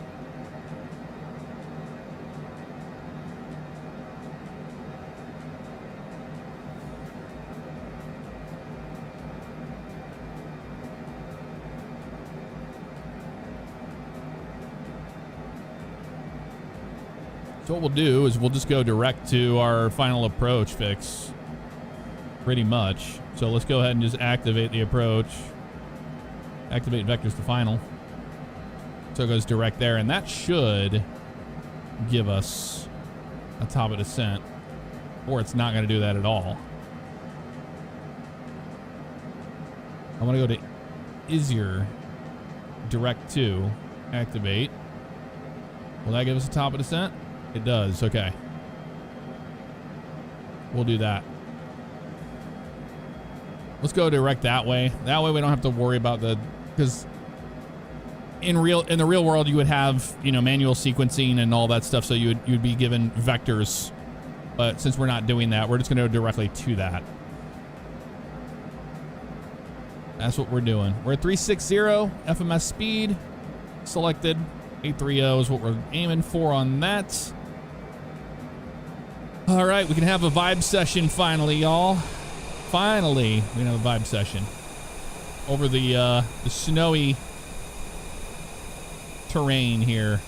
So what we'll do is we'll just go direct to our final approach fix, pretty much. So let's go ahead and just activate the approach. Activate vectors to final. So it goes direct there, and that should give us a top of descent, or it's not going to do that at all. I want to go to Izir, direct to, activate. Will that give us a top of descent? It does, okay. We'll do that. Let's go direct that way. That way we don't have to worry about the, because in the real world you would have, you know, manual sequencing and all that stuff, so you'd be given vectors. But since we're not doing that, we're just going to go directly to that. That's what we're doing. We're at 360 FMS speed selected. 830 is what we're aiming for on that. All right, we can have a vibe session finally, y'all. Finally, we can have a vibe session over the snowy terrain here.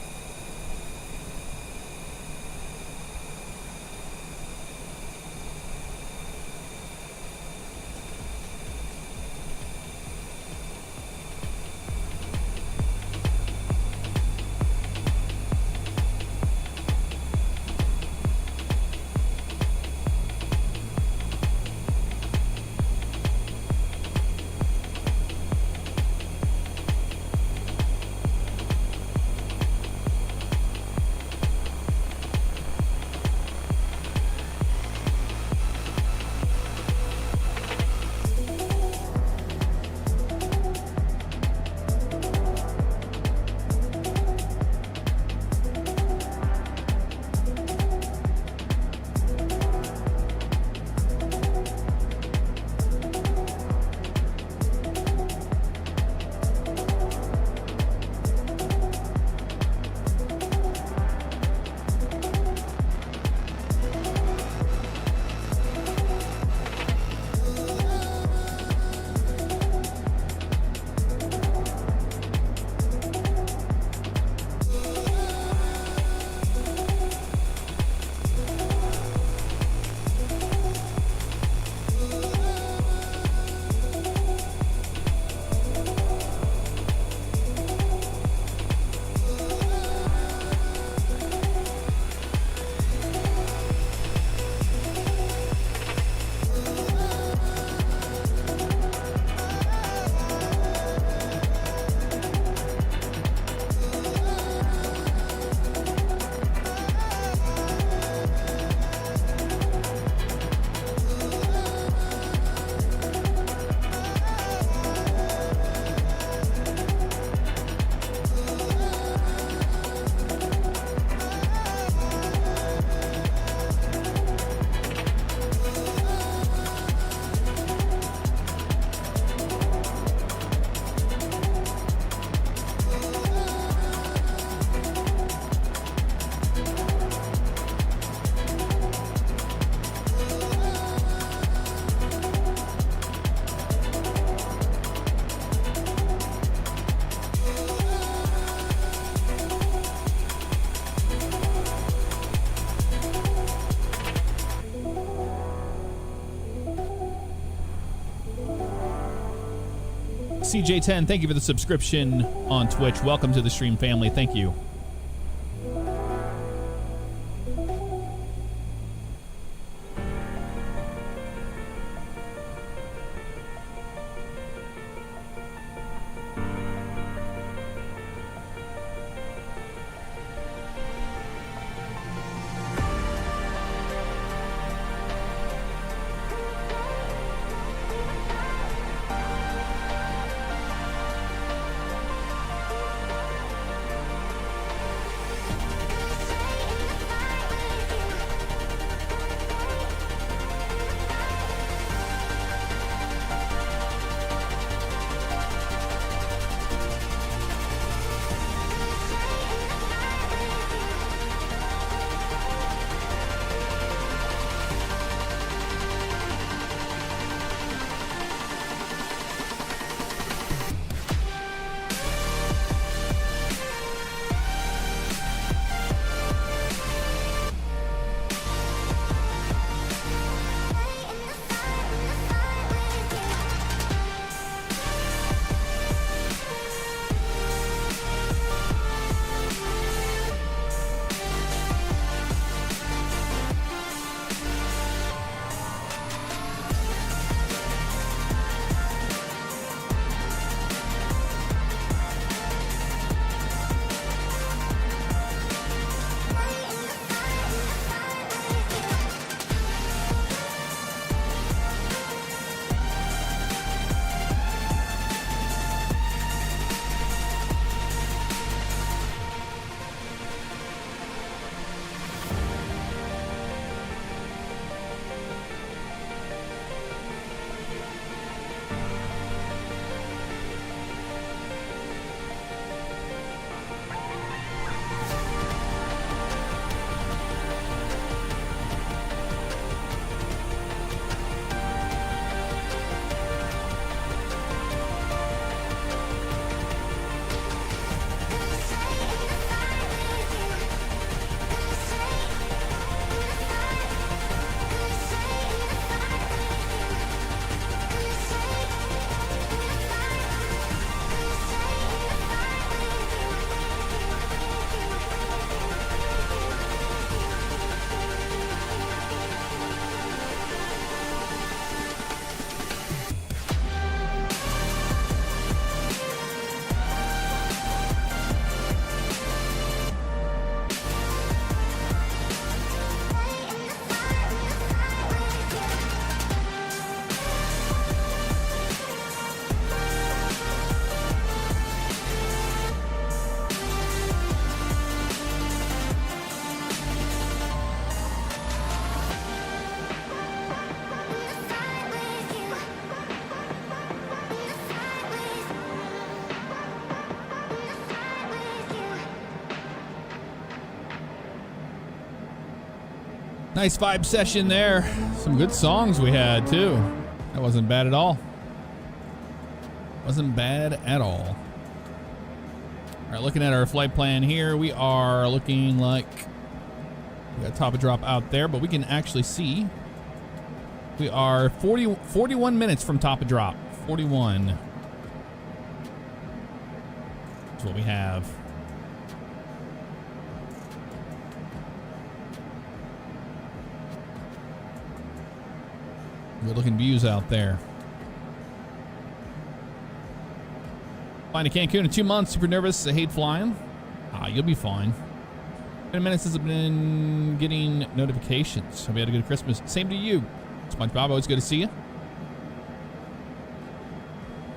CJ10, thank you for the subscription on Twitch. Welcome to the stream family. Thank you. Nice vibe session there. Some good songs we had too. That wasn't bad at all. Wasn't bad at all. All right, looking at our flight plan here, we are looking like we got top of drop out there, but we can actually see we are 41 minutes from top of drop. 41 is what we have. Good looking views out there. Flying to Cancun in 2 months. Super nervous. I hate flying. You'll be fine. 10 minutes since I've been getting notifications. Hope you had a good Christmas. Same to you. SpongeBob, always good to see you.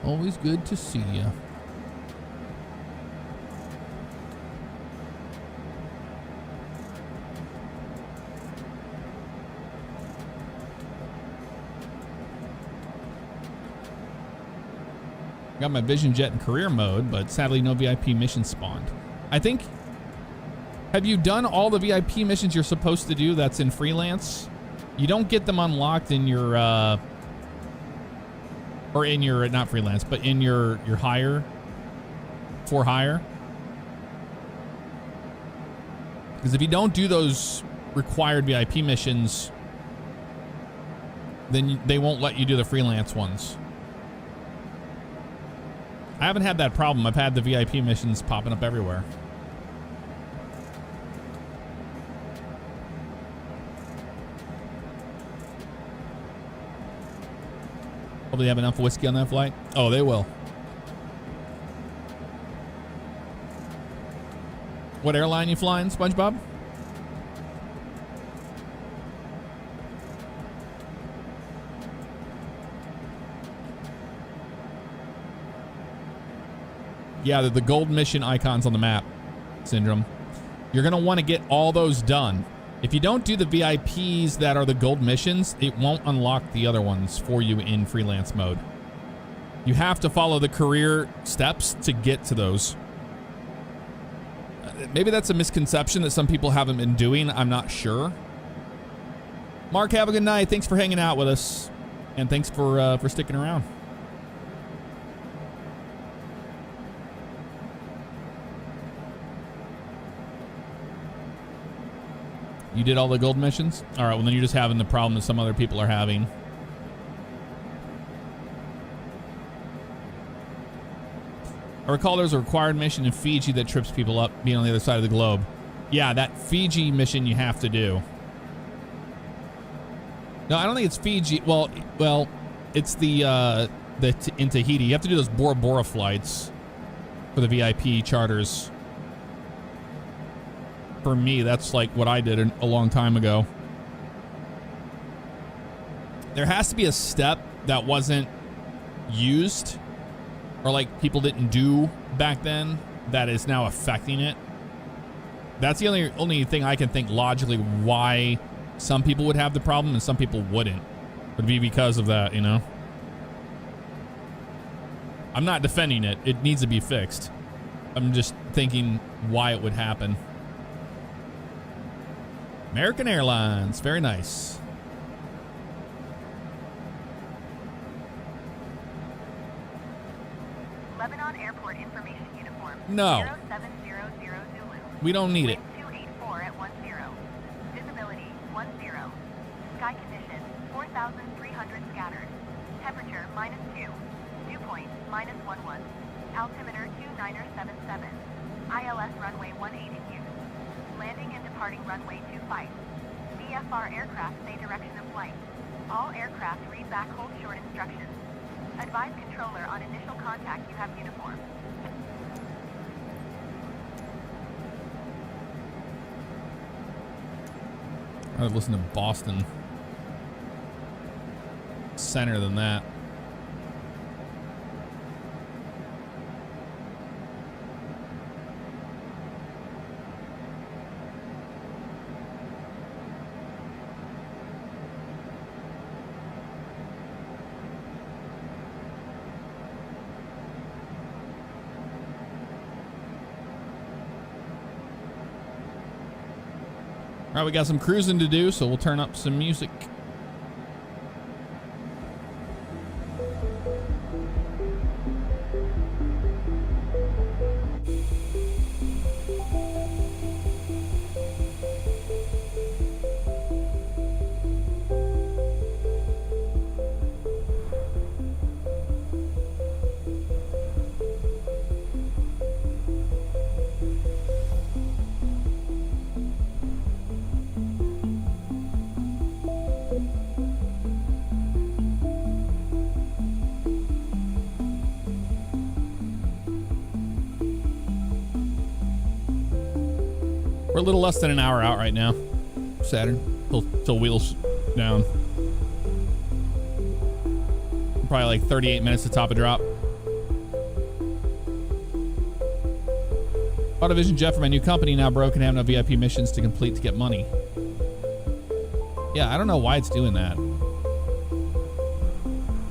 Always good to see you. Got my Vision Jet in career mode, but sadly no VIP missions spawned. I think, have you done all the VIP missions you're supposed to do that's in freelance? You don't get them unlocked in your, or in your, not freelance, but in your hire, for hire. Because if you don't do those required VIP missions, then they won't let you do the freelance ones. I haven't had that problem. I've had the VIP missions popping up everywhere. Hopefully they have enough whiskey on that flight. Oh, they will. What airline you flying, SpongeBob? Yeah, the gold mission icons on the map, Syndrome. You're going to want to get all those done. If you don't do the VIPs that are the gold missions, it won't unlock the other ones for you in freelance mode. You have to follow the career steps to get to those. Maybe that's a misconception that some people haven't been doing. I'm not sure. Mark, have a good night. Thanks for hanging out with us. And thanks for sticking around. You did all the gold missions? All right, well, then you're just having the problem that some other people are having. I recall there's a required mission in Fiji that trips people up being on the other side of the globe. Yeah, that Fiji mission you have to do. No, I don't think it's Fiji. Well, it's the in Tahiti. You have to do those Bora Bora flights for the VIP charters. For me, that's like what I did a long time ago. There has to be a step that wasn't used or like people didn't do back then that is now affecting it. That's the only thing I can think logically why some people would have the problem and some people wouldn't. Would be because of that, you know? I'm not defending it. It needs to be fixed. I'm just thinking why it would happen. American Airlines, very nice. Lebanon Airport Information Uniform. No. 0700 Zulu. We don't need it. Wind 284 at 10. Visibility 10. Sky condition 4,300 scattered. Temperature -2. Dew point -11. Altimeter 2977. ILS runway 18 in use. Landing and departing runway 25. VFR aircraft say direction of flight. All aircraft read back hold short instructions. Advise controller on initial contact you have uniform. I'd listen to Boston Center than that. All right, we got some cruising to do, so we'll turn up some music. We're a little less than an hour out right now. Saturn. Till wheels down. Probably like 38 minutes to top a drop. AutoVision Jeff, for my new company now broken, have no VIP missions to complete to get money. Yeah, I don't know why it's doing that.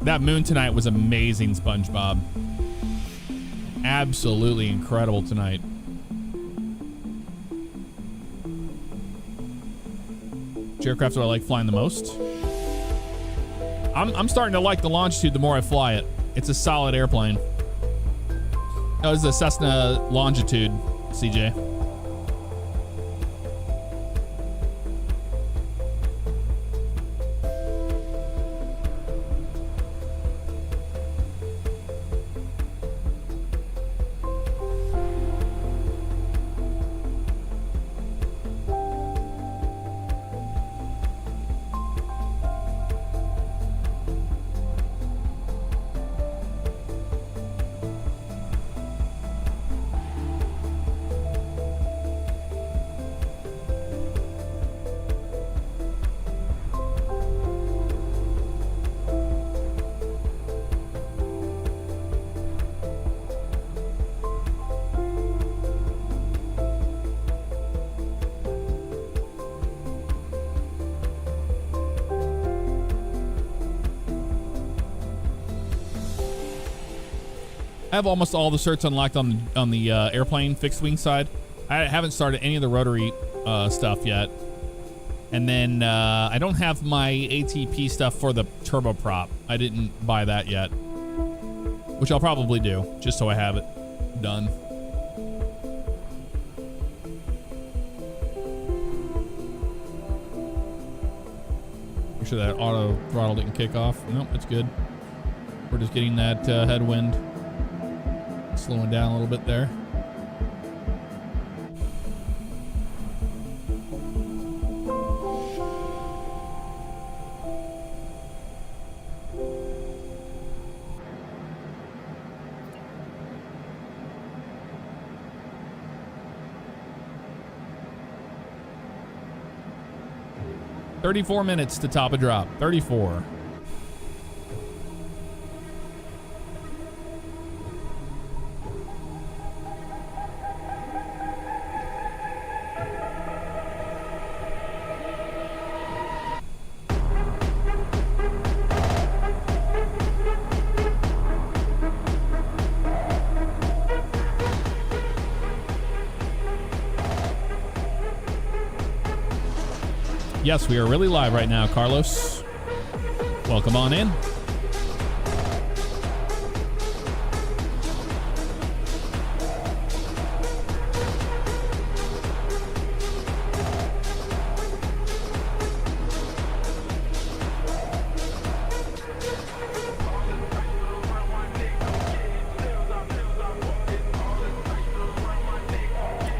That moon tonight was amazing, SpongeBob. Absolutely incredible tonight. Which aircraft do I like flying the most? I'm starting to like the Longitude the more I fly it. It's a solid airplane. Oh, this is a Cessna Longitude, CJ. have almost all the certs unlocked on the airplane fixed wing side. I haven't started any of the rotary stuff yet. And then I don't have my ATP stuff for the turboprop. I didn't buy that yet, which I'll probably do just so I have it done. Make sure that auto throttle didn't kick off. Nope, it's good. We're just getting that headwind slowing down a little bit there. $34 minutes to top a drop. 34. Yes, we are really live right now, Carlos. Welcome on in.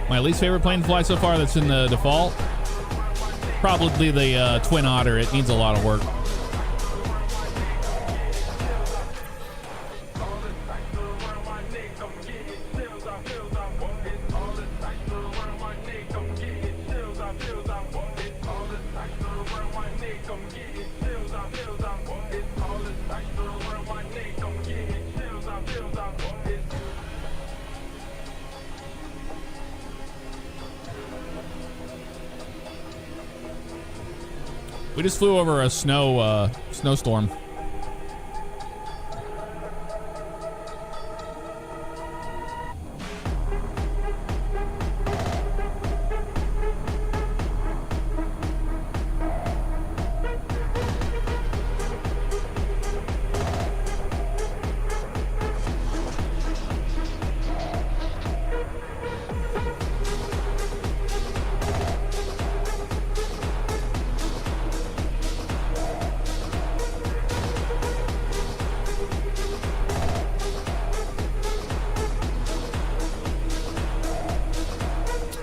My least favorite plane to fly so far that's in the default, probably the Twin Otter. It needs a lot of work. We just flew over a snowstorm.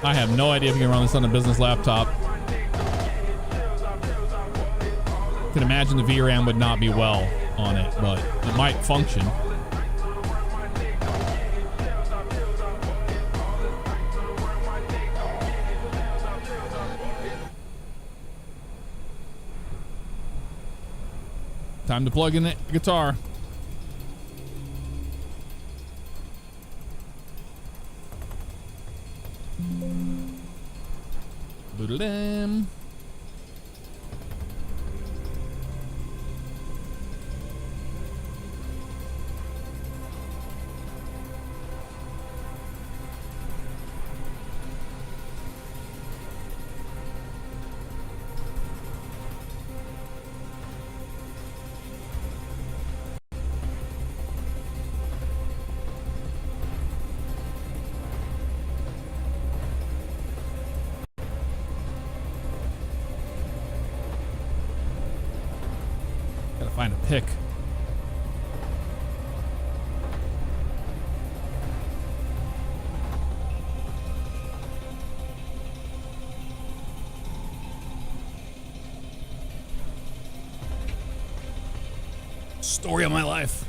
I have no idea if you can run this on a business laptop. I can imagine the VRAM would not be well on it, but it might function. Time to plug in the guitar. Boodle-dam. Find a pick. Story of my life.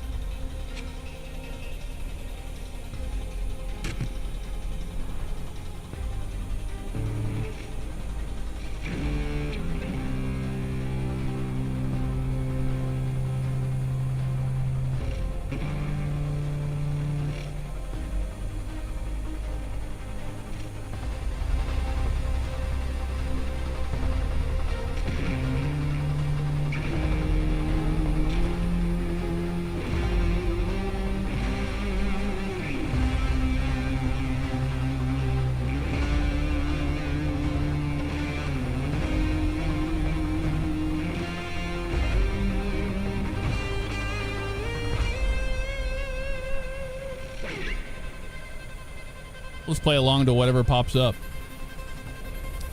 Let's play along to whatever pops up.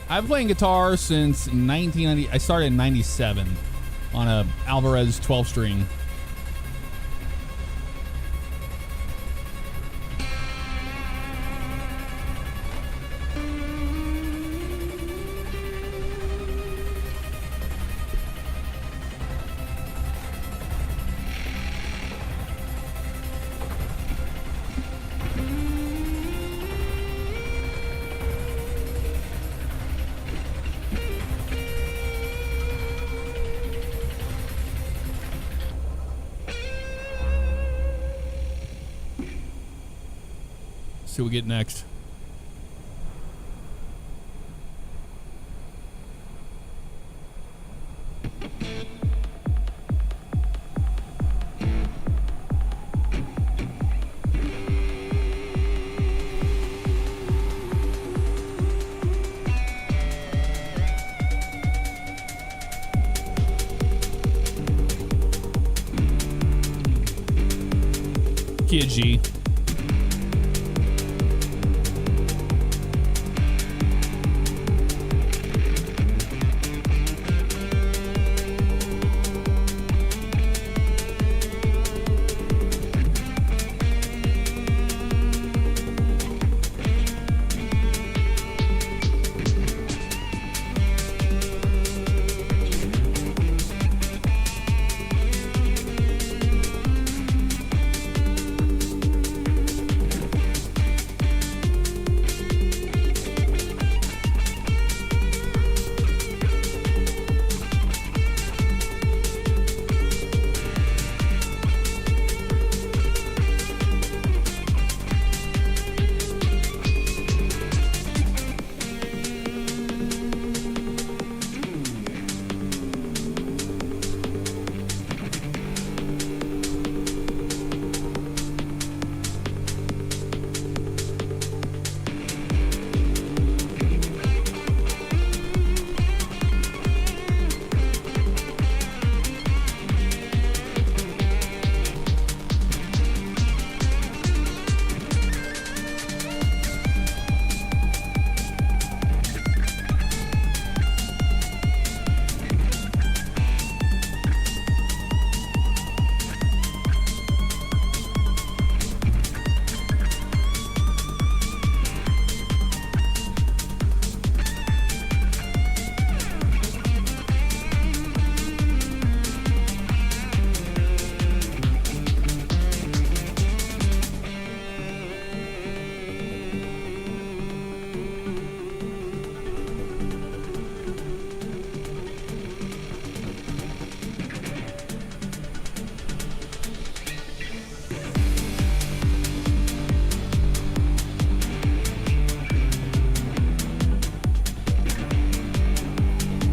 I've been playing guitar since 1990. I started in 97 on a Alvarez 12 string. See what we get next. Kia G.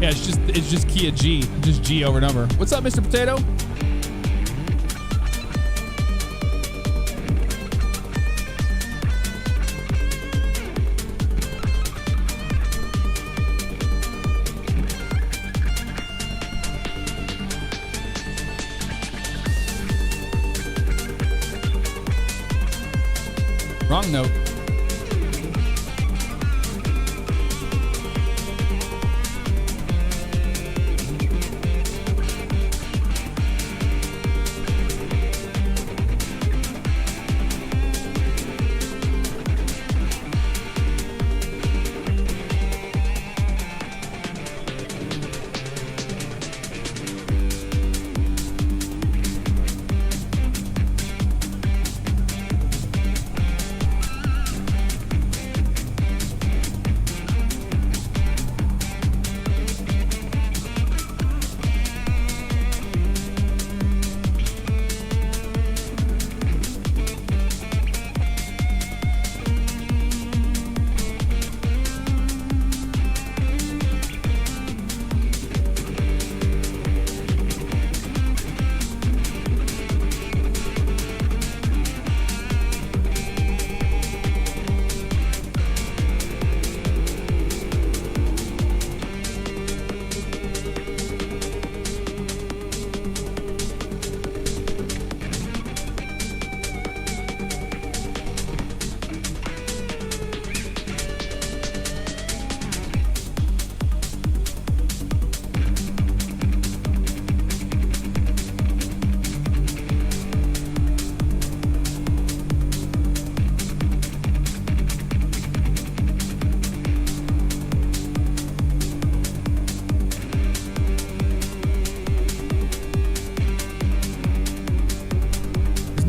Yeah, it's just Kia G, just G over number. What's up, Mr. Potato? Wrong note.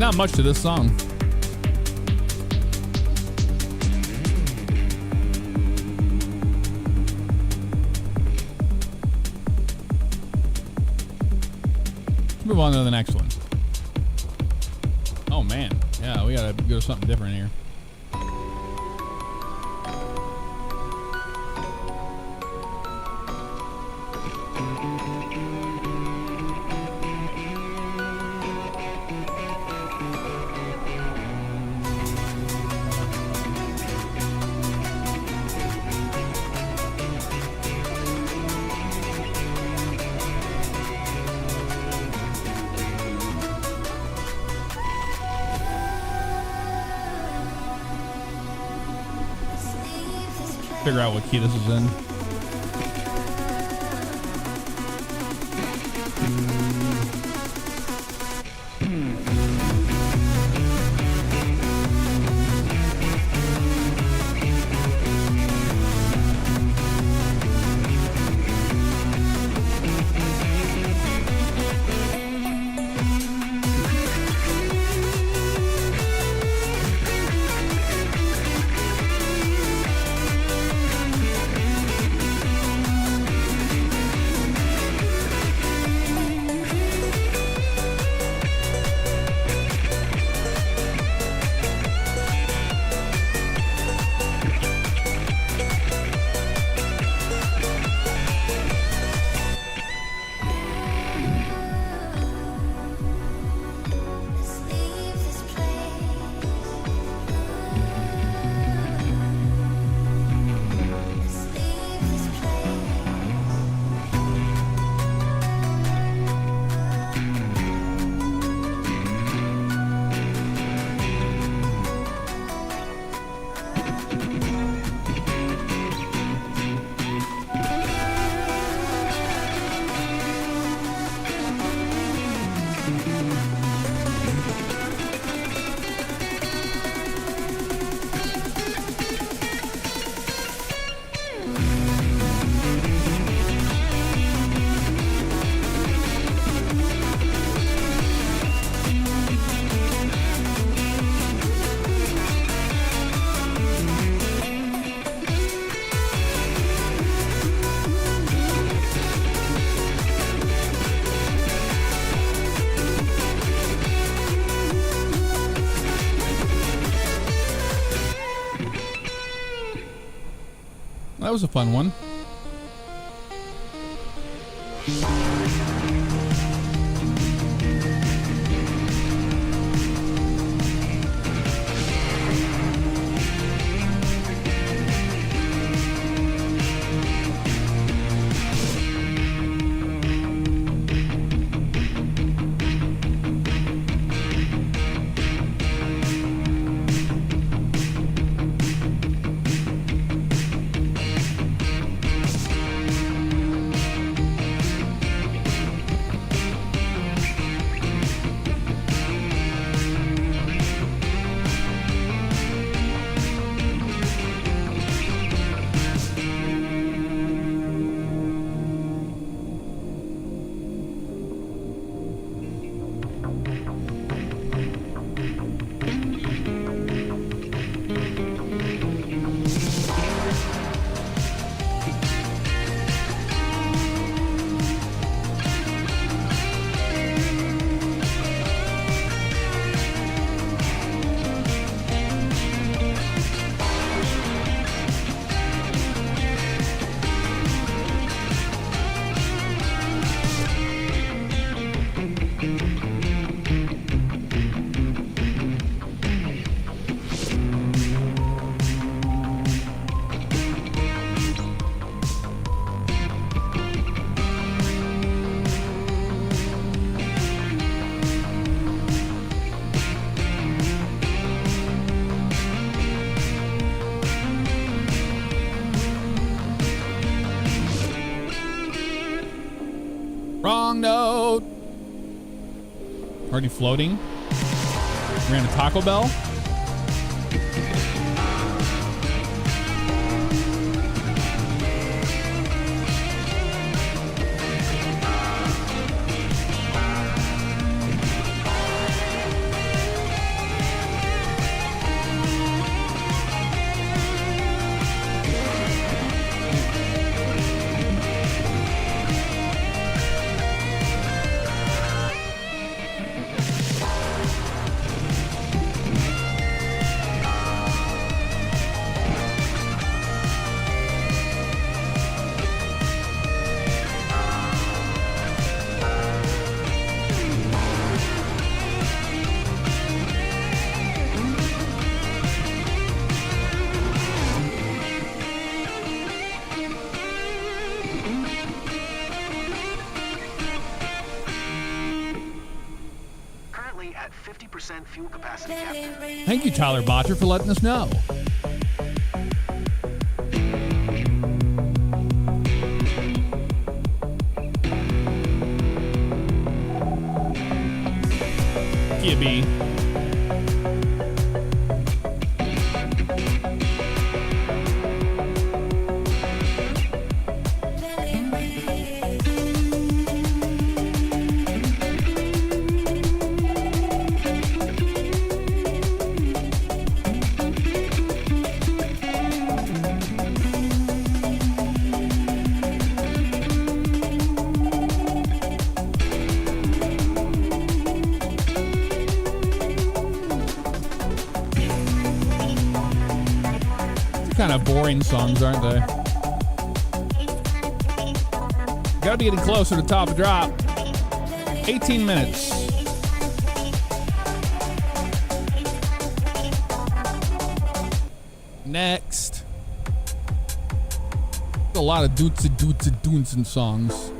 not much to this song. Let's move on to the next one. Oh man, yeah, we gotta go to something different here. Figure out what key this is in. That was a fun one. Wrong note. Already floating. Ran a Taco Bell. 50% fuel capacity, Captain. Thank you, Tyler Botcher, for letting us know. Gibby. Kind of boring songs, aren't they? Gotta be getting closer to top of drop. 18 minutes. Next. A lot of doots and songs.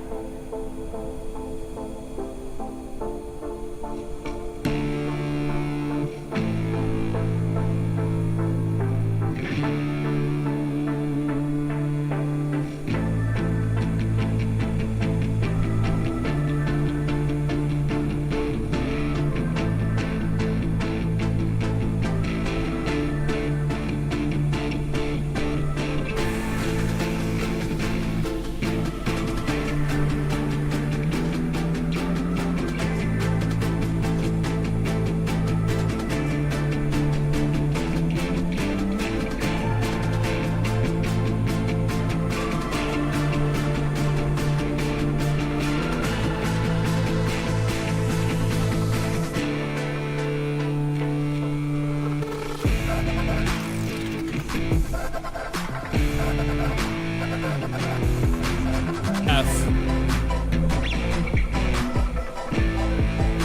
F.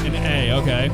An A, okay.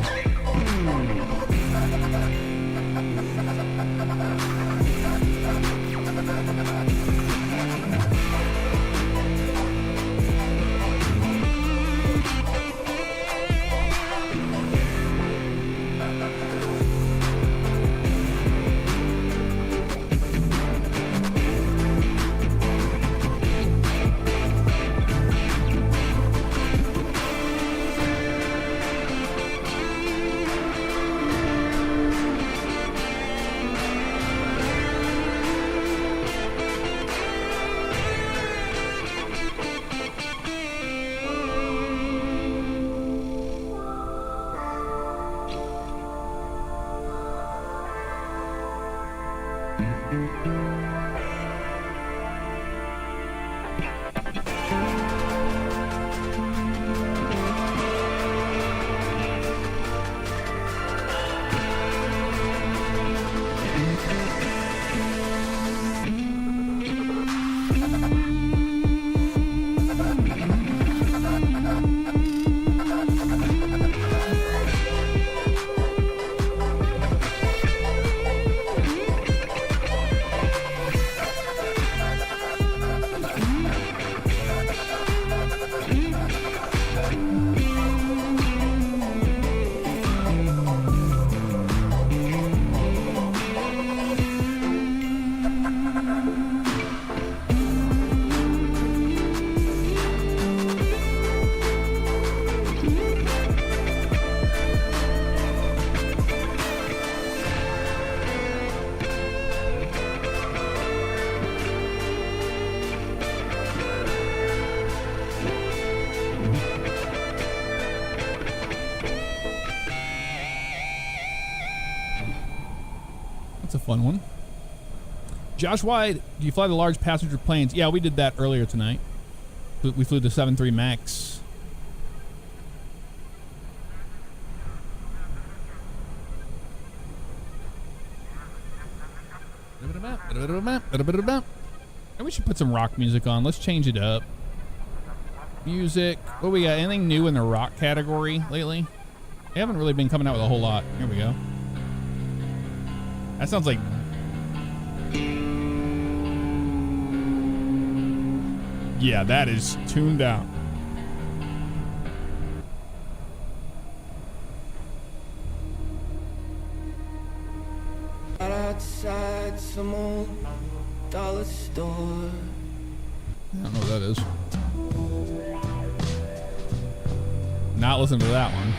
That's a fun one. Josh White, do you fly the large passenger planes? Yeah, we did that earlier tonight. We flew the 7.3 MAX. And we should put some rock music on. Let's change it up. Music. What we got? Anything new in the rock category lately? They haven't really been coming out with a whole lot. Here we go. That sounds like... Yeah, that is tuned down. inside some old dollar store. I don't know what that is. Not listening to that one.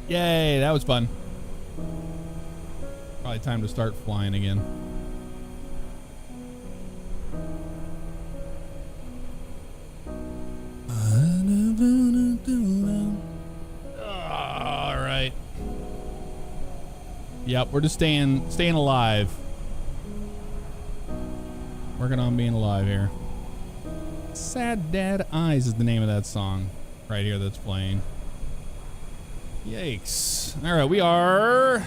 Yay, that was fun. Probably time to start flying again. All right. Yep, we're just staying alive. Working on being alive here. Sad Dad Eyes is the name of that song right here that's playing. Yikes. All right, we are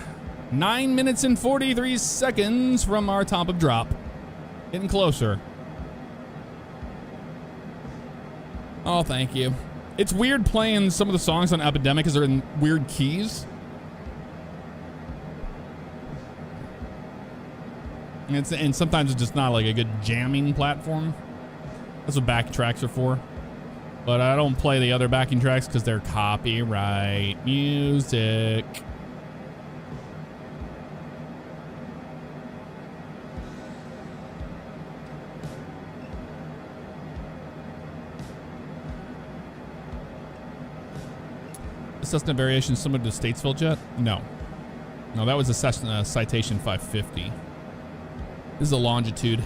9 minutes and 43 seconds from our top of drop. Getting closer. Oh, thank you. It's weird playing some of the songs on Epidemic because they're in weird keys. And sometimes it's just not like a good jamming platform. That's what backing tracks are for. But I don't play the other backing tracks because they're copyright music. Is Cessna variation similar to Statesville jet? No. No, that was a Cessna Citation 550. This is a Longitude.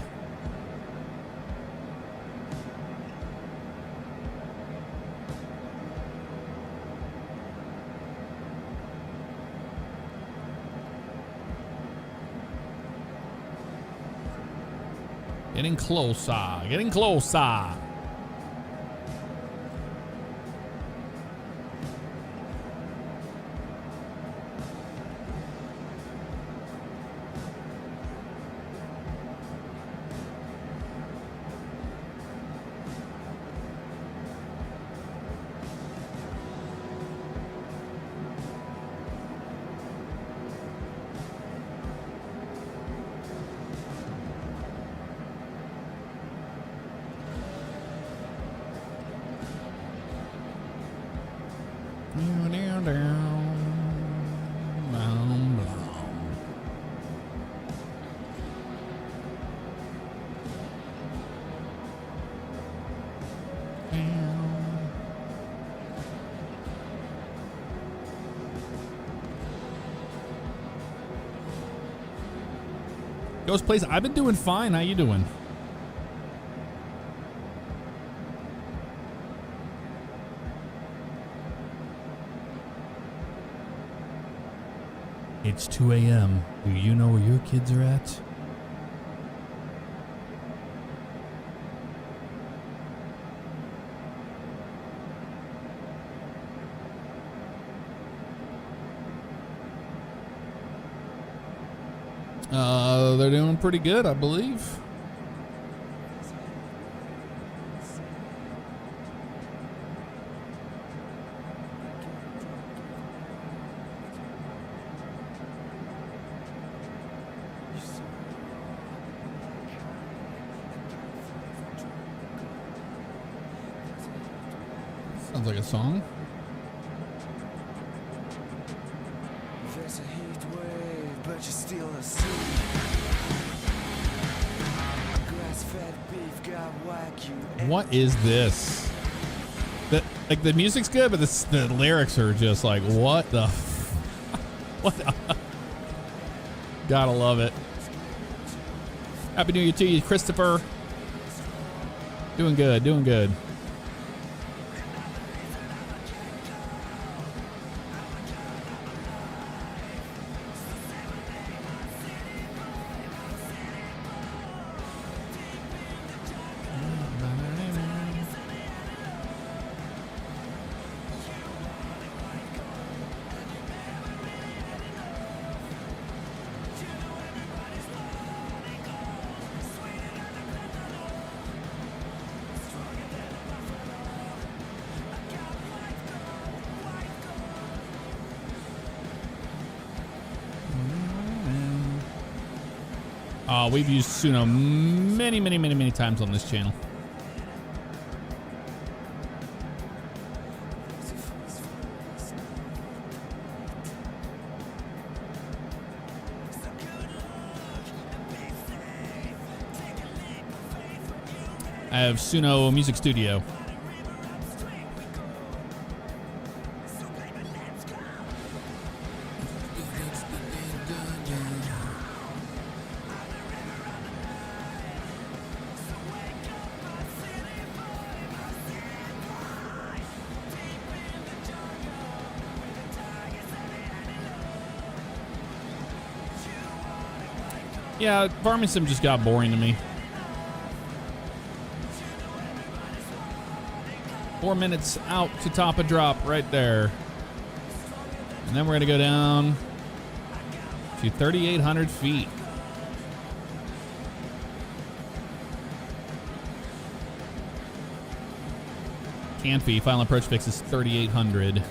Getting closer. Getting closer. Ghost Plays, I've been doing fine. How you doing? It's 2 a.m. Do you know where your kids are at? They're doing pretty good, I believe. Sounds like a song. There's a heat wave, but you're still asleep. Grass-fed beef got wagyu. What is this? Like the music's good, but the lyrics are just like, what the? What? Gotta love it. Happy New Year to you, Christopher. Doing good, doing good. We've used Suno many times on this channel. I have Suno Music Studio. Yeah, Farming Sim just got boring to me. 4 minutes out to top a drop right there. And then we're going to go down to 3,800 feet. Can fee, final approach fix is 3,800.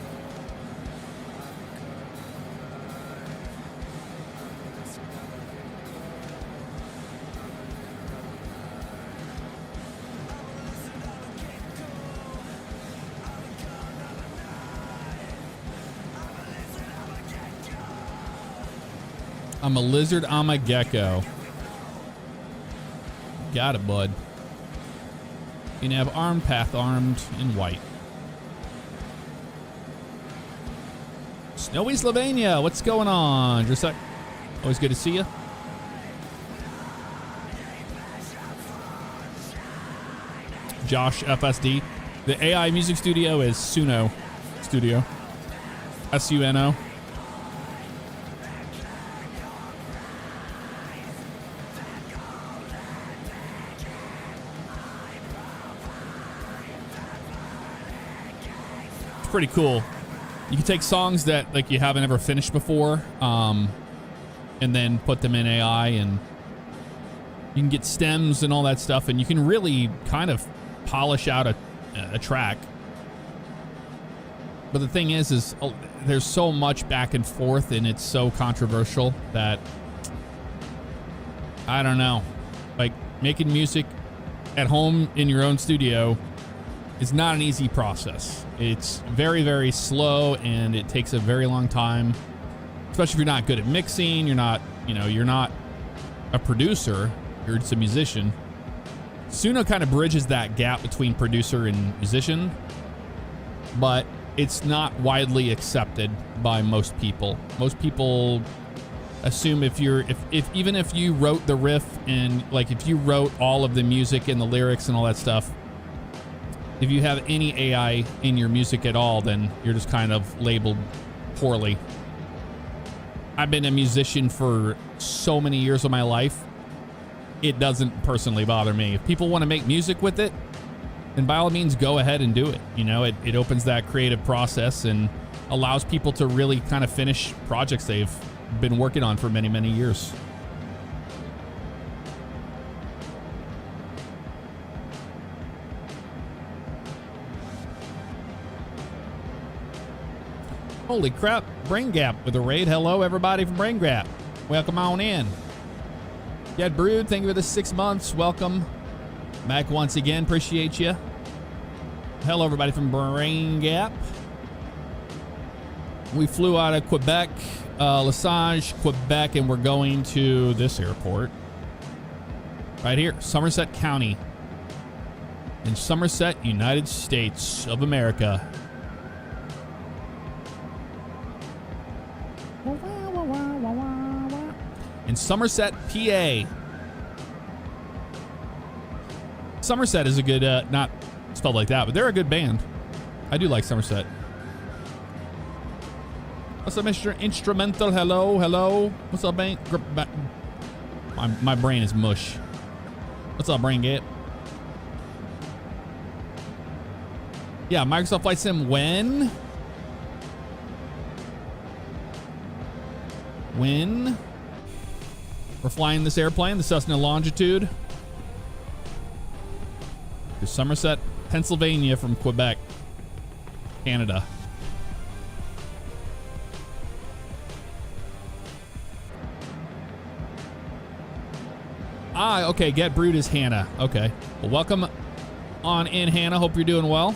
I'm a lizard. I'm a gecko. Got it, bud. You can have armed, path armed, in white. Snowy Slovenia, what's going on? Drusek, always good to see you. Josh FSD. The AI music studio is Suno Studio. SUNO. It's pretty cool. You can take songs that like you haven't ever finished before, and then put them in AI, and you can get stems and all that stuff, and you can really kind of polish out a track. But the thing is there's so much back and forth, and it's so controversial that I don't know. Like, making music at home in your own studio is not an easy process. It's very, very slow, and it takes a very long time, especially if you're not good at mixing. You're not a producer. You're just a musician. Suno kind of bridges that gap between producer and musician, but it's not widely accepted by most people. Most people assume if even if you wrote the riff, and like if you wrote all of the music and the lyrics and all that stuff, if you have any AI in your music at all, then you're just kind of labeled poorly. I've been a musician for so many years of my life. It doesn't personally bother me. If people want to make music with it, then by all means, go ahead and do it. You know, it opens that creative process and allows people to really kind of finish projects they've been working on for many, many years. Holy crap, Brain Gap with a raid. Hello, everybody from Brain Gap. Welcome on in. Get Brood, thank you for the 6 months. Welcome back once again. Appreciate you. Hello, everybody from Brain Gap. We flew out of Quebec, Lesage, Quebec, and we're going to this airport right here, Somerset County in Somerset, United States of America. In Somerset, PA. Somerset is a good, not spelled like that, but they're a good band. I do like Somerset. What's up, Mr. Instrumental? Hello, hello. What's up, Brain? My brain is mush. What's up, Brain Gate? Yeah, Microsoft Flight Sim when? We're flying this airplane, the Cessna Longitude, to Somerset, Pennsylvania from Quebec, Canada. Okay, Get Brewed is Hannah. Okay. Well, welcome on in, Hannah. Hope you're doing well.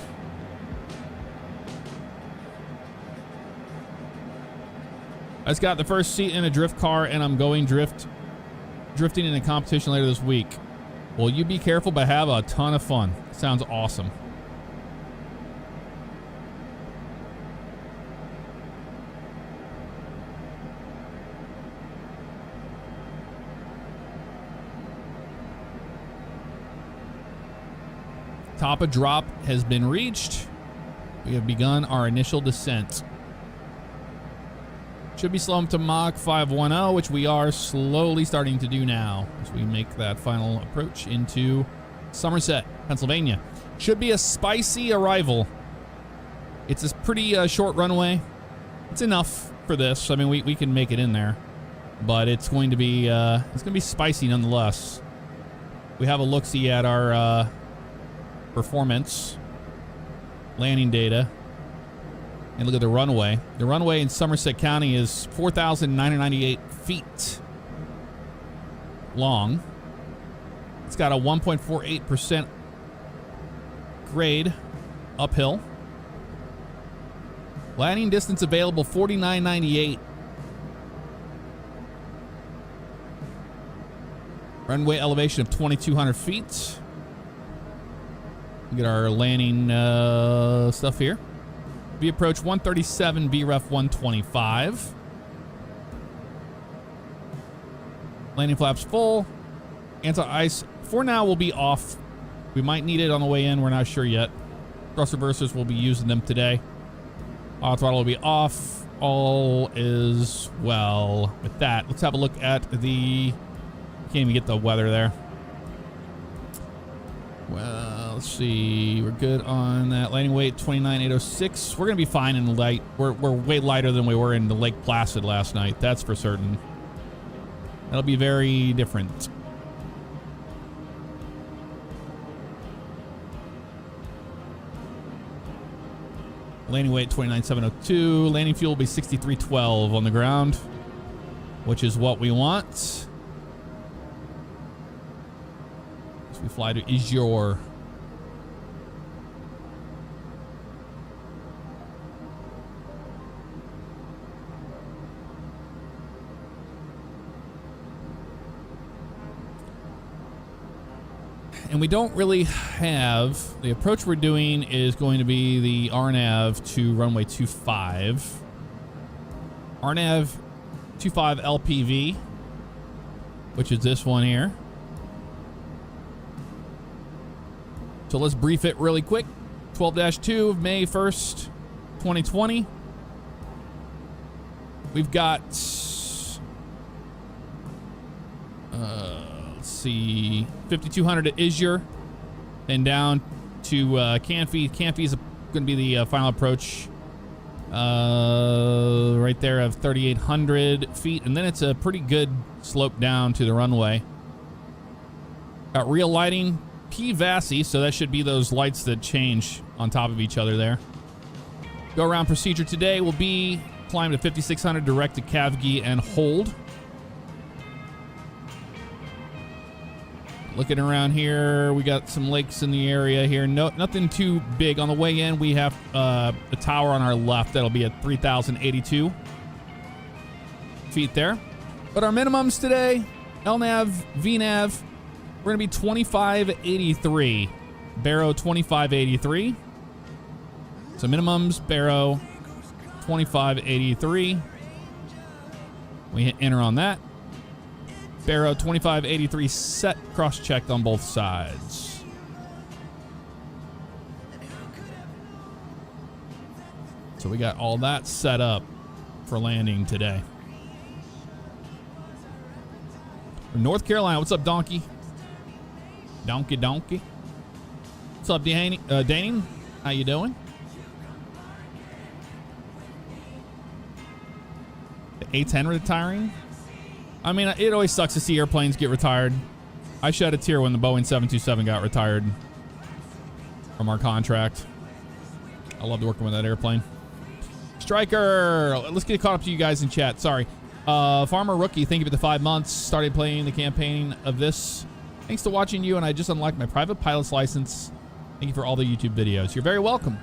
I just got the first seat in a drift car, and I'm going drifting in a competition later this week. Well, you be careful, but have a ton of fun. Sounds awesome. Top of drop has been reached. We have begun our initial descent. Should be slowing to Mach 510, which we are slowly starting to do now as we make that final approach into Somerset, Pennsylvania. Should be a spicy arrival. It's a pretty short runway. It's enough for this. I mean, we can make it in there, but it's going to be spicy nonetheless. We have a look-see at our performance landing data. And look at the runway. The runway in Somerset County is 4,998 feet long. It's got a 1.48% grade uphill. Landing distance available 49.98. Runway elevation of 2,200 feet. We get our landing stuff here. V approach 137, VREF 125. Landing flaps full. Anti-ice for now will be off. We might need it on the way in. We're not sure yet. Thrust reversers, will be using them today. Auto throttle will be off. All is well with that. Let's have a look at the... Can't even get the weather there. Well, let's see. We're good on that. Landing weight 29,806. We're going to be fine in the light. We're way lighter than we were in the Lake Placid last night. That's for certain. That'll be very different. Landing weight 29,702. Landing fuel will be 6312 on the ground, which is what we want. As we fly to Jeju. And we don't really have... The approach we're doing is going to be the RNAV to runway 25. RNAV 25 LPV, which is this one here. So let's brief it really quick. 12-2 of May 1st, 2020. We've got... let's see, 5,200 at Jeju, and down to Canfi. Canfi is going to be the final approach right there of 3,800 feet, and then it's a pretty good slope down to the runway. Got real lighting, P-VASI, so that should be those lights that change on top of each other there. Go around procedure today will be climb to 5,600 direct to Kavgi and hold. Looking around here, we got some lakes in the area here. No, nothing too big. On the way in, we have a tower on our left that'll be at 3,082 feet there. But our minimums today, LNAV, VNAV, we're going to be 2583. Barrow 2583. So minimums, Barrow 2583. We hit enter on that. Barrow 2583 set, cross-checked on both sides. So we got all that set up for landing today. North Carolina, what's up, Donkey? Donkey. What's up, Daning? How you doing? The A-10 retiring? I mean, it always sucks to see airplanes get retired. I shed a tear when the Boeing 727 got retired from our contract. I loved working with that airplane. Striker, let's get caught up to you guys in chat. Sorry. Farmer Rookie, thank you for the 5 months. Started playing the campaign of this. Thanks to watching you, and I just unlocked my private pilot's license. Thank you for all the YouTube videos. You're very welcome.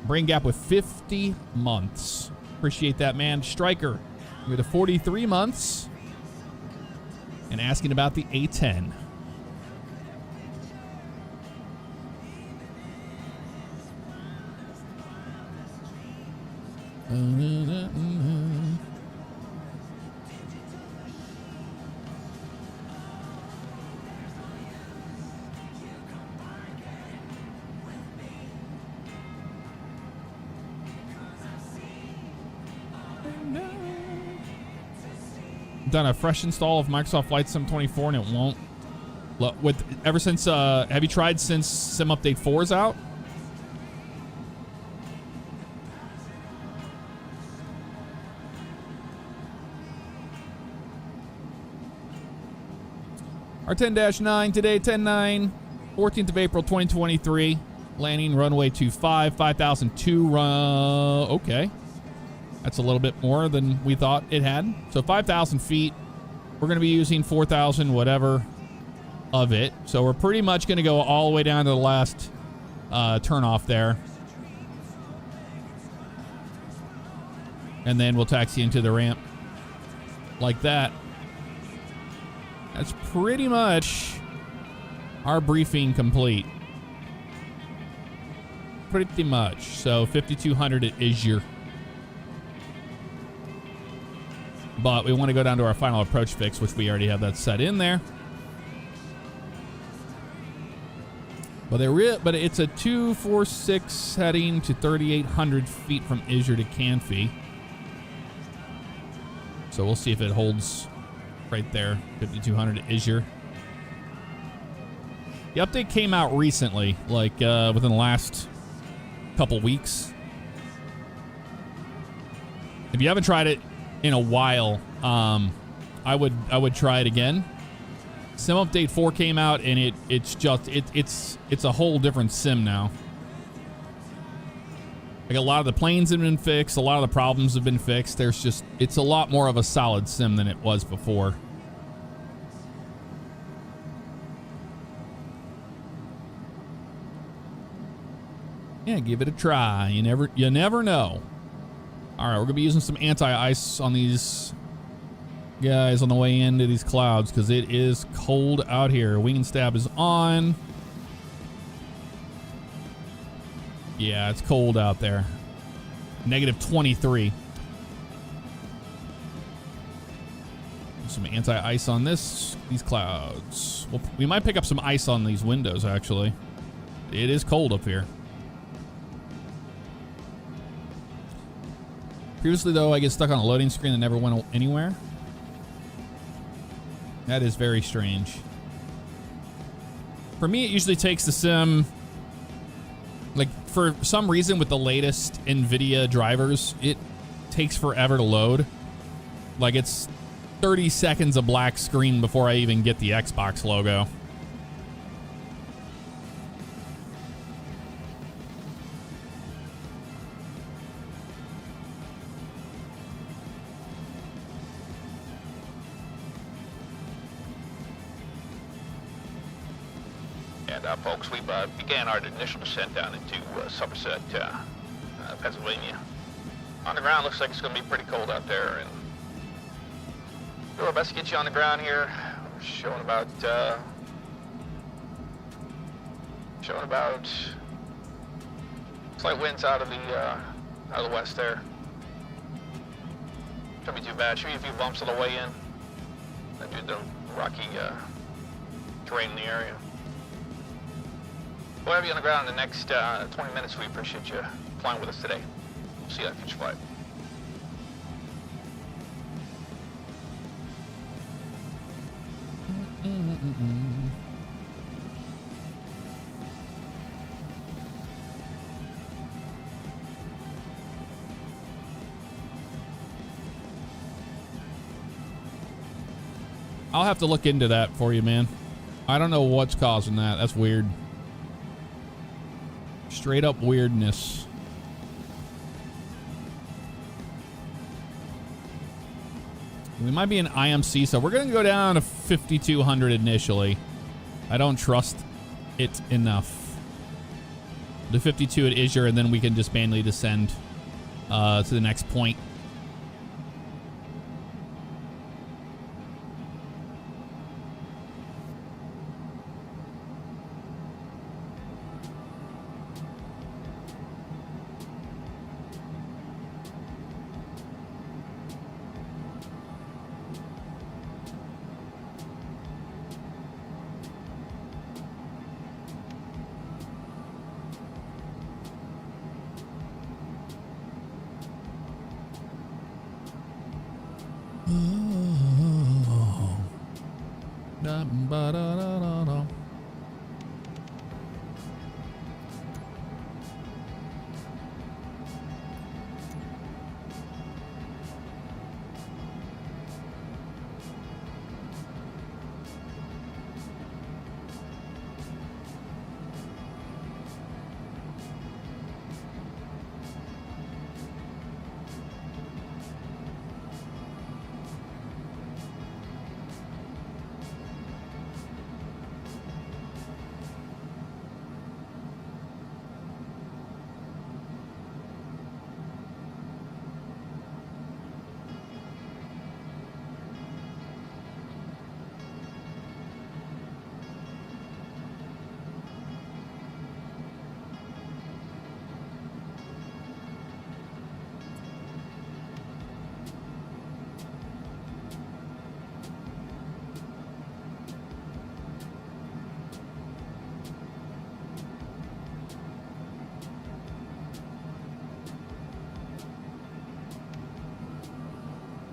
Brain Gap with 50 months. Appreciate that, man. Striker. You're the 43 months and asking about the A-10. Done a fresh install of Microsoft Flight Sim 24 and it won't. Ever since, have you tried since Sim Update 4 is out? Our 10-9 today, 10-9, 14th of April 2023. Landing runway 25, 5,002 run. Okay. That's a little bit more than we thought it had. So 5,000 feet. We're going to be using 4,000 whatever of it. So we're pretty much going to go all the way down to the last turnoff there. And then we'll taxi into the ramp like that. That's pretty much our briefing complete. Pretty much. So 5,200 at Jeju. But we want to go down to our final approach fix, which we already have that set in there. But it's a 246 heading to 3,800 feet from Jeju to Canfi. So we'll see if it holds right there, 5,200 at Jeju. The update came out recently, like within the last couple weeks. If you haven't tried it in a while, I would try it again. Sim update 4 came out, and it's a whole different sim now. Like, a lot of the planes have been fixed, a lot of the problems have been fixed. It's a lot more of a solid sim than it was before. Yeah, give it a try. You never know. All right, we're gonna be using some anti-ice on these guys on the way into these clouds because it is cold out here. Wing and stab is on. Yeah, it's cold out there. -23. Some anti-ice on these clouds. Well, we might pick up some ice on these windows, actually. It is cold up here. Previously, though, I get stuck on a loading screen that never went anywhere. That is very strange. For me, it usually takes the sim, like, for some reason with the latest NVIDIA drivers, it takes forever to load. Like, it's 30 seconds of black screen before I even get the Xbox logo. Folks, we began our initial descent down into Somerset, Pennsylvania. On the ground, looks like it's going to be pretty cold out there, and we'll do our best to get you on the ground here. We're showing about slight winds out of the west there. Shouldn't be too bad. Should be a few bumps on the way in due to the rocky terrain in the area. We'll have you on the ground in the next 20 minutes. We appreciate you flying with us today. We'll see you on the future flight. I'll have to look into that for you, man. I don't know what's causing that. That's weird. Straight up weirdness. We might be in IMC, so we're going to go down to 5,200 initially. I don't trust it enough. The 52 at Jeju, and then we can just manually descend to the next point.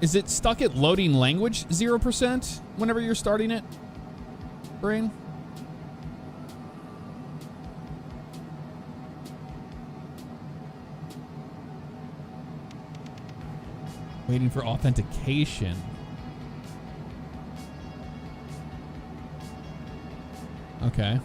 Is it stuck at loading language 0% whenever you're starting it, Brain? Waiting for authentication. Okay.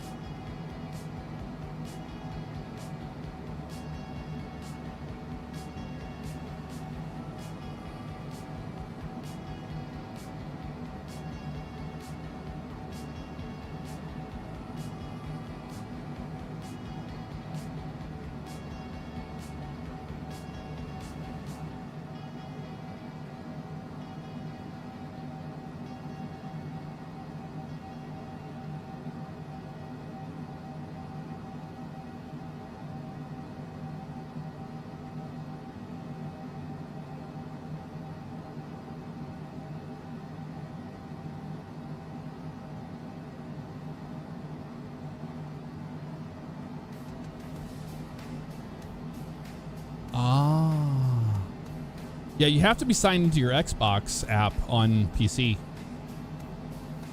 Yeah, you have to be signed into your Xbox app on PC.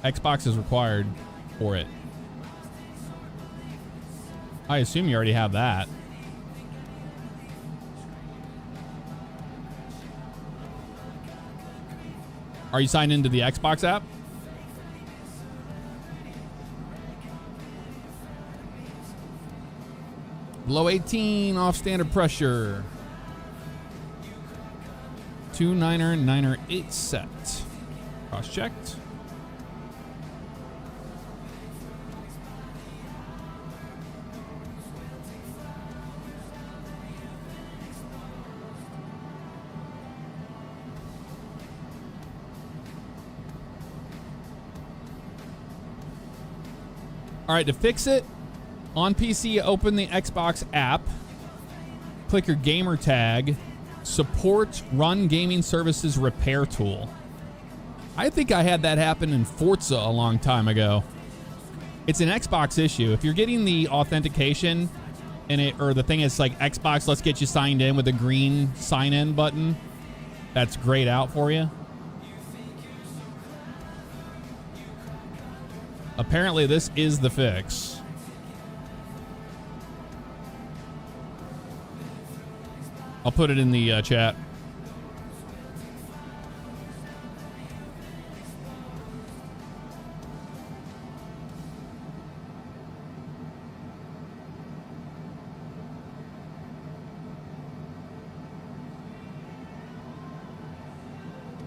Xbox is required for it. I assume you already have that. Are you signed into the Xbox app? Below 18, off standard pressure. 2-9er, 9er, 8 set. Cross-checked. All right, to fix it, on PC, open the Xbox app, click your gamer tag, support run gaming services repair tool. I think I had that happen in Forza a long time ago. It's an Xbox issue. If you're getting the authentication and it, or the thing is like Xbox, let's get you signed in with a green sign in button, that's grayed out for you. Apparently this is the fix. I'll put it in the chat.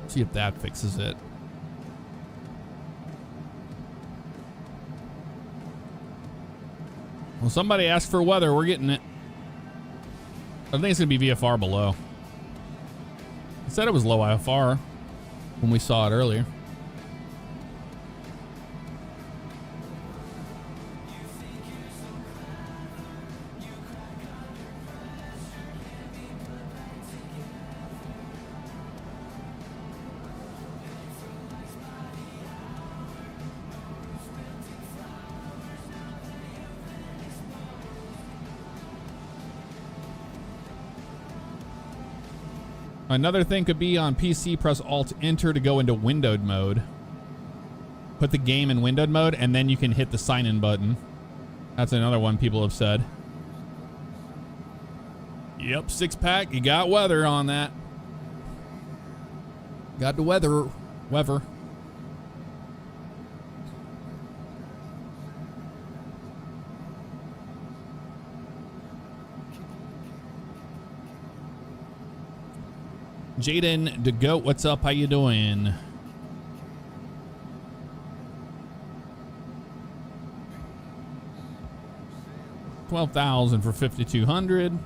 See if that fixes it. Well, somebody asked for weather. We're getting it. I think it's going to be VFR below. It said it was low IFR when we saw it earlier. Another thing could be on PC, press Alt-Enter to go into windowed mode. Put the game in windowed mode, and then you can hit the sign-in button. That's another one people have said. Yep, 6-pack. You got weather on that. Got the weather. Jaden the Goat, what's up? How you doing? $12,000 for 5,200.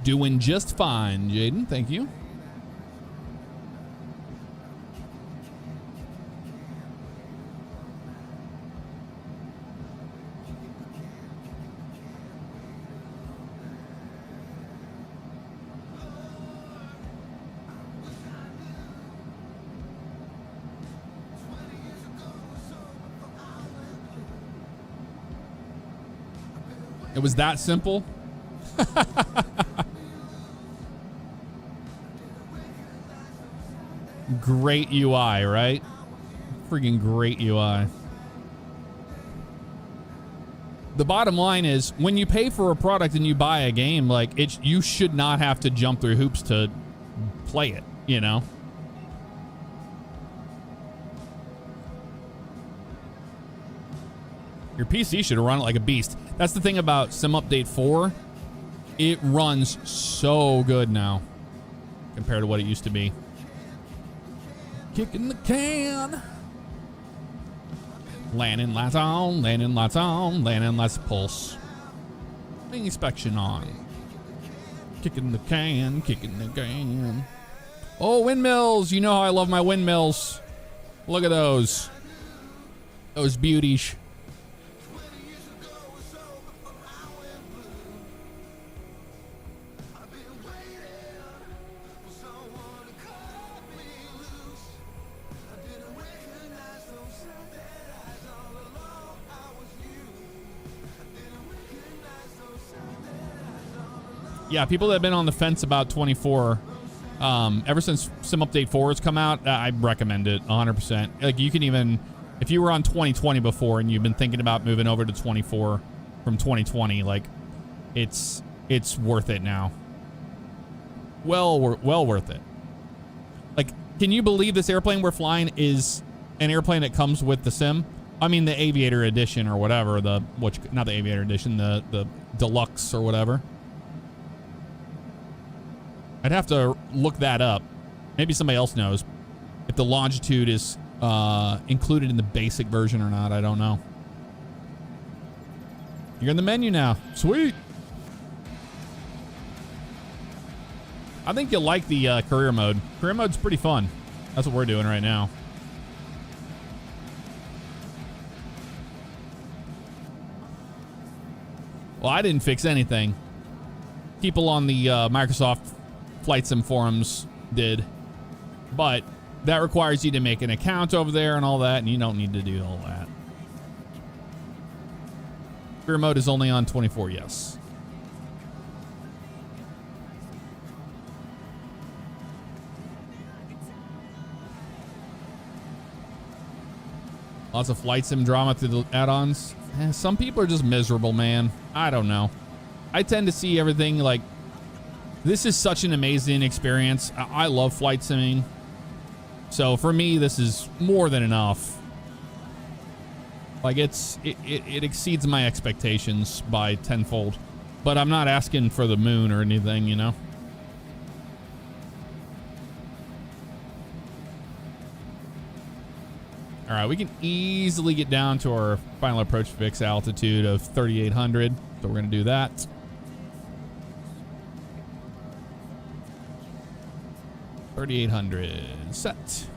Doing just fine, Jaden. Thank you. It was that simple. Great UI, right? Freaking great UI. The bottom line is, when you pay for a product and you buy a game, like, you should not have to jump through hoops to play it, you know? Your PC should run it like a beast. That's the thing about Sim Update 4. It runs so good now compared to what it used to be. Kicking the can. Landing lights on, landing lights on, landing lights pulse. Wing inspection on. Kicking the can, kicking the can. Oh, windmills. You know how I love my windmills. Look at those. Those beauties. Yeah, people that have been on the fence about 24, ever since Sim Update 4 has come out, I recommend it 100%. Like, you can even, if you were on 2020 before and you've been thinking about moving over to 24 from 2020, like, it's worth it now. Well worth it. Like, can you believe this airplane we're flying is an airplane that comes with the Sim? I mean, the Aviator Edition or whatever, not the Aviator Edition, the Deluxe or whatever. I'd have to look that up. Maybe somebody else knows if the Longitude is included in the basic version or not. I don't know. You're in the menu now. Sweet. I think you'll like the career mode. Career mode's pretty fun. That's what we're doing right now. Well, I didn't fix anything. People on the Microsoft Flight Sim forums did, but that requires you to make an account over there and all that, and you don't need to do all that. Career mode is only on 24, yes. Lots of Flight Sim drama through the add-ons. Some people are just miserable, man. I don't know. I tend to see everything like, this is such an amazing experience. I love flight simming. So for me, this is more than enough. Like, it exceeds my expectations by tenfold. But I'm not asking for the moon or anything, you know? All right, we can easily get down to our final approach fix altitude of 3,800. So we're going to do that. $3,800 set.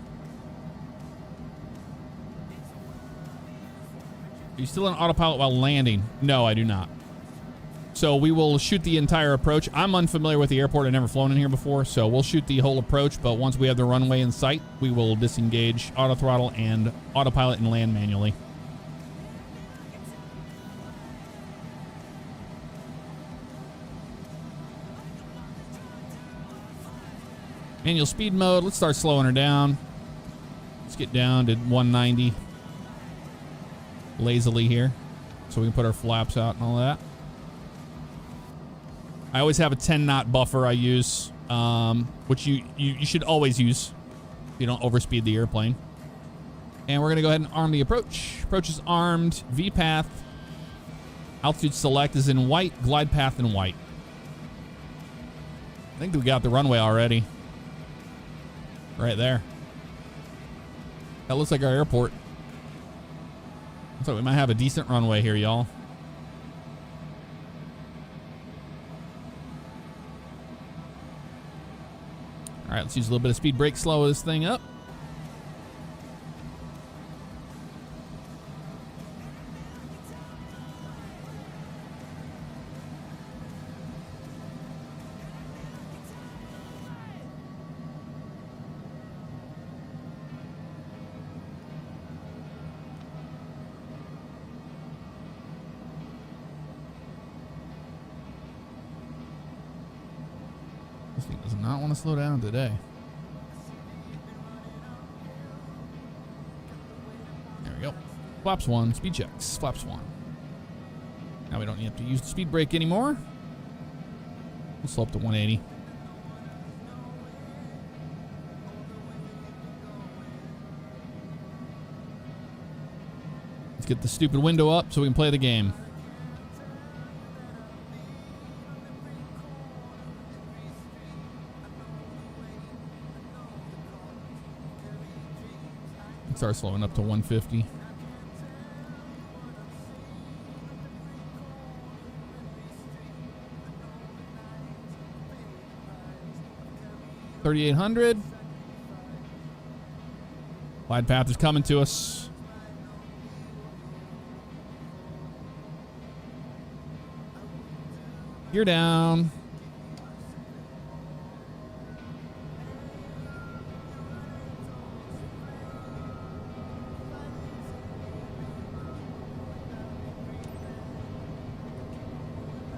Are you still in autopilot while landing? No, I do not. So we will shoot the entire approach. I'm unfamiliar with the airport. I've never flown in here before, so we'll shoot the whole approach. But once we have the runway in sight, we will disengage auto throttle and autopilot and land manually. Manual speed mode. Let's start slowing her down. Let's get down to 190. Lazily here. So we can put our flaps out and all that. I always have a 10 knot buffer I use, which you should always use so you don't overspeed the airplane. And we're going to go ahead and arm the approach. Approach is armed. V-path. Altitude select is in white. Glide path in white. I think we got the runway already. Right there. That looks like our airport. Looks like we might have a decent runway here, y'all. All right, let's use a little bit of speed brake, slow this thing up. This thing does not want to slow down today. There we go. Flaps 1, speed checks. Flaps 1. Now we don't have to use the speed brake anymore. We'll slow up to 180. Let's get the stupid window up so we can play the game. Start slowing up to 150. $3,800. Glide path is coming to us. Gear down.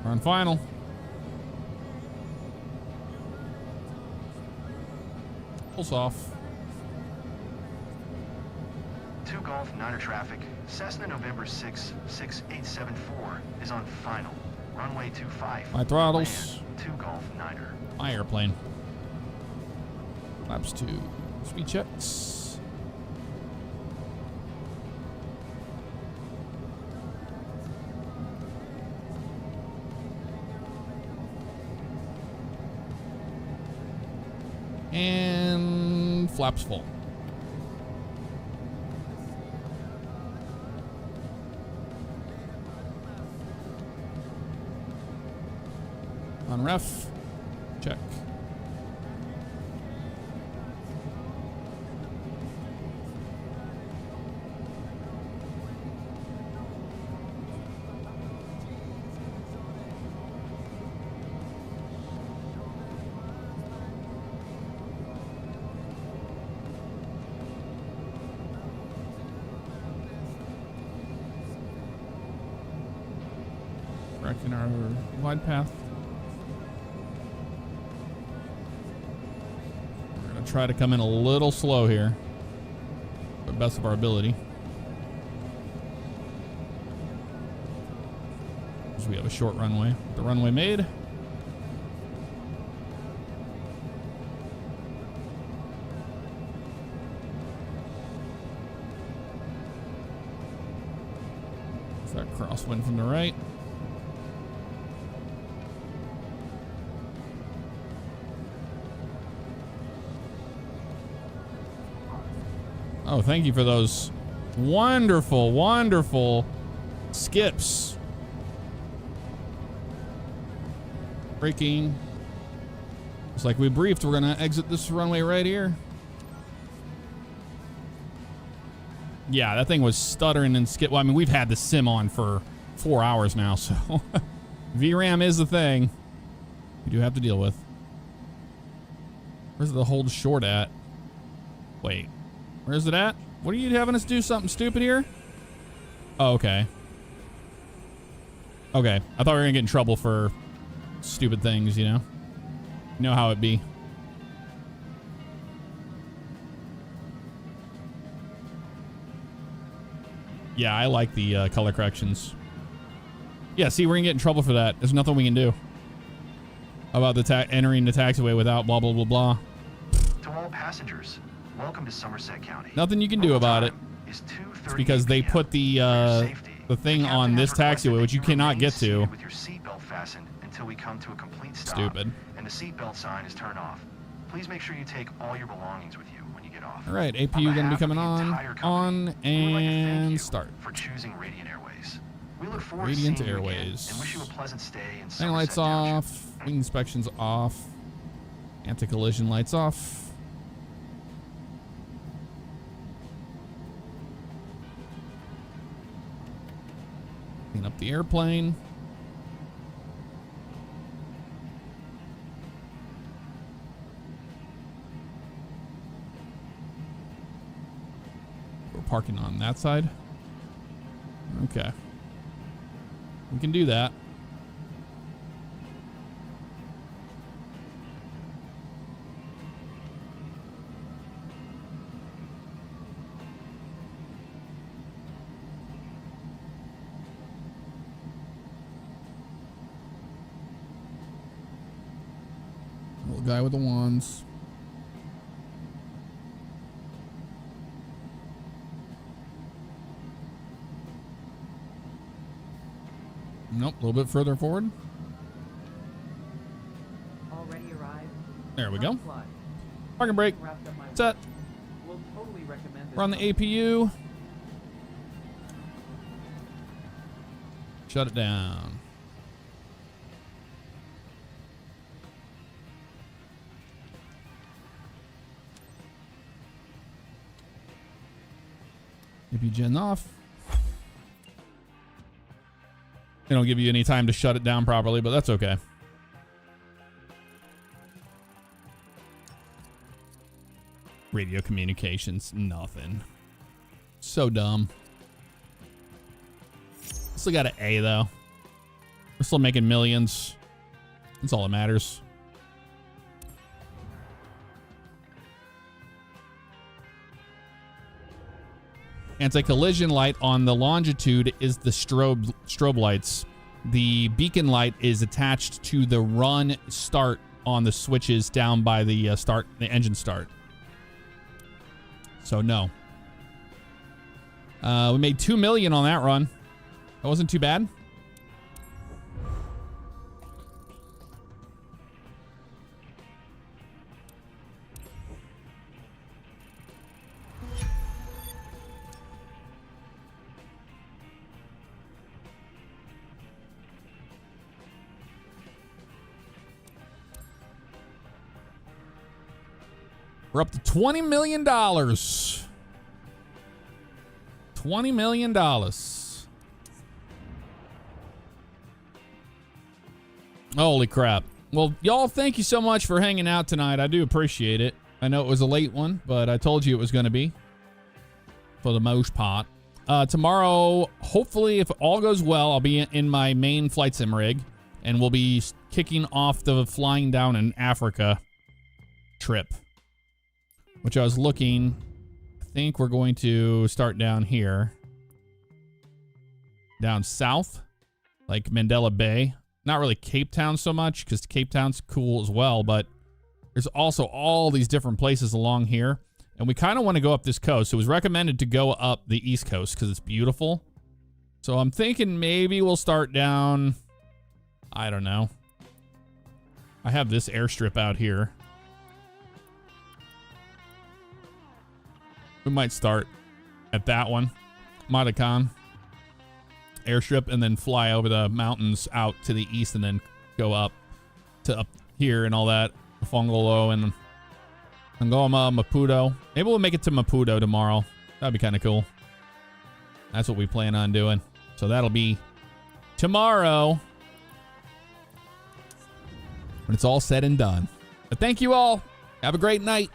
We're on final. Pulse off. 2 Golf, Niner traffic. Cessna November 6, 6874 is on final. Runway 25. My throttles. Land, 2 Golf, Niner. My airplane. Flaps 2. Speed checks. And flaps full. On ref, check. Correcting our glide path. Try to come in a little slow here, to the best of our ability. Because we have a short runway. The runway made. Is that crosswind from the right? Oh, thank you for those wonderful, wonderful skips. Braking. It's like we briefed. We're going to exit this runway right here. Yeah, that thing was stuttering and skip. Well, I mean, we've had the sim on for 4 hours now, so VRAM is the thing we do have to deal with. Where's the hold short at? Wait. Where's it at? What are you having us do something stupid here? Oh, okay. Okay. I thought we were going to get in trouble for stupid things, you know? You know how it be. Yeah, I like the color corrections. Yeah, see, we're going to get in trouble for that. There's nothing we can do about the entering the taxiway without blah, blah, blah, blah. To all passengers, welcome to Somerset County. Nothing you can do about it. It's because they put the thing on this taxiway, which you cannot get to. With your seatbelt fastened until we come to a complete stop. Stupid. And the seatbelt sign is turned off. Please make sure you take all your belongings with you when you get off. All right, APU going to be coming on, and start. For choosing Radiant Airways. We look forward Radiant to seeing you Airways. again and wish you a pleasant stay in Landing lights off. Wing inspections off. Anti-collision lights off. Clean up the airplane. We're parking on that side. Okay. We can do that. Guy with the wands. Nope, a little bit further forward. Already arrived. There we go. Fly. Parking brake. Wrapped up my Set. We'll totally recommend this. We're on the APU. Shut it down. APU gen off. They don't give you any time to shut it down properly, but that's okay. Radio communications, nothing. So dumb. Still got an A though. We're still making millions. That's all that matters. Anti-collision light on the longitude is the strobe lights. The beacon light is attached to the run start on the switches down by the the engine start. So no. We made 2 million on that run. That wasn't too bad. We're up to $20 million. $20 million. Holy crap. Well, y'all, thank you so much for hanging out tonight. I do appreciate it. I know it was a late one, but I told you it was going to be for the most part. Tomorrow, hopefully, if all goes well, I'll be in my main flight sim rig, and we'll be kicking off the flying down in Africa trip. Which I was looking, I think we're going to start down here. Down south, like Mandela Bay. Not really Cape Town so much, because Cape Town's cool as well, but there's also all these different places along here. And we kind of want to go up this coast. It was recommended to go up the East Coast because it's beautiful. So I'm thinking maybe we'll start down, I don't know. I have this airstrip out here. We might start at that one, Matakan airstrip, and then fly over the mountains out to the east, and then go up to up here and all that, Fongolo and Ngoma, Maputo. Maybe we'll make it to Maputo tomorrow. That'd be kind of cool. That's what we plan on doing. So that'll be tomorrow when it's all said and done. But thank you all. Have a great night.